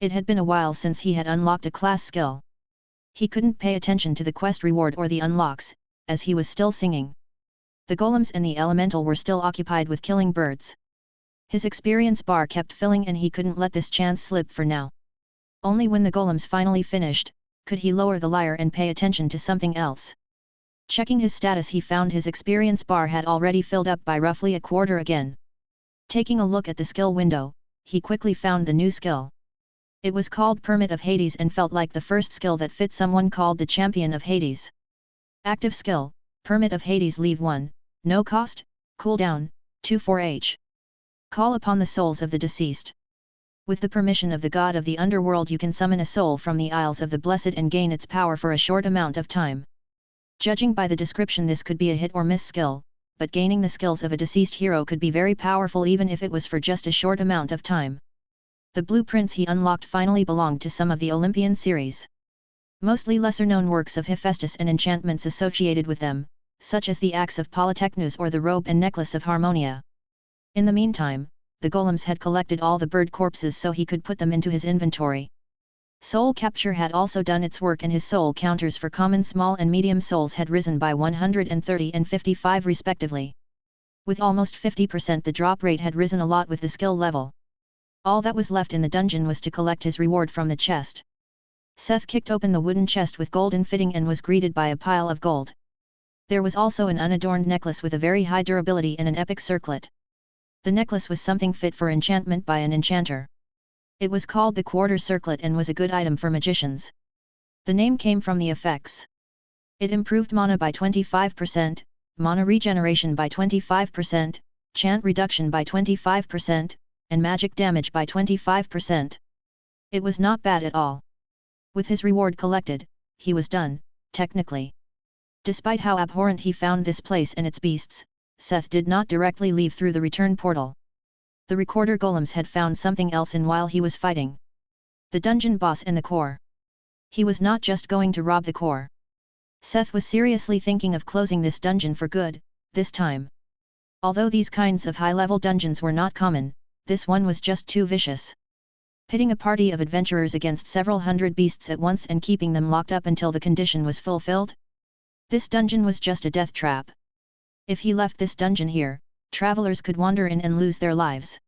[SPEAKER 1] It had been a while since he had unlocked a class skill. He couldn't pay attention to the quest reward or the unlocks, as he was still singing. The golems and the elemental were still occupied with killing birds. His experience bar kept filling and he couldn't let this chance slip for now. Only when the golems finally finished, could he lower the lyre and pay attention to something else. Checking his status, he found his experience bar had already filled up by roughly a quarter again. Taking a look at the skill window, he quickly found the new skill. It was called Permit of Hades and felt like the first skill that fit someone called the Champion of Hades. Active skill, Permit of Hades level 1, no cost, cooldown, 24h. Call upon the souls of the deceased. With the permission of the god of the underworld, you can summon a soul from the Isles of the Blessed and gain its power for a short amount of time. Judging by the description, this could be a hit or miss skill, but gaining the skills of a deceased hero could be very powerful even if it was for just a short amount of time. The blueprints he unlocked finally belonged to some of the Olympian series. Mostly lesser-known works of Hephaestus and enchantments associated with them, such as the Axe of Polytechnus or the Robe and Necklace of Harmonia. In the meantime, the golems had collected all the bird corpses so he could put them into his inventory. Soul capture had also done its work and his soul counters for common small and medium souls had risen by 130 and 55 respectively. With almost 50%, the drop rate had risen a lot with the skill level. All that was left in the dungeon was to collect his reward from the chest. Seth kicked open the wooden chest with golden fitting and was greeted by a pile of gold. There was also an unadorned necklace with a very high durability and an epic circlet. The necklace was something fit for enchantment by an enchanter. It was called the quarter circlet and was a good item for magicians. The name came from the effects. It improved mana by 25%, mana regeneration by 25%, chant reduction by 25%, and magic damage by 25%. It was not bad at all. With his reward collected, he was done, technically. Despite how abhorrent he found this place and its beasts, Seth did not directly leave through the return portal. The recorder golems had found something else in while he was fighting. The dungeon boss in the core. He was not just going to rob the core. Seth was seriously thinking of closing this dungeon for good, this time. Although these kinds of high-level dungeons were not common, this one was just too vicious. Pitting a party of adventurers against several hundred beasts at once and keeping them locked up until the condition was fulfilled? This dungeon was just a death trap. If he left this dungeon here, travelers could wander in and lose their lives.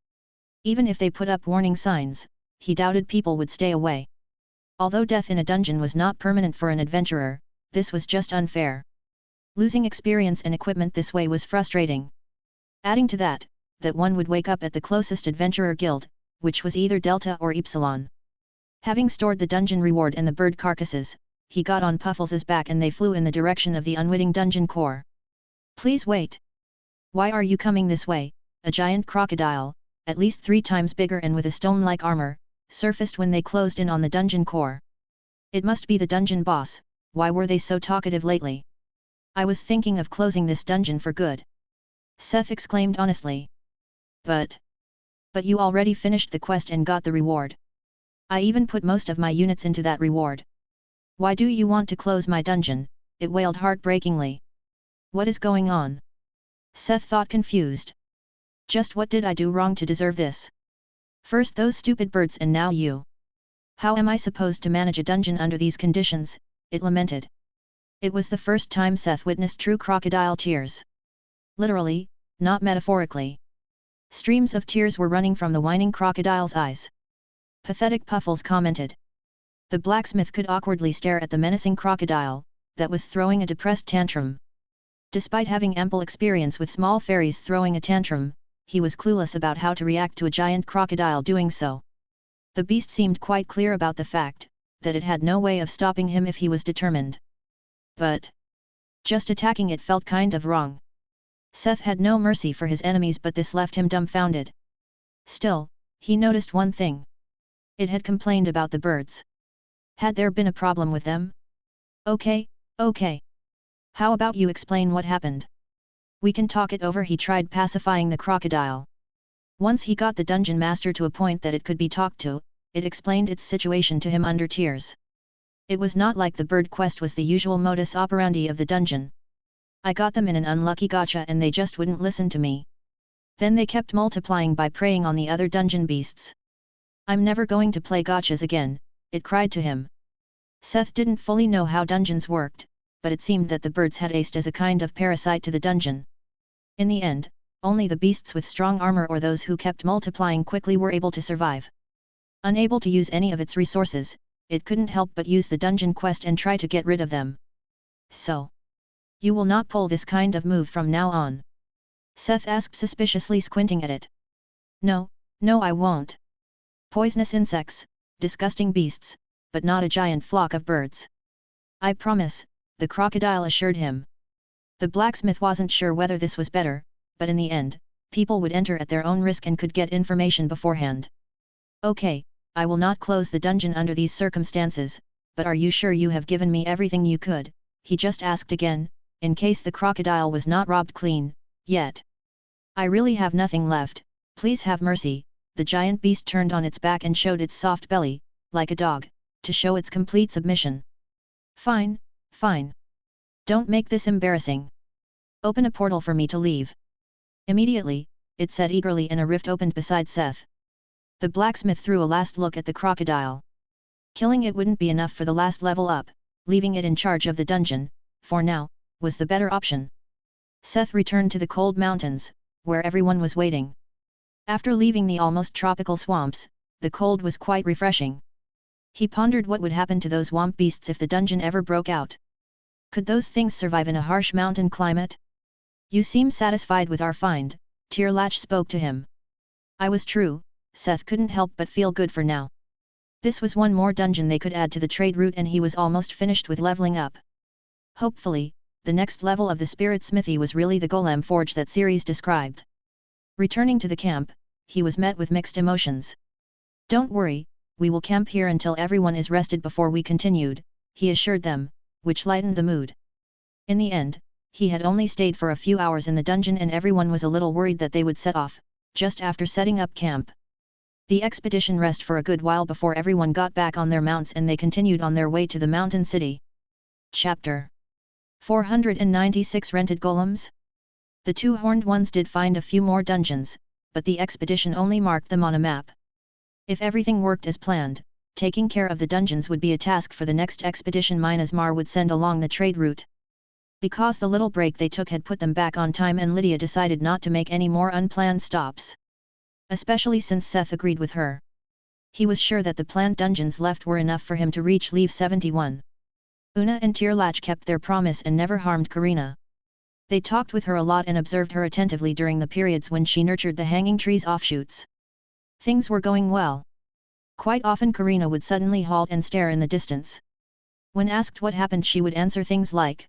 [SPEAKER 1] Even if they put up warning signs, he doubted people would stay away. Although death in a dungeon was not permanent for an adventurer, this was just unfair. Losing experience and equipment this way was frustrating. Adding to that one would wake up at the closest adventurer guild, which was either Delta or Epsilon. Having stored the dungeon reward and the bird carcasses, he got on Puffles' back and they flew in the direction of the unwitting dungeon core. Please wait. Why are you coming this way? A giant crocodile, at least 3 times bigger and with a stone-like armor, surfaced when they closed in on the dungeon core. It must be the dungeon boss. Why were they so talkative lately? I was thinking of closing this dungeon for good. Seth exclaimed honestly. But you already finished the quest and got the reward. I even put most of my units into that reward. Why do you want to close my dungeon? It wailed heartbreakingly. What is going on? Seth thought confused. Just what did I do wrong to deserve this? First those stupid birds and now you. How am I supposed to manage a dungeon under these conditions, it lamented. It was the first time Seth witnessed true crocodile tears. Literally, not metaphorically. Streams of tears were running from the whining crocodile's eyes. Pathetic Puffles commented. The blacksmith could awkwardly stare at the menacing crocodile, that was throwing a depressed tantrum. Despite having ample experience with small fairies throwing a tantrum, he was clueless about how to react to a giant crocodile doing so. The beast seemed quite clear about the fact that it had no way of stopping him if he was determined. But just attacking it felt kind of wrong. Seth had no mercy for his enemies, but this left him dumbfounded. Still, he noticed one thing. It had complained about the birds. Had there been a problem with them? Okay. How about you explain what happened? We can talk it over. He tried pacifying the crocodile. Once he got the dungeon master to a point that it could be talked to, it explained its situation to him under tears. It was not like the bird quest was the usual modus operandi of the dungeon. I got them in an unlucky gotcha and they just wouldn't listen to me. Then they kept multiplying by preying on the other dungeon beasts. I'm never going to play gotchas again, it cried to him. Seth didn't fully know how dungeons worked, but it seemed that the birds had aced as a kind of parasite to the dungeon. In the end, only the beasts with strong armor or those who kept multiplying quickly were able to survive. Unable to use any of its resources, it couldn't help but use the dungeon quest and try to get rid of them. So, you will not pull this kind of move from now on? Seth asked, suspiciously squinting at it. No, I won't. Poisonous insects, disgusting beasts, but not a giant flock of birds. I promise, the crocodile assured him. The blacksmith wasn't sure whether this was better, but in the end, people would enter at their own risk and could get information beforehand. Okay, I will not close the dungeon under these circumstances, but are you sure you have given me everything you could? He just asked again, in case the crocodile was not robbed clean, yet. I really have nothing left, please have mercy. The giant beast turned on its back and showed its soft belly, like a dog, to show its complete submission. Fine. Don't make this embarrassing. Open a portal for me to leave. Immediately, it said eagerly, and a rift opened beside Seth. The blacksmith threw a last look at the crocodile. Killing it wouldn't be enough for the last level up, leaving it in charge of the dungeon, for now, was the better option. Seth returned to the cold mountains, where everyone was waiting. After leaving the almost tropical swamps, the cold was quite refreshing. He pondered what would happen to those swamp beasts if the dungeon ever broke out. Could those things survive in a harsh mountain climate? You seem satisfied with our find, Tearlatch spoke to him. I was true, Seth couldn't help but feel good for now. This was one more dungeon they could add to the trade route and he was almost finished with leveling up. Hopefully, the next level of the spirit smithy was really the golem forge that series described. Returning to the camp, he was met with mixed emotions. Don't worry, we will camp here until everyone is rested before we continued, he assured them, which lightened the mood. In the end, he had only stayed for a few hours in the dungeon and everyone was a little worried that they would set off, just after setting up camp. The expedition rested for a good while before everyone got back on their mounts and they continued on their way to the mountain city. Chapter 496 Rented Golems? The two horned ones did find a few more dungeons, but the expedition only marked them on a map. If everything worked as planned, taking care of the dungeons would be a task for the next expedition Minasmar would send along the trade route. Because the little break they took had put them back on time and Lydia decided not to make any more unplanned stops. Especially since Seth agreed with her. He was sure that the planned dungeons left were enough for him to reach Leave 71. Una and Tearlatch kept their promise and never harmed Karina. They talked with her a lot and observed her attentively during the periods when she nurtured the hanging tree's offshoots. Things were going well. Quite often Karina would suddenly halt and stare in the distance. When asked what happened she would answer things like,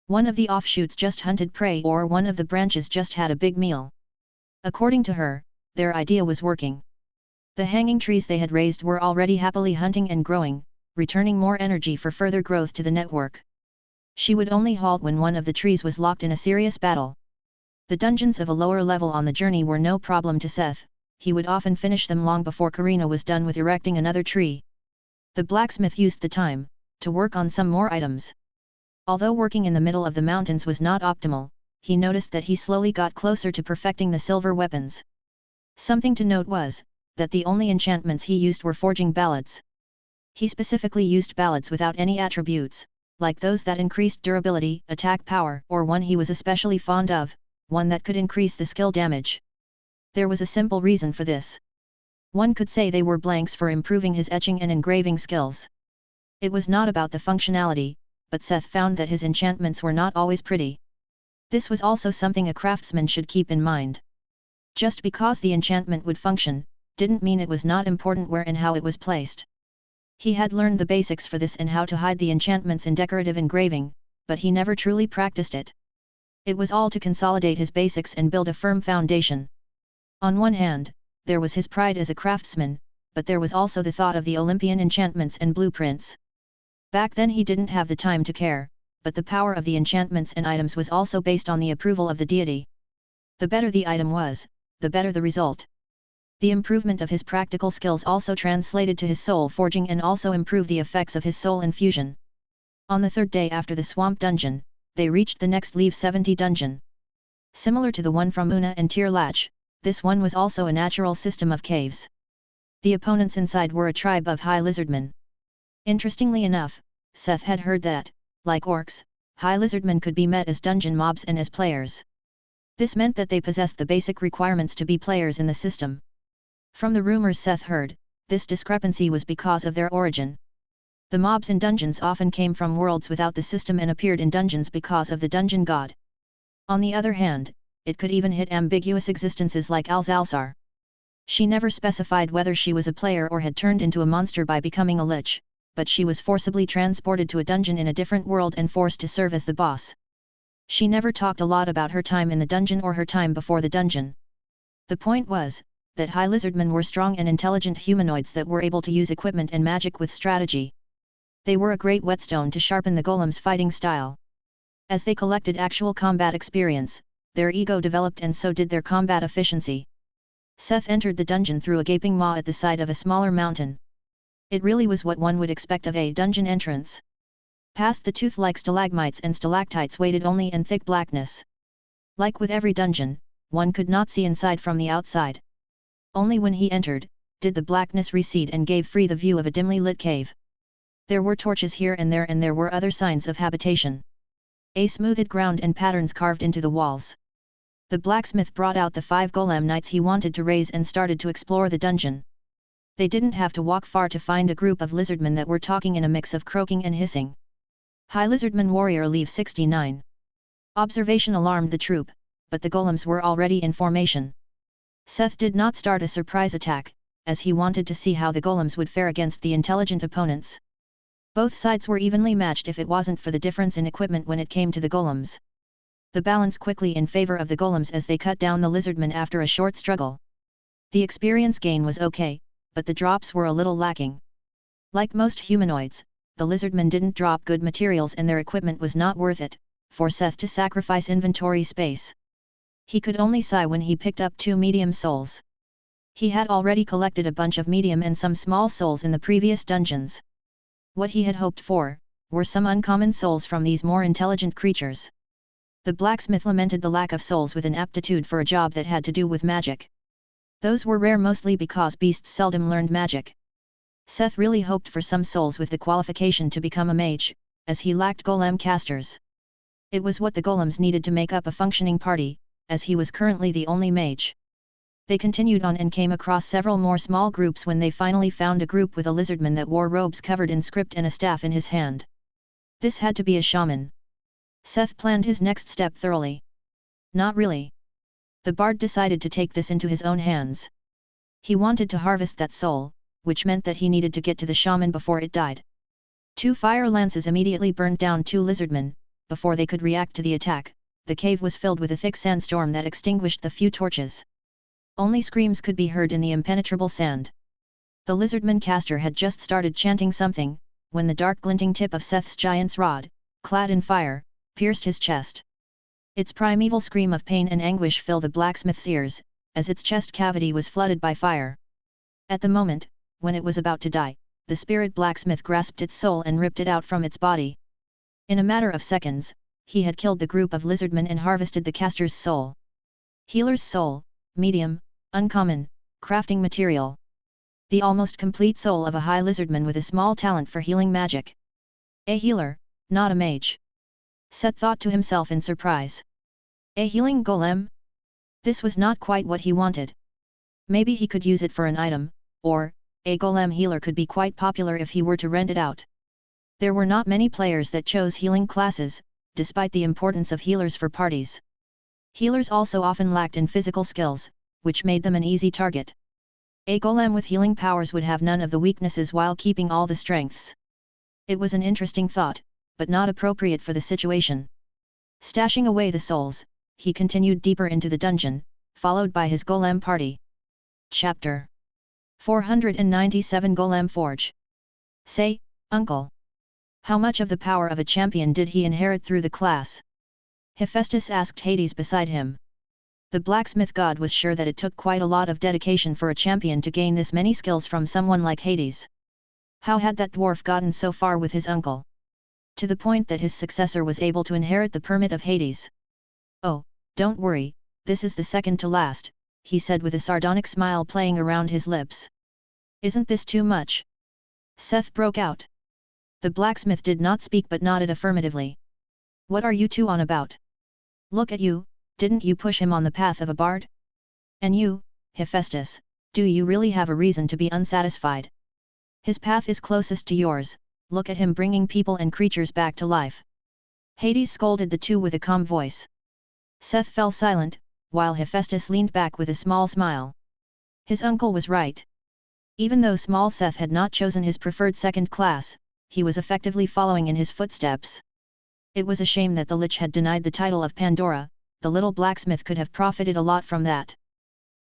[SPEAKER 1] one of the offshoots just hunted prey or one of the branches just had a big meal. According to her, their idea was working. The hanging trees they had raised were already happily hunting and growing, returning more energy for further growth to the network. She would only halt when one of the trees was locked in a serious battle. The dungeons of a lower level on the journey were no problem to Seth, he would often finish them long before Karina was done with erecting another tree. The blacksmith used the time to work on some more items. Although working in the middle of the mountains was not optimal, he noticed that he slowly got closer to perfecting the silver weapons. Something to note was, that the only enchantments he used were forging ballads. He specifically used ballads without any attributes, like those that increased durability, attack power, or one he was especially fond of, one that could increase the skill damage. There was a simple reason for this. One could say they were blanks for improving his etching and engraving skills. It was not about the functionality, but Seth found that his enchantments were not always pretty. This was also something a craftsman should keep in mind. Just because the enchantment would function, didn't mean it was not important where and how it was placed. He had learned the basics for this and how to hide the enchantments in decorative engraving, but he never truly practiced it. It was all to consolidate his basics and build a firm foundation. On one hand, there was his pride as a craftsman, but there was also the thought of the Olympian enchantments and blueprints. Back then he didn't have the time to care, but the power of the enchantments and items was also based on the approval of the deity. The better the item was, the better the result. The improvement of his practical skills also translated to his soul forging and also improved the effects of his soul infusion. On the third day after the swamp dungeon, they reached the next Leave 70 dungeon. Similar to the one from Una and Tirlach, this one was also a natural system of caves. The opponents inside were a tribe of high lizardmen. Interestingly enough, Seth had heard that, like orcs, high lizardmen could be met as dungeon mobs and as players. This meant that they possessed the basic requirements to be players in the system. From the rumors Seth heard, this discrepancy was because of their origin. The mobs in dungeons often came from worlds without the system and appeared in dungeons because of the dungeon god. On the other hand, it could even hit ambiguous existences like Alzalsar. She never specified whether she was a player or had turned into a monster by becoming a lich, but she was forcibly transported to a dungeon in a different world and forced to serve as the boss. She never talked a lot about her time in the dungeon or her time before the dungeon. The point was, that high lizardmen were strong and intelligent humanoids that were able to use equipment and magic with strategy. They were a great whetstone to sharpen the golem's fighting style. As they collected actual combat experience, their ego developed and so did their combat efficiency. Seth entered the dungeon through a gaping maw at the side of a smaller mountain. It really was what one would expect of a dungeon entrance. Past the tooth-like stalagmites and stalactites waited only in thick blackness. Like with every dungeon, one could not see inside from the outside. Only when he entered, did the blackness recede and gave free the view of a dimly lit cave. There were torches here and there were other signs of habitation. A smoothed ground and patterns carved into the walls. The blacksmith brought out the 5 golem knights he wanted to raise and started to explore the dungeon. They didn't have to walk far to find a group of lizardmen that were talking in a mix of croaking and hissing. High Lizardman Warrior Leave 69. Observation alarmed the troop, but the golems were already in formation. Seth did not start a surprise attack, as he wanted to see how the golems would fare against the intelligent opponents. Both sides were evenly matched if it wasn't for the difference in equipment when it came to the golems. The balance quickly in favor of the golems as they cut down the lizardmen after a short struggle. The experience gain was okay, but the drops were a little lacking. Like most humanoids, the lizardmen didn't drop good materials and their equipment was not worth it, for Seth to sacrifice inventory space. He could only sigh when he picked up 2 medium souls. He had already collected a bunch of medium and some small souls in the previous dungeons. What he had hoped for, were some uncommon souls from these more intelligent creatures. The blacksmith lamented the lack of souls with an aptitude for a job that had to do with magic. Those were rare mostly because beasts seldom learned magic. Seth really hoped for some souls with the qualification to become a mage, as he lacked golem casters. It was what the golems needed to make up a functioning party, as he was currently the only mage. They continued on and came across several more small groups when they finally found a group with a lizardman that wore robes covered in script and a staff in his hand. This had to be a shaman. Seth planned his next step thoroughly. Not really. The bard decided to take this into his own hands. He wanted to harvest that soul, which meant that he needed to get to the shaman before it died. 2 fire lances immediately burned down 2 lizardmen. Before they could react to the attack, the cave was filled with a thick sandstorm that extinguished the few torches. Only screams could be heard in the impenetrable sand. The lizardman caster had just started chanting something, when the dark glinting tip of Seth's giant's rod, clad in fire, pierced his chest. Its primeval scream of pain and anguish filled the blacksmith's ears, as its chest cavity was flooded by fire. At the moment, when it was about to die, the spirit blacksmith grasped its soul and ripped it out from its body. In a matter of seconds, he had killed the group of lizardmen and harvested the caster's soul. Healer's soul, medium, uncommon, crafting material. The almost complete soul of a high lizardman with a small talent for healing magic. A healer, not a mage. Seth thought to himself in surprise. A healing golem? This was not quite what he wanted. Maybe he could use it for an item, or, a golem healer could be quite popular if he were to rent it out. There were not many players that chose healing classes, despite the importance of healers for parties. Healers also often lacked in physical skills, which made them an easy target. A golem with healing powers would have none of the weaknesses while keeping all the strengths. It was an interesting thought, but not appropriate for the situation. Stashing away the souls, he continued deeper into the dungeon, followed by his golem party. Chapter 497 Golem Forge. Say, Uncle. How much of the power of a champion did he inherit through the class? Hephaestus asked Hades beside him. The blacksmith god was sure that it took quite a lot of dedication for a champion to gain this many skills from someone like Hades. How had that dwarf gotten so far with his uncle? To the point that his successor was able to inherit the permit of Hades. Oh, don't worry, this is the second to last, he said with a sardonic smile playing around his lips. Isn't this too much? Seth broke out. The blacksmith did not speak but nodded affirmatively. What are you two on about? Look at you, didn't you push him on the path of a bard? And you, Hephaestus, do you really have a reason to be unsatisfied? His path is closest to yours, look at him bringing people and creatures back to life. Hades scolded the two with a calm voice. Seth fell silent, while Hephaestus leaned back with a small smile. His uncle was right. Even though small Seth had not chosen his preferred second class, he was effectively following in his footsteps. It was a shame that the Lich had denied the title of Pandora, the little blacksmith could have profited a lot from that.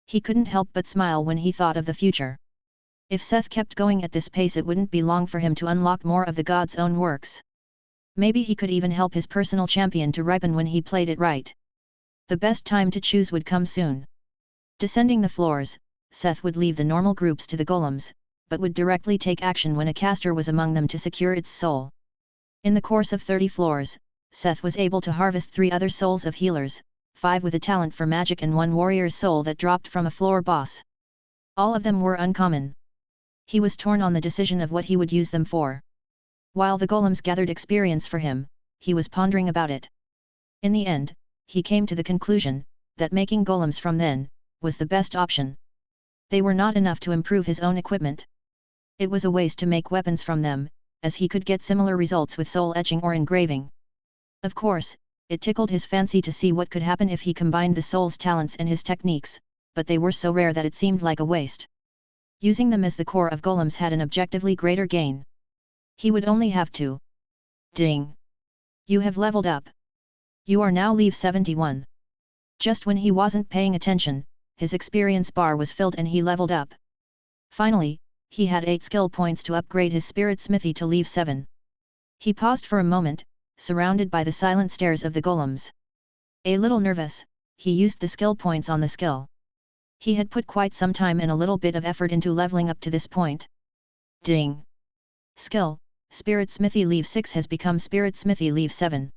[SPEAKER 1] He couldn't help but smile when he thought of the future. If Seth kept going at this pace it wouldn't be long for him to unlock more of the god's own works. Maybe he could even help his personal champion to ripen when he played it right. The best time to choose would come soon. Descending the floors, Seth would leave the normal groups to the golems, but would directly take action when a caster was among them to secure its soul. In the course of 30 floors, Seth was able to harvest 3 other souls of healers, 5 with a talent for magic and 1 warrior's soul that dropped from a floor boss. All of them were uncommon. He was torn on the decision of what he would use them for. While the golems gathered experience for him, he was pondering about it. In the end, he came to the conclusion that making golems from then was the best option. They were not enough to improve his own equipment. It was a waste to make weapons from them, as he could get similar results with soul etching or engraving. Of course, it tickled his fancy to see what could happen if he combined the soul's talents and his techniques, but they were so rare that it seemed like a waste. Using them as the core of golems had an objectively greater gain. He would only have to. Ding! You have leveled up. You are now level 71. Just when he wasn't paying attention, his experience bar was filled and he leveled up. Finally, he had 8 skill points to upgrade his spirit smithy to level 7. He paused for a moment, surrounded by the silent stares of the golems. A little nervous, he used the skill points on the skill. He had put quite some time and a little bit of effort into leveling up to this point. Ding! Skill, Spirit Smithy level 6 has become Spirit Smithy level 7.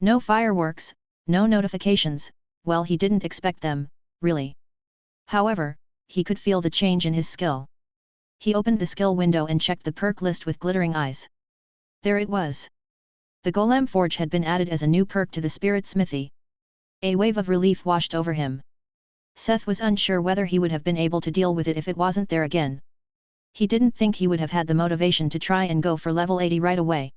[SPEAKER 1] No fireworks, no notifications, well he didn't expect them, really. However, he could feel the change in his skill. He opened the skill window and checked the perk list with glittering eyes. There it was. The Golem Forge had been added as a new perk to the Spirit Smithy. A wave of relief washed over him. Seth was unsure whether he would have been able to deal with it if it wasn't there again. He didn't think he would have had the motivation to try and go for level 80 right away.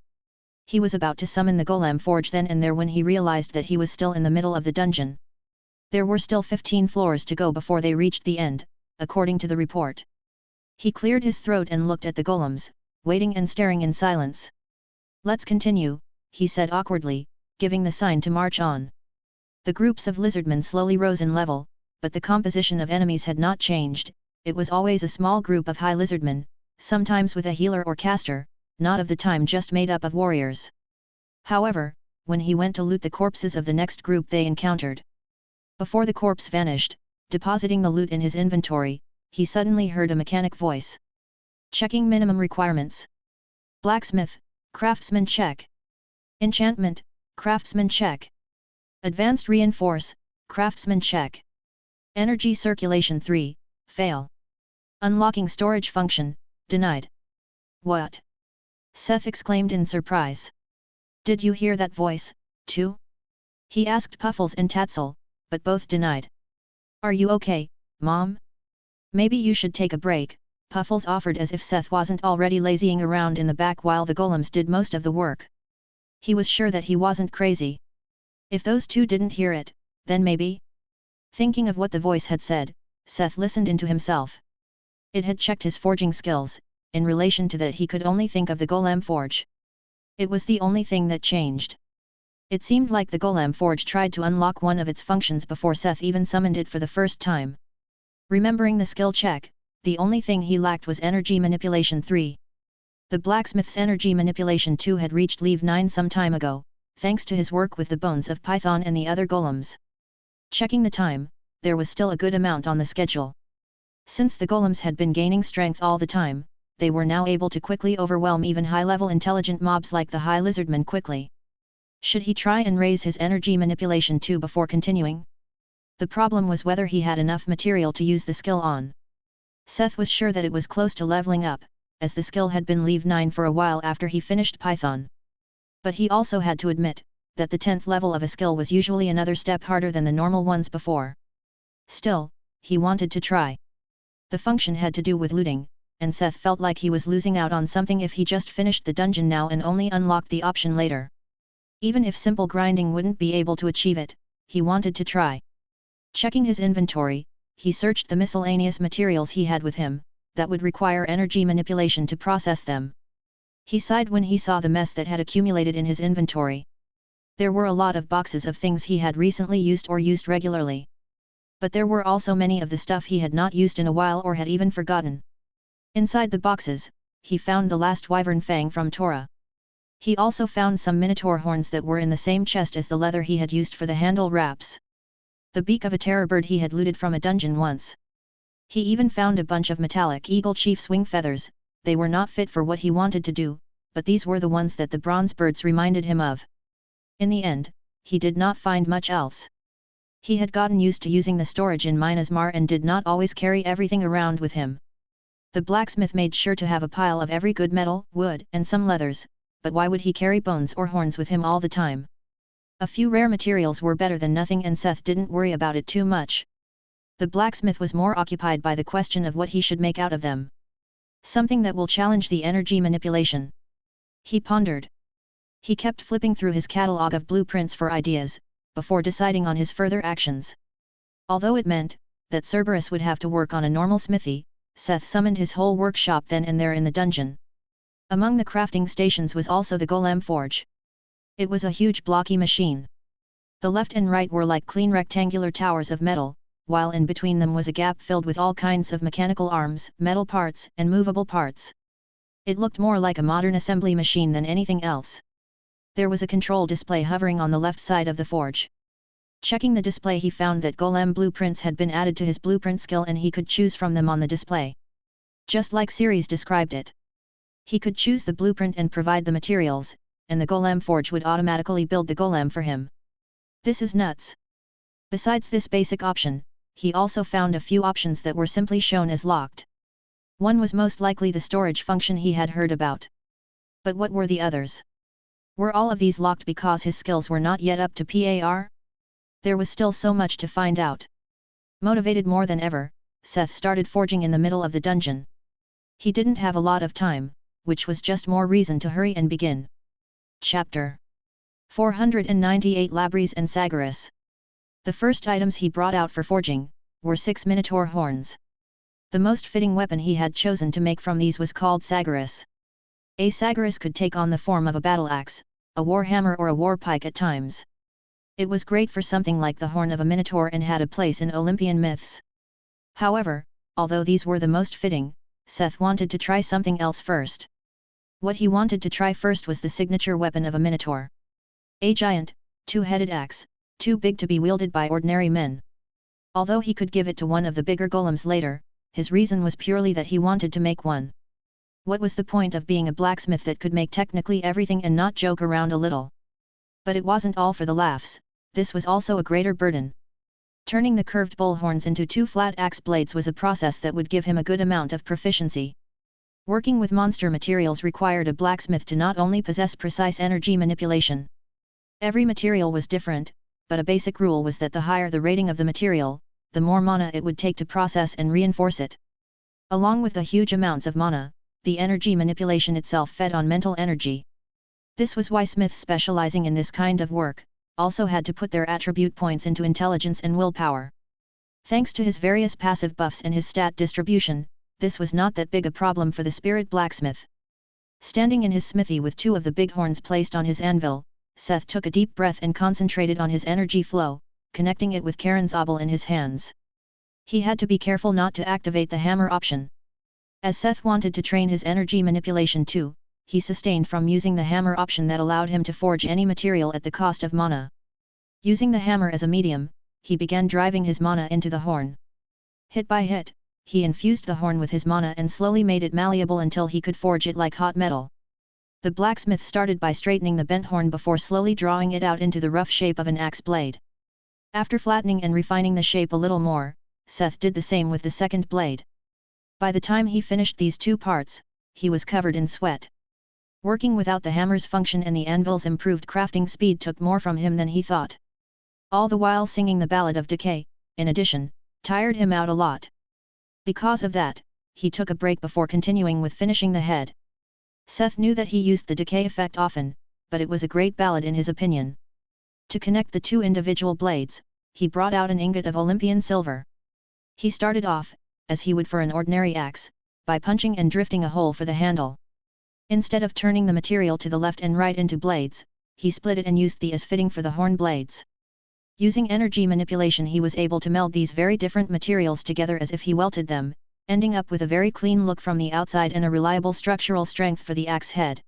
[SPEAKER 1] He was about to summon the Golem Forge then and there when he realized that he was still in the middle of the dungeon. There were still 15 floors to go before they reached the end, according to the report. He cleared his throat and looked at the golems, waiting and staring in silence. Let's continue, he said awkwardly, giving the sign to march on. The groups of lizardmen slowly rose in level, but the composition of enemies had not changed. It was always a small group of high lizardmen, sometimes with a healer or caster, not of the time just made up of warriors. However, when he went to loot the corpses of the next group they encountered. Before the corpse vanished, depositing the loot in his inventory, he suddenly heard a mechanic voice. Checking minimum requirements. Blacksmith, craftsman check. Enchantment, craftsman check. Advanced reinforce, craftsman check. Energy circulation 3, fail. Unlocking storage function, denied. What? Seth exclaimed in surprise. Did you hear that voice, too? He asked Puffles and Tatzel, but both denied. Are you okay, Mom? Maybe you should take a break, Puffles offered as if Seth wasn't already lazying around in the back while the golems did most of the work. He was sure that he wasn't crazy. If those two didn't hear it, then maybe? Thinking of what the voice had said, Seth listened into himself. It had checked his forging skills. In relation to that he could only think of the golem forge. It was the only thing that changed. It seemed like the golem forge tried to unlock one of its functions before Seth even summoned it for the first time. Remembering the skill check, the only thing he lacked was energy manipulation 3. The blacksmith's energy manipulation 2 had reached level 9 some time ago, thanks to his work with the bones of Python and the other golems. Checking the time, there was still a good amount on the schedule. Since the golems had been gaining strength all the time, they were now able to quickly overwhelm even high-level intelligent mobs like the High Lizardman quickly. Should he try and raise his energy manipulation 2 before continuing? The problem was whether he had enough material to use the skill on. Seth was sure that it was close to leveling up, as the skill had been level 9 for a while after he finished Python. But he also had to admit, that the 10th level of a skill was usually another step harder than the normal ones before. Still, he wanted to try. The function had to do with looting, and Seth felt like he was losing out on something if he just finished the dungeon now and only unlocked the option later. Even if simple grinding wouldn't be able to achieve it, he wanted to try. Checking his inventory, he searched the miscellaneous materials he had with him, that would require energy manipulation to process them. He sighed when he saw the mess that had accumulated in his inventory. There were a lot of boxes of things he had recently used or used regularly. But there were also many of the stuff he had not used in a while or had even forgotten. Inside the boxes, he found the last wyvern fang from Torah. He also found some minotaur horns that were in the same chest as the leather he had used for the handle wraps. The beak of a terror bird he had looted from a dungeon once. He even found a bunch of metallic eagle chief's wing feathers. They were not fit for what he wanted to do, but these were the ones that the bronze birds reminded him of. In the end, he did not find much else. He had gotten used to using the storage in Minas Mar and did not always carry everything around with him. The blacksmith made sure to have a pile of every good metal, wood, and some leathers, but why would he carry bones or horns with him all the time? A few rare materials were better than nothing and Seth didn't worry about it too much. The blacksmith was more occupied by the question of what he should make out of them. Something that will challenge the energy manipulation. He pondered. He kept flipping through his catalog of blueprints for ideas, before deciding on his further actions. Although it meant that Cerberus would have to work on a normal smithy, Seth summoned his whole workshop then and there in the dungeon. Among the crafting stations was also the golem forge. It was a huge blocky machine. The left and right were like clean rectangular towers of metal, while in between them was a gap filled with all kinds of mechanical arms, metal parts, and movable parts. It looked more like a modern assembly machine than anything else. There was a control display hovering on the left side of the forge. Checking the display he found that golem blueprints had been added to his blueprint skill and he could choose from them on the display. Just like Ceres described it. He could choose the blueprint and provide the materials, and the golem forge would automatically build the golem for him. This is nuts. Besides this basic option, he also found a few options that were simply shown as locked. One was most likely the storage function he had heard about. But what were the others? Were all of these locked because his skills were not yet up to par? There was still so much to find out. Motivated more than ever, Seth started forging in the middle of the dungeon. He didn't have a lot of time, which was just more reason to hurry and begin. Chapter 498 Labries and Sagaris. The first items he brought out for forging were 6 minotaur horns. The most fitting weapon he had chosen to make from these was called Sagaris. A Sagaris could take on the form of a battle axe, a warhammer or a warpike at times. It was great for something like the horn of a minotaur and had a place in Olympian myths. However, although these were the most fitting, Seth wanted to try something else first. What he wanted to try first was the signature weapon of a minotaur. A giant, two-headed axe, too big to be wielded by ordinary men. Although he could give it to one of the bigger golems later, his reason was purely that he wanted to make one. What was the point of being a blacksmith that could make technically everything and not joke around a little? But it wasn't all for the laughs, this was also a greater burden. Turning the curved bullhorns into 2 flat axe blades was a process that would give him a good amount of proficiency. Working with monster materials required a blacksmith to not only possess precise energy manipulation. Every material was different, but a basic rule was that the higher the rating of the material, the more mana it would take to process and reinforce it. Along with the huge amounts of mana, the energy manipulation itself fed on mental energy. This was why smiths specializing in this kind of work also had to put their attribute points into intelligence and willpower. Thanks to his various passive buffs and his stat distribution, this was not that big a problem for the spirit blacksmith. Standing in his smithy with 2 of the big horns placed on his anvil, Seth took a deep breath and concentrated on his energy flow, connecting it with Karen's obel in his hands. He had to be careful not to activate the hammer option. As Seth wanted to train his energy manipulation too, he sustained from using the hammer option that allowed him to forge any material at the cost of mana. Using the hammer as a medium, he began driving his mana into the horn. Hit by hit, he infused the horn with his mana and slowly made it malleable until he could forge it like hot metal. The blacksmith started by straightening the bent horn before slowly drawing it out into the rough shape of an axe blade. After flattening and refining the shape a little more, Seth did the same with the second blade. By the time he finished these 2 parts, he was covered in sweat. Working without the hammer's function and the anvil's improved crafting speed took more from him than he thought. All the while singing the Ballad of Decay, in addition, tired him out a lot. Because of that, he took a break before continuing with finishing the head. Seth knew that he used the decay effect often, but it was a great ballad in his opinion. To connect the 2 individual blades, he brought out an ingot of Olympian silver. He started off, as he would for an ordinary axe, by punching and drifting a hole for the handle. Instead of turning the material to the left and right into blades, he split it and used the as fitting for the horn blades. Using energy manipulation he was able to meld these very different materials together as if he welted them, ending up with a very clean look from the outside and a reliable structural strength for the axe head.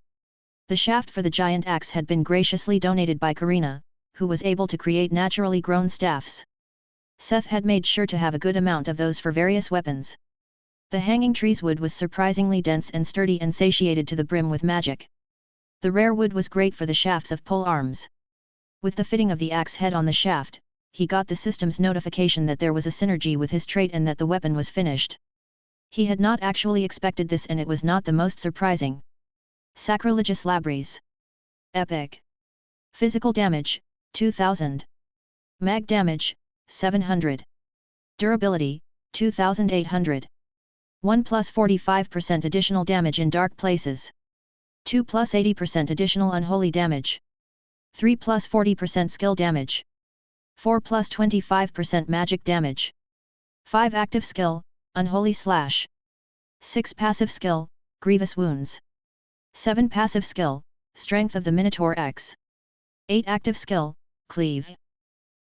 [SPEAKER 1] The shaft for the giant axe had been graciously donated by Karina, who was able to create naturally grown staffs. Seth had made sure to have a good amount of those for various weapons. The hanging tree's wood was surprisingly dense and sturdy and satiated to the brim with magic. The rare wood was great for the shafts of pole arms. With the fitting of the axe head on the shaft, he got the system's notification that there was a synergy with his trait and that the weapon was finished. He had not actually expected this and it was not the most surprising. Sacrilegious Labries. Epic. Physical damage, 2000. Mag damage, 700. Durability, 2800. 1 plus 45% additional damage in dark places. 2 plus 80% additional unholy damage. 3 plus 40% skill damage. 4 plus 25% magic damage. 5 active skill, Unholy Slash. 6 passive skill, Grievous Wounds. 7 passive skill, Strength of the Minotaur X. 8 active skill, Cleave.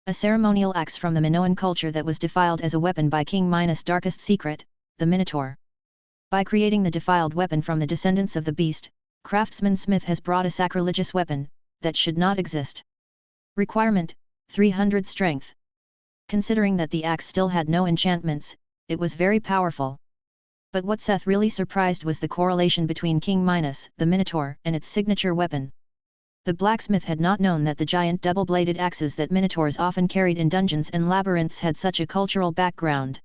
[SPEAKER 1] A ceremonial axe from the Minoan culture that was defiled as a weapon by King Minos' darkest secret, the Minotaur. By creating the defiled weapon from the descendants of the beast, craftsman Smith has brought a sacrilegious weapon that should not exist. Requirement, 300 strength. Considering that the axe still had no enchantments, it was very powerful. But what Seth really surprised was the correlation between King Minos, the Minotaur, and its signature weapon. The blacksmith had not known that the giant double-bladed axes that Minotaurs often carried in dungeons and labyrinths had such a cultural background.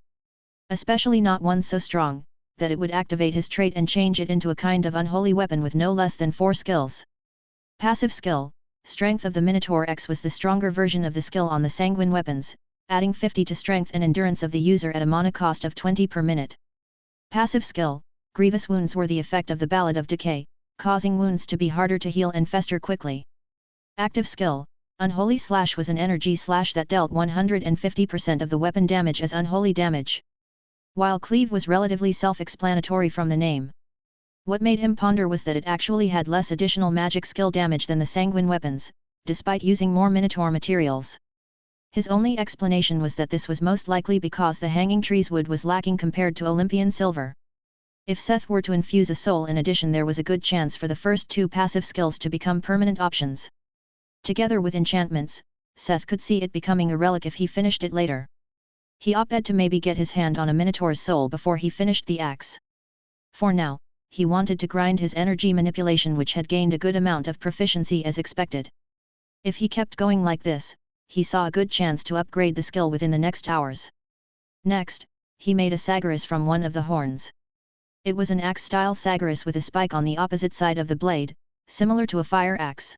[SPEAKER 1] Especially not one so strong, that it would activate his trait and change it into a kind of unholy weapon with no less than 4 skills. Passive skill, Strength of the Minotaur X was the stronger version of the skill on the sanguine weapons, adding 50 to strength and endurance of the user at a mana cost of 20 per minute. Passive skill, Grievous Wounds were the effect of the Ballad of Decay, causing wounds to be harder to heal and fester quickly. Active skill, Unholy Slash was an energy slash that dealt 150% of the weapon damage as unholy damage. While Cleave was relatively self-explanatory from the name. What made him ponder was that it actually had less additional magic skill damage than the sanguine weapons, despite using more Minotaur materials. His only explanation was that this was most likely because the hanging tree's wood was lacking compared to Olympian silver. If Seth were to infuse a soul in addition, there was a good chance for the first 2 passive skills to become permanent options. Together with enchantments, Seth could see it becoming a relic if he finished it later. He opted to maybe get his hand on a Minotaur's soul before he finished the axe. For now, he wanted to grind his energy manipulation, which had gained a good amount of proficiency as expected. If he kept going like this, he saw a good chance to upgrade the skill within the next hours. Next, he made a sagaris from one of the horns. It was an axe-style sagaris with a spike on the opposite side of the blade, similar to a fire axe.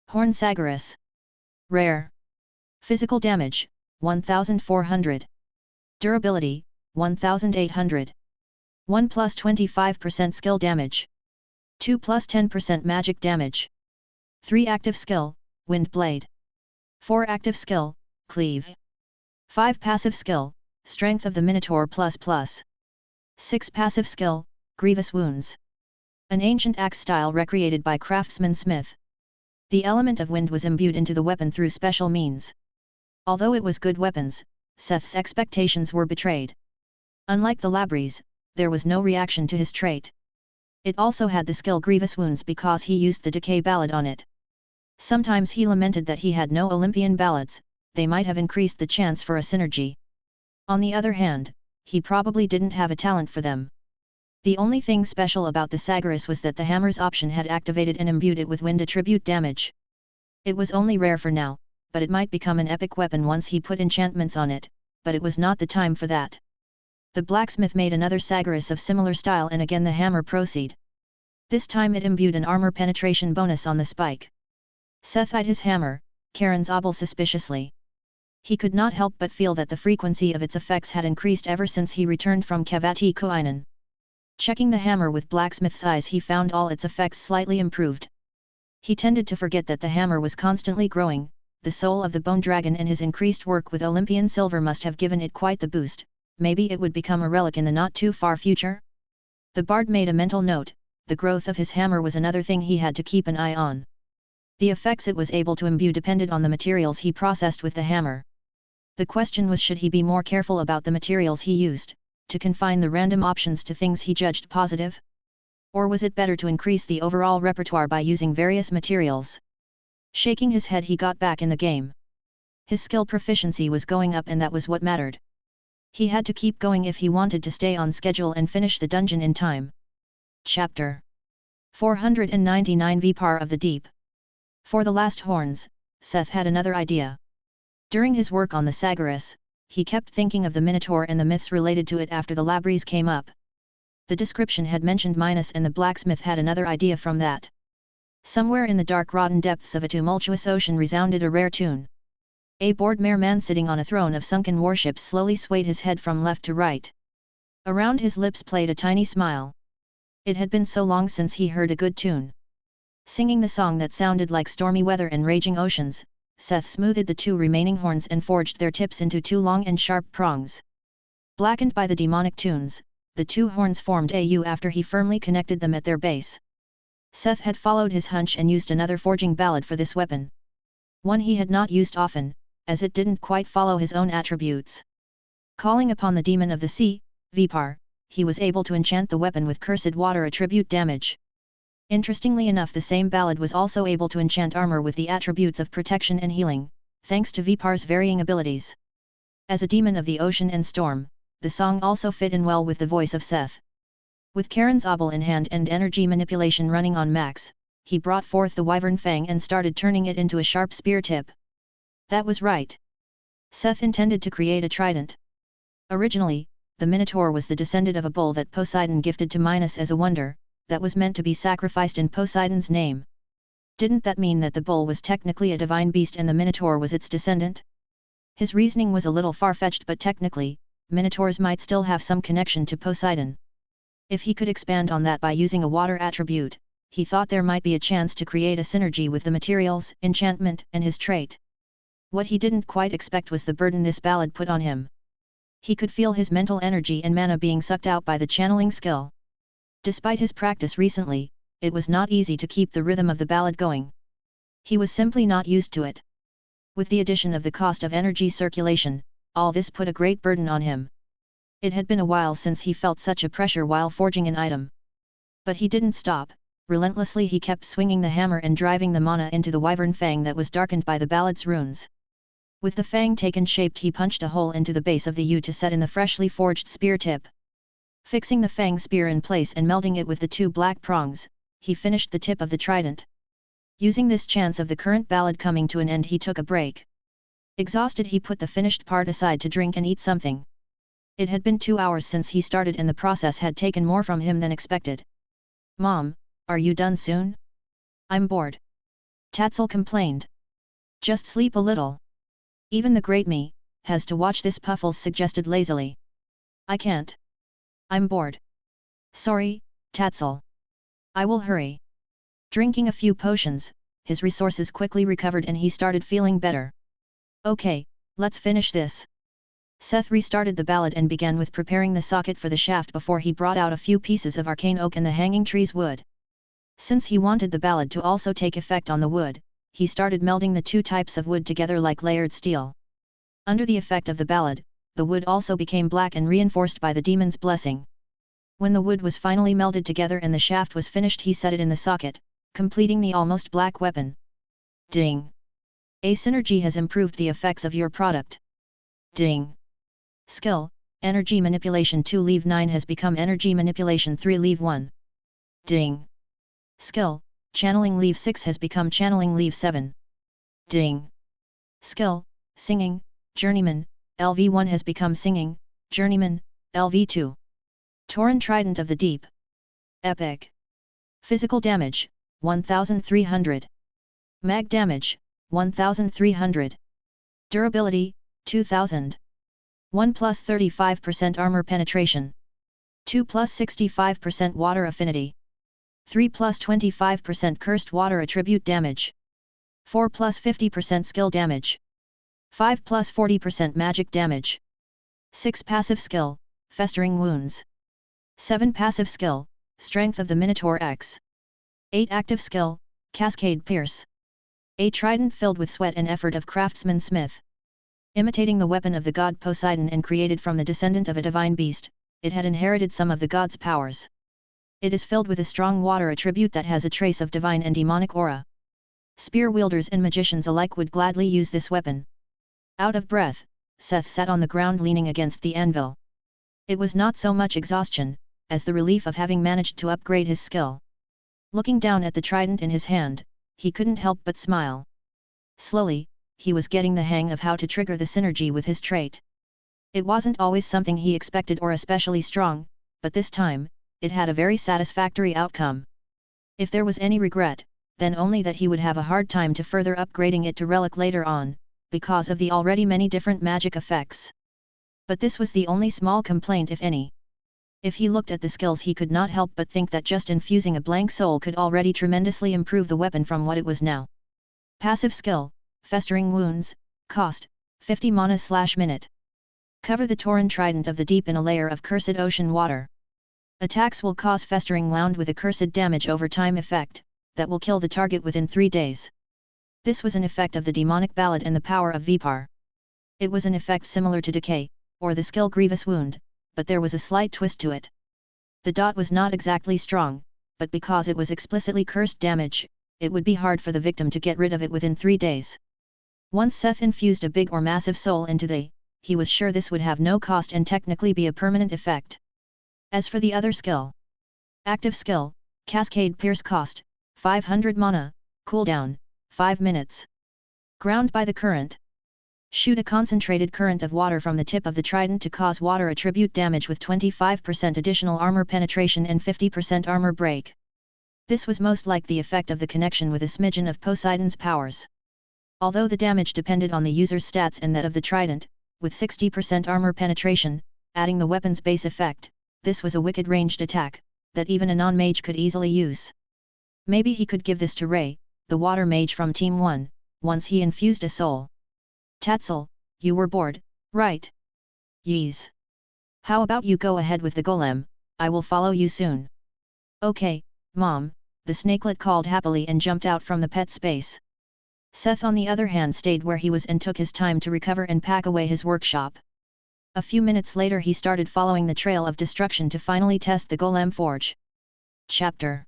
[SPEAKER 1] Horn sagaris. Rare. Physical damage, 1400. Durability, 1800. 1 plus 25% skill damage. 2 plus 10% magic damage. 3 active skill, Wind Blade. 4 active skill, Cleave. 5 passive skill, Strength of the Minotaur ++. 6 passive skill, Grievous Wounds. An ancient axe style recreated by craftsman Smith. The element of wind was imbued into the weapon through special means. Although it was good weapons, Seth's expectations were betrayed. Unlike the Labries, there was no reaction to his trait. It also had the skill Grievous Wounds because he used the decay ballad on it. Sometimes he lamented that he had no Olympian ballads, they might have increased the chance for a synergy. On the other hand, he probably didn't have a talent for them. The only thing special about the sagaris was that the hammer's option had activated and imbued it with wind attribute damage. It was only rare for now, but it might become an epic weapon once he put enchantments on it, but it was not the time for that. The blacksmith made another sagaris of similar style and again the hammer proceed. This time it imbued an armor penetration bonus on the spike. Seth eyed his hammer, Karen's obel suspiciously. He could not help but feel that the frequency of its effects had increased ever since he returned from Kavati Koinen. Checking the hammer with blacksmith's eyes he found all its effects slightly improved. He tended to forget that the hammer was constantly growing, the soul of the bone dragon and his increased work with Olympian silver must have given it quite the boost, maybe it would become a relic in the not-too-far future? The bard made a mental note, the growth of his hammer was another thing he had to keep an eye on. The effects it was able to imbue depended on the materials he processed with the hammer. The question was, should he be more careful about the materials he used, to confine the random options to things he judged positive? Or was it better to increase the overall repertoire by using various materials? Shaking his head he got back in the game. His skill proficiency was going up and that was what mattered. He had to keep going if he wanted to stay on schedule and finish the dungeon in time. Chapter 499 Vipar of the Deep. For the last horns, Seth had another idea. During his work on the sagaris, he kept thinking of the Minotaur and the myths related to it after the Labries came up. The description had mentioned Minos and the blacksmith had another idea from that. Somewhere in the dark rotten depths of a tumultuous ocean resounded a rare tune. A bored man sitting on a throne of sunken warships slowly swayed his head from left to right. Around his lips played a tiny smile. It had been so long since he heard a good tune. Singing the song that sounded like stormy weather and raging oceans, Seth smoothed the 2 remaining horns and forged their tips into 2 long and sharp prongs. Blackened by the demonic tunes, the 2 horns formed a U after he firmly connected them at their base. Seth had followed his hunch and used another forging ballad for this weapon. One he had not used often, as it didn't quite follow his own attributes. Calling upon the demon of the sea, Vipar, he was able to enchant the weapon with cursed water attribute damage. Interestingly enough, the same ballad was also able to enchant armor with the attributes of protection and healing, thanks to Vipar's varying abilities. As a demon of the ocean and storm, the song also fit in well with the voice of Seth. With Karen's obel in hand and energy manipulation running on max, he brought forth the wyvern fang and started turning it into a sharp spear tip. That was right. Seth intended to create a trident. Originally, the Minotaur was the descendant of a bull that Poseidon gifted to Minos as a wonder, that was meant to be sacrificed in Poseidon's name. Didn't that mean that the bull was technically a divine beast and the Minotaur was its descendant? His reasoning was a little far-fetched, but technically, Minotaurs might still have some connection to Poseidon. If he could expand on that by using a water attribute, he thought there might be a chance to create a synergy with the materials, enchantment, and his trait. What he didn't quite expect was the burden this ballad put on him. He could feel his mental energy and mana being sucked out by the channeling skill. Despite his practice recently, it was not easy to keep the rhythm of the ballad going. He was simply not used to it. With the addition of the cost of energy circulation, all this put a great burden on him. It had been a while since he felt such a pressure while forging an item. But he didn't stop. Relentlessly he kept swinging the hammer and driving the mana into the wyvern fang that was darkened by the ballad's runes. With the fang taken shape, he punched a hole into the base of the U to set in the freshly forged spear tip. Fixing the fang spear in place and melding it with the 2 black prongs, he finished the tip of the trident. Using this chance of the current ballad coming to an end, he took a break. Exhausted, he put the finished part aside to drink and eat something. It had been 2 hours since he started and the process had taken more from him than expected. "Mom, are you done soon? I'm bored," Tatzel complained. "Just sleep a little. Even the great me has to watch this," Puffles suggested lazily. "I can't. I'm bored." "Sorry, Tatzel. I will hurry." Drinking a few potions, his resources quickly recovered and he started feeling better. "Okay, let's finish this." Seth restarted the ballad and began with preparing the socket for the shaft before he brought out a few pieces of arcane oak and the hanging tree's wood. Since he wanted the ballad to also take effect on the wood, he started melding the two types of wood together like layered steel. Under the effect of the ballad, the wood also became black and reinforced by the demon's blessing. When the wood was finally melded together and the shaft was finished, he set it in the socket, completing the almost black weapon. Ding! A synergy has improved the effects of your product. Ding! Skill, Energy Manipulation 2 Leave 9 has become Energy Manipulation 3 Leave 1. Ding! Skill, Channeling Leave 6 has become Channeling Leave 7. Ding! Skill, Singing, Journeyman, LV1 has become Singing, Journeyman, LV2. Tauren Trident of the Deep. Epic. Physical damage, 1300. Mag damage, 1300. Durability, 2000. 1 plus 35% armor penetration. 2 plus 65% water affinity. 3 plus 25% cursed water attribute damage. 4 plus 50% skill damage. 5 plus 40% magic damage. 6 passive skill, Festering Wounds. 7 passive skill, Strength of the Minotaur X. 8 active skill, Cascade Pierce. A trident filled with sweat and effort of craftsman Smith. Imitating the weapon of the god Poseidon and created from the descendant of a divine beast, it had inherited some of the god's powers. It is filled with a strong water attribute that has a trace of divine and demonic aura. Spear wielders and magicians alike would gladly use this weapon. Out of breath, Seth sat on the ground leaning against the anvil. It was not so much exhaustion, as the relief of having managed to upgrade his skill. Looking down at the trident in his hand, he couldn't help but smile. Slowly, he was getting the hang of how to trigger the synergy with his trait. It wasn't always something he expected or especially strong, but this time, it had a very satisfactory outcome. If there was any regret, then only that he would have a hard time to further upgrading it to relic later on, because of the already many different magic effects. But this was the only small complaint if any. If he looked at the skills, he could not help but think that just infusing a blank soul could already tremendously improve the weapon from what it was now. Passive skill, Festering Wounds, cost, 50 mana/minute. Cover the Tauren Trident of the Deep in a layer of cursed ocean water. Attacks will cause Festering Wound with a cursed damage over time effect, that will kill the target within 3 days. This was an effect of the demonic ballad and the power of Vipar. It was an effect similar to Decay, or the skill Grievous Wound, but there was a slight twist to it. The dot was not exactly strong, but because it was explicitly cursed damage, it would be hard for the victim to get rid of it within 3 days. Once Seth infused a big or massive soul into he was sure this would have no cost and technically be a permanent effect. As for the other skill, active skill, Cascade Pierce cost, 500 mana, cooldown, 5 minutes. Ground by the current. Shoot a concentrated current of water from the tip of the trident to cause water attribute damage with 25% additional armor penetration and 50% armor break. This was most like the effect of the connection with a smidgen of Poseidon's powers. Although the damage depended on the user's stats and that of the trident, with 60% armor penetration, adding the weapon's base effect, this was a wicked ranged attack, that even a non-mage could easily use. Maybe he could give this to Ray, the water mage from Team 1, once he infused a soul. Tatzel, you were bored, right? Yees. How about you go ahead with the golem, I will follow you soon. Okay, Mom, the snakelet called happily and jumped out from the pet space. Seth on the other hand stayed where he was and took his time to recover and pack away his workshop. A few minutes later he started following the trail of destruction to finally test the golem forge. Chapter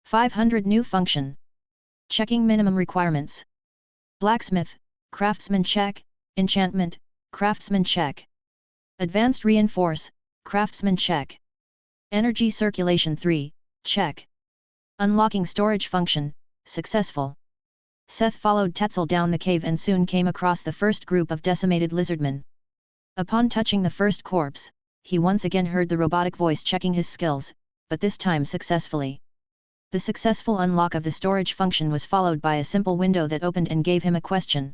[SPEAKER 1] 500 New Function. Checking minimum requirements. Blacksmith, Craftsman check, Enchantment, Craftsman check. Advanced Reinforce, Craftsman check. Energy Circulation 3, check. Unlocking Storage Function, successful. Seth followed Tetzel down the cave and soon came across the first group of decimated lizardmen. Upon touching the first corpse, he once again heard the robotic voice checking his skills, but this time successfully. The successful unlock of the storage function was followed by a simple window that opened and gave him a question.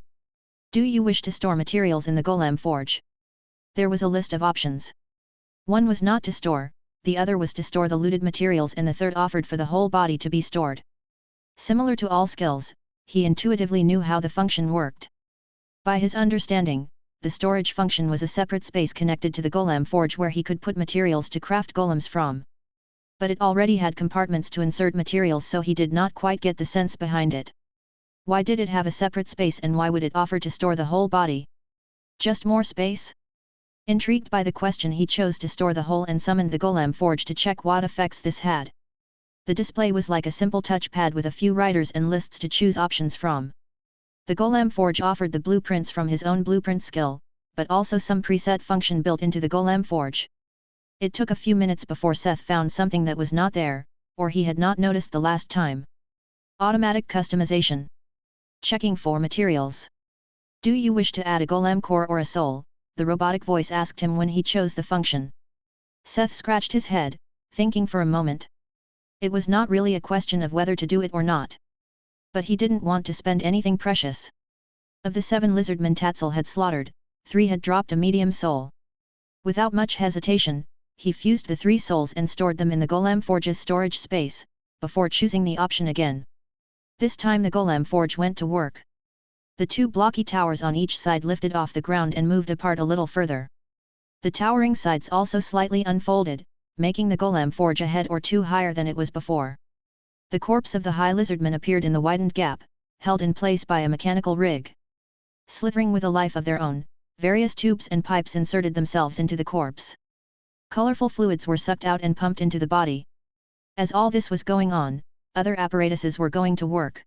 [SPEAKER 1] Do you wish to store materials in the Golem Forge? There was a list of options. One was not to store, the other was to store the looted materials, and the third offered for the whole body to be stored. Similar to all skills, he intuitively knew how the function worked. By his understanding, the storage function was a separate space connected to the Golem Forge where he could put materials to craft golems from. But it already had compartments to insert materials, so he did not quite get the sense behind it. Why did it have a separate space, and why would it offer to store the whole body? Just more space? Intrigued by the question, he chose to store the whole and summoned the Golem Forge to check what effects this had. The display was like a simple touchpad with a few writers and lists to choose options from. The Golem Forge offered the blueprints from his own blueprint skill, but also some preset function built into the Golem Forge. It took a few minutes before Seth found something that was not there, or he had not noticed the last time. Automatic customization. Checking for materials. Do you wish to add a golem core or a soul? The robotic voice asked him when he chose the function. Seth scratched his head, thinking for a moment. It was not really a question of whether to do it or not. But he didn't want to spend anything precious. Of the 7 lizardmen Tatzel had slaughtered, 3 had dropped a medium soul. Without much hesitation, he fused the 3 souls and stored them in the Golem Forge's storage space, before choosing the option again. This time the Golem Forge went to work. The 2 blocky towers on each side lifted off the ground and moved apart a little further. The towering sides also slightly unfolded, making the Golem Forge a head or 2 higher than it was before. The corpse of the high lizardman appeared in the widened gap, held in place by a mechanical rig. Slithering with a life of their own, various tubes and pipes inserted themselves into the corpse. Colorful fluids were sucked out and pumped into the body. As all this was going on, other apparatuses were going to work.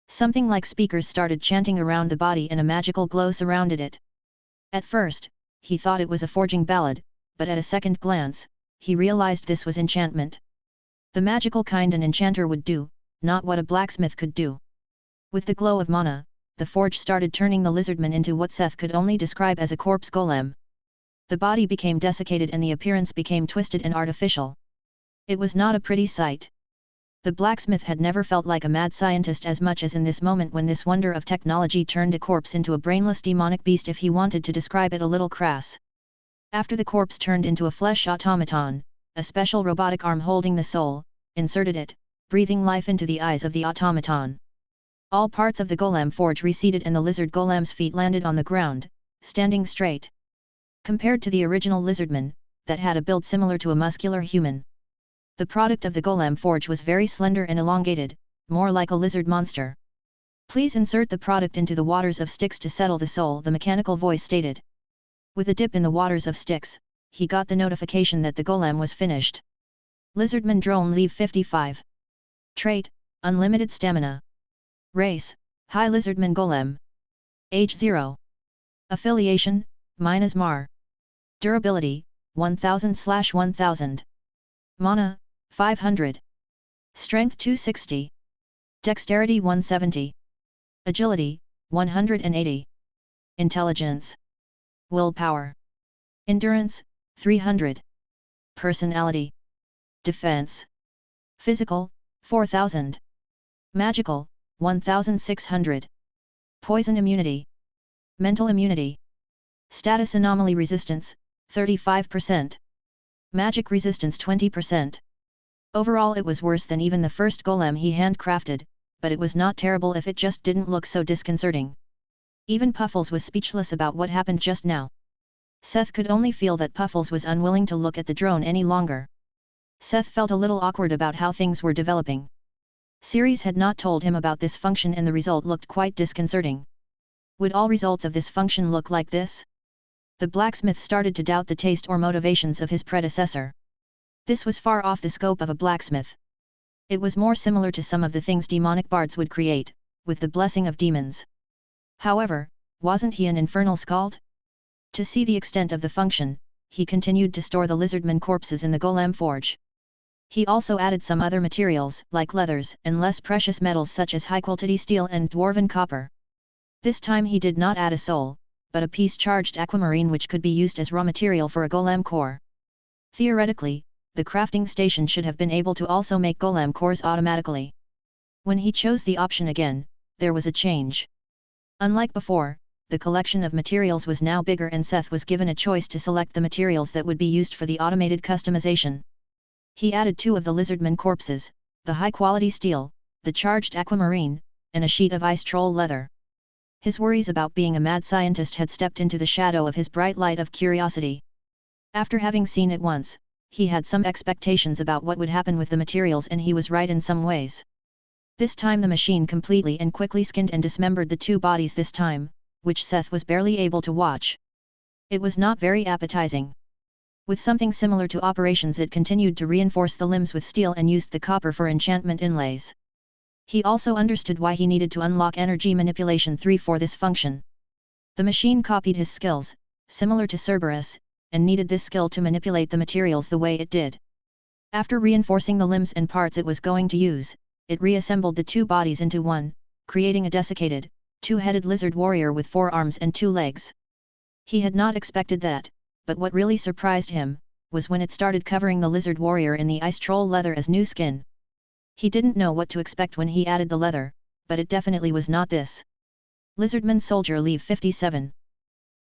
[SPEAKER 1] Something like speakers started chanting around the body and a magical glow surrounded it. At first, he thought it was a forging ballad, but at a second glance, he realized this was enchantment. The magical kind an enchanter would do, not what a blacksmith could do. With the glow of mana, the forge started turning the lizardman into what Seth could only describe as a corpse golem. The body became desiccated and the appearance became twisted and artificial. It was not a pretty sight. The blacksmith had never felt like a mad scientist as much as in this moment when this wonder of technology turned a corpse into a brainless demonic beast, if he wanted to describe it a little crass. After the corpse turned into a flesh automaton, a special robotic arm holding the soul, inserted it, breathing life into the eyes of the automaton. All parts of the Golem Forge receded and the lizard golem's feet landed on the ground, standing straight. Compared to the original lizardman, that had a build similar to a muscular human, the product of the Golem Forge was very slender and elongated, more like a lizard monster. Please insert the product into the waters of Styx to settle the soul, the mechanical voice stated. With a dip in the waters of Styx, he got the notification that the golem was finished. Lizardman drone leave 55. Trait, unlimited stamina. Race, high lizardman golem. Age 0. Affiliation, Mar. Durability, 1000/1000. Mana, 500. Strength 260. Dexterity 170. Agility, 180. Intelligence. Willpower. Endurance, 300. Personality. Defense. Physical, 4000. Magical, 1600. Poison immunity. Mental immunity. Status anomaly resistance, 35%. Magic resistance 20%. Overall it was worse than even the first golem he handcrafted, but it was not terrible if it just didn't look so disconcerting. Even Puffles was speechless about what happened just now. Seth could only feel that Puffles was unwilling to look at the drone any longer. Seth felt a little awkward about how things were developing. Ceres had not told him about this function and the result looked quite disconcerting. Would all results of this function look like this? The blacksmith started to doubt the taste or motivations of his predecessor. This was far off the scope of a blacksmith. It was more similar to some of the things demonic bards would create, with the blessing of demons. However, wasn't he an infernal skald? To see the extent of the function, he continued to store the lizardman corpses in the Golem Forge. He also added some other materials like leathers and less precious metals such as high-quality steel and dwarven copper. This time he did not add a soul, but a piece charged aquamarine which could be used as raw material for a golem core. Theoretically, the crafting station should have been able to also make golem cores automatically. When he chose the option again, there was a change. Unlike before, the collection of materials was now bigger and Seth was given a choice to select the materials that would be used for the automated customization. He added 2 of the lizardman corpses, the high-quality steel, the charged aquamarine, and a sheet of ice troll leather. His worries about being a mad scientist had stepped into the shadow of his bright light of curiosity. After having seen it once, he had some expectations about what would happen with the materials and he was right in some ways. This time the machine completely and quickly skinned and dismembered the 2 bodies this time, which Seth was barely able to watch. It was not very appetizing. With something similar to operations, it continued to reinforce the limbs with steel and used the copper for enchantment inlays. He also understood why he needed to unlock Energy Manipulation 3 for this function. The machine copied his skills, similar to Cerberus, and needed this skill to manipulate the materials the way it did. After reinforcing the limbs and parts it was going to use, it reassembled the 2 bodies into one, creating a desiccated, 2-headed lizard warrior with 4 arms and 2 legs. He had not expected that, but what really surprised him, was when it started covering the lizard warrior in the ice troll leather as new skin. He didn't know what to expect when he added the leather, but it definitely was not this. Lizardman Soldier Leave 57.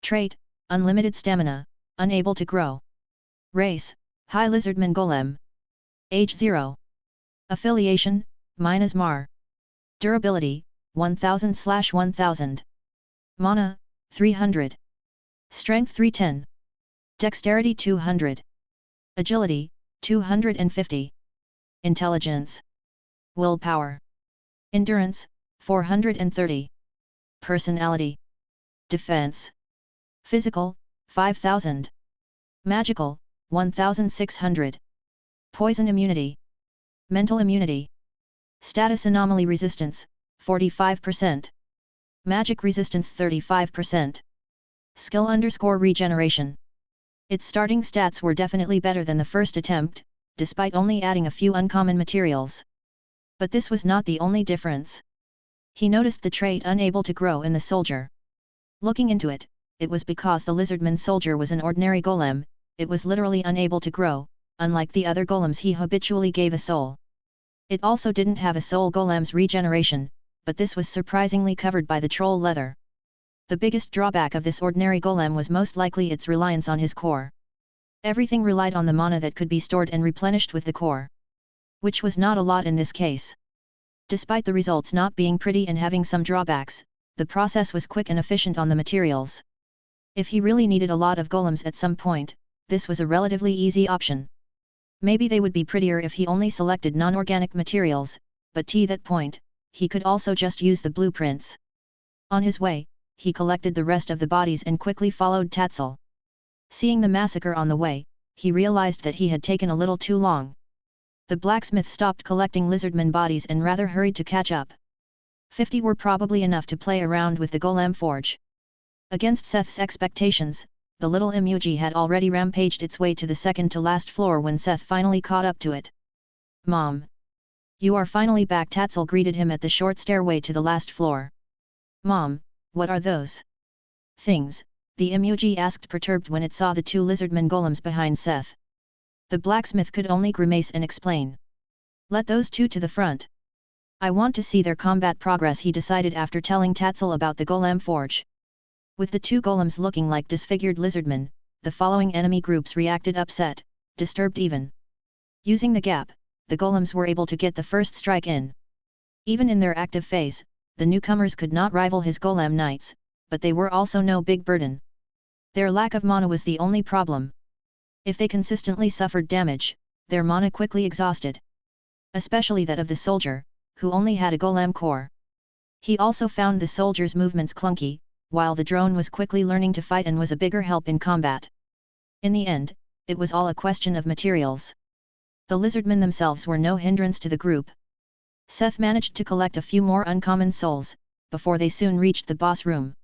[SPEAKER 1] Trait, Unlimited Stamina, Unable to Grow. Race, High Lizardman Golem. Age 0. Affiliation, Myanmar. Durability, 1000/1000. Mana, 300. Strength 310. Dexterity 200. Agility, 250. Intelligence. Willpower. Endurance, 430. Personality. Defense. Physical, 5000. Magical, 1600. Poison immunity. Mental immunity. Status anomaly resistance, 45%. Magic resistance 35%. Skill_regeneration. Its starting stats were definitely better than the first attempt, despite only adding a few uncommon materials. But this was not the only difference. He noticed the trait Unable to Grow in the soldier. Looking into it, it was because the lizardman soldier was an ordinary golem, it was literally unable to grow, unlike the other golems he habitually gave a soul. It also didn't have a soul golem's regeneration, but this was surprisingly covered by the troll leather. The biggest drawback of this ordinary golem was most likely its reliance on his core. Everything relied on the mana that could be stored and replenished with the core. Which was not a lot in this case. Despite the results not being pretty and having some drawbacks, the process was quick and efficient on the materials. If he really needed a lot of golems at some point, this was a relatively easy option. Maybe they would be prettier if he only selected non-organic materials, but to that point, he could also just use the blueprints. On his way, he collected the rest of the bodies and quickly followed Tatzel. Seeing the massacre on the way, he realized that he had taken a little too long. The blacksmith stopped collecting lizardman bodies and rather hurried to catch up. 50 were probably enough to play around with the golem forge. Against Seth's expectations, the little Imuji had already rampaged its way to the second-to-last floor when Seth finally caught up to it. "Mom! You are finally back," Tatzel greeted him at the short stairway to the last floor. "Mom, what are those things?" the Imuji asked, perturbed when it saw the 2 lizardman golems behind Seth. The blacksmith could only grimace and explain. "Let those 2 to the front. I want to see their combat progress," he decided after telling Tatzel about the golem forge. With the 2 golems looking like disfigured lizardmen, the following enemy groups reacted upset, disturbed even. Using the gap, the golems were able to get the first strike in. Even in their active phase, the newcomers could not rival his golem knights, but they were also no big burden. Their lack of mana was the only problem. If they consistently suffered damage, their mana quickly exhausted. Especially that of the soldier, who only had a golem core. He also found the soldier's movements clunky, while the drone was quickly learning to fight and was a bigger help in combat. In the end, it was all a question of materials. The lizardmen themselves were no hindrance to the group. Seth managed to collect a few more uncommon souls, before they soon reached the boss room.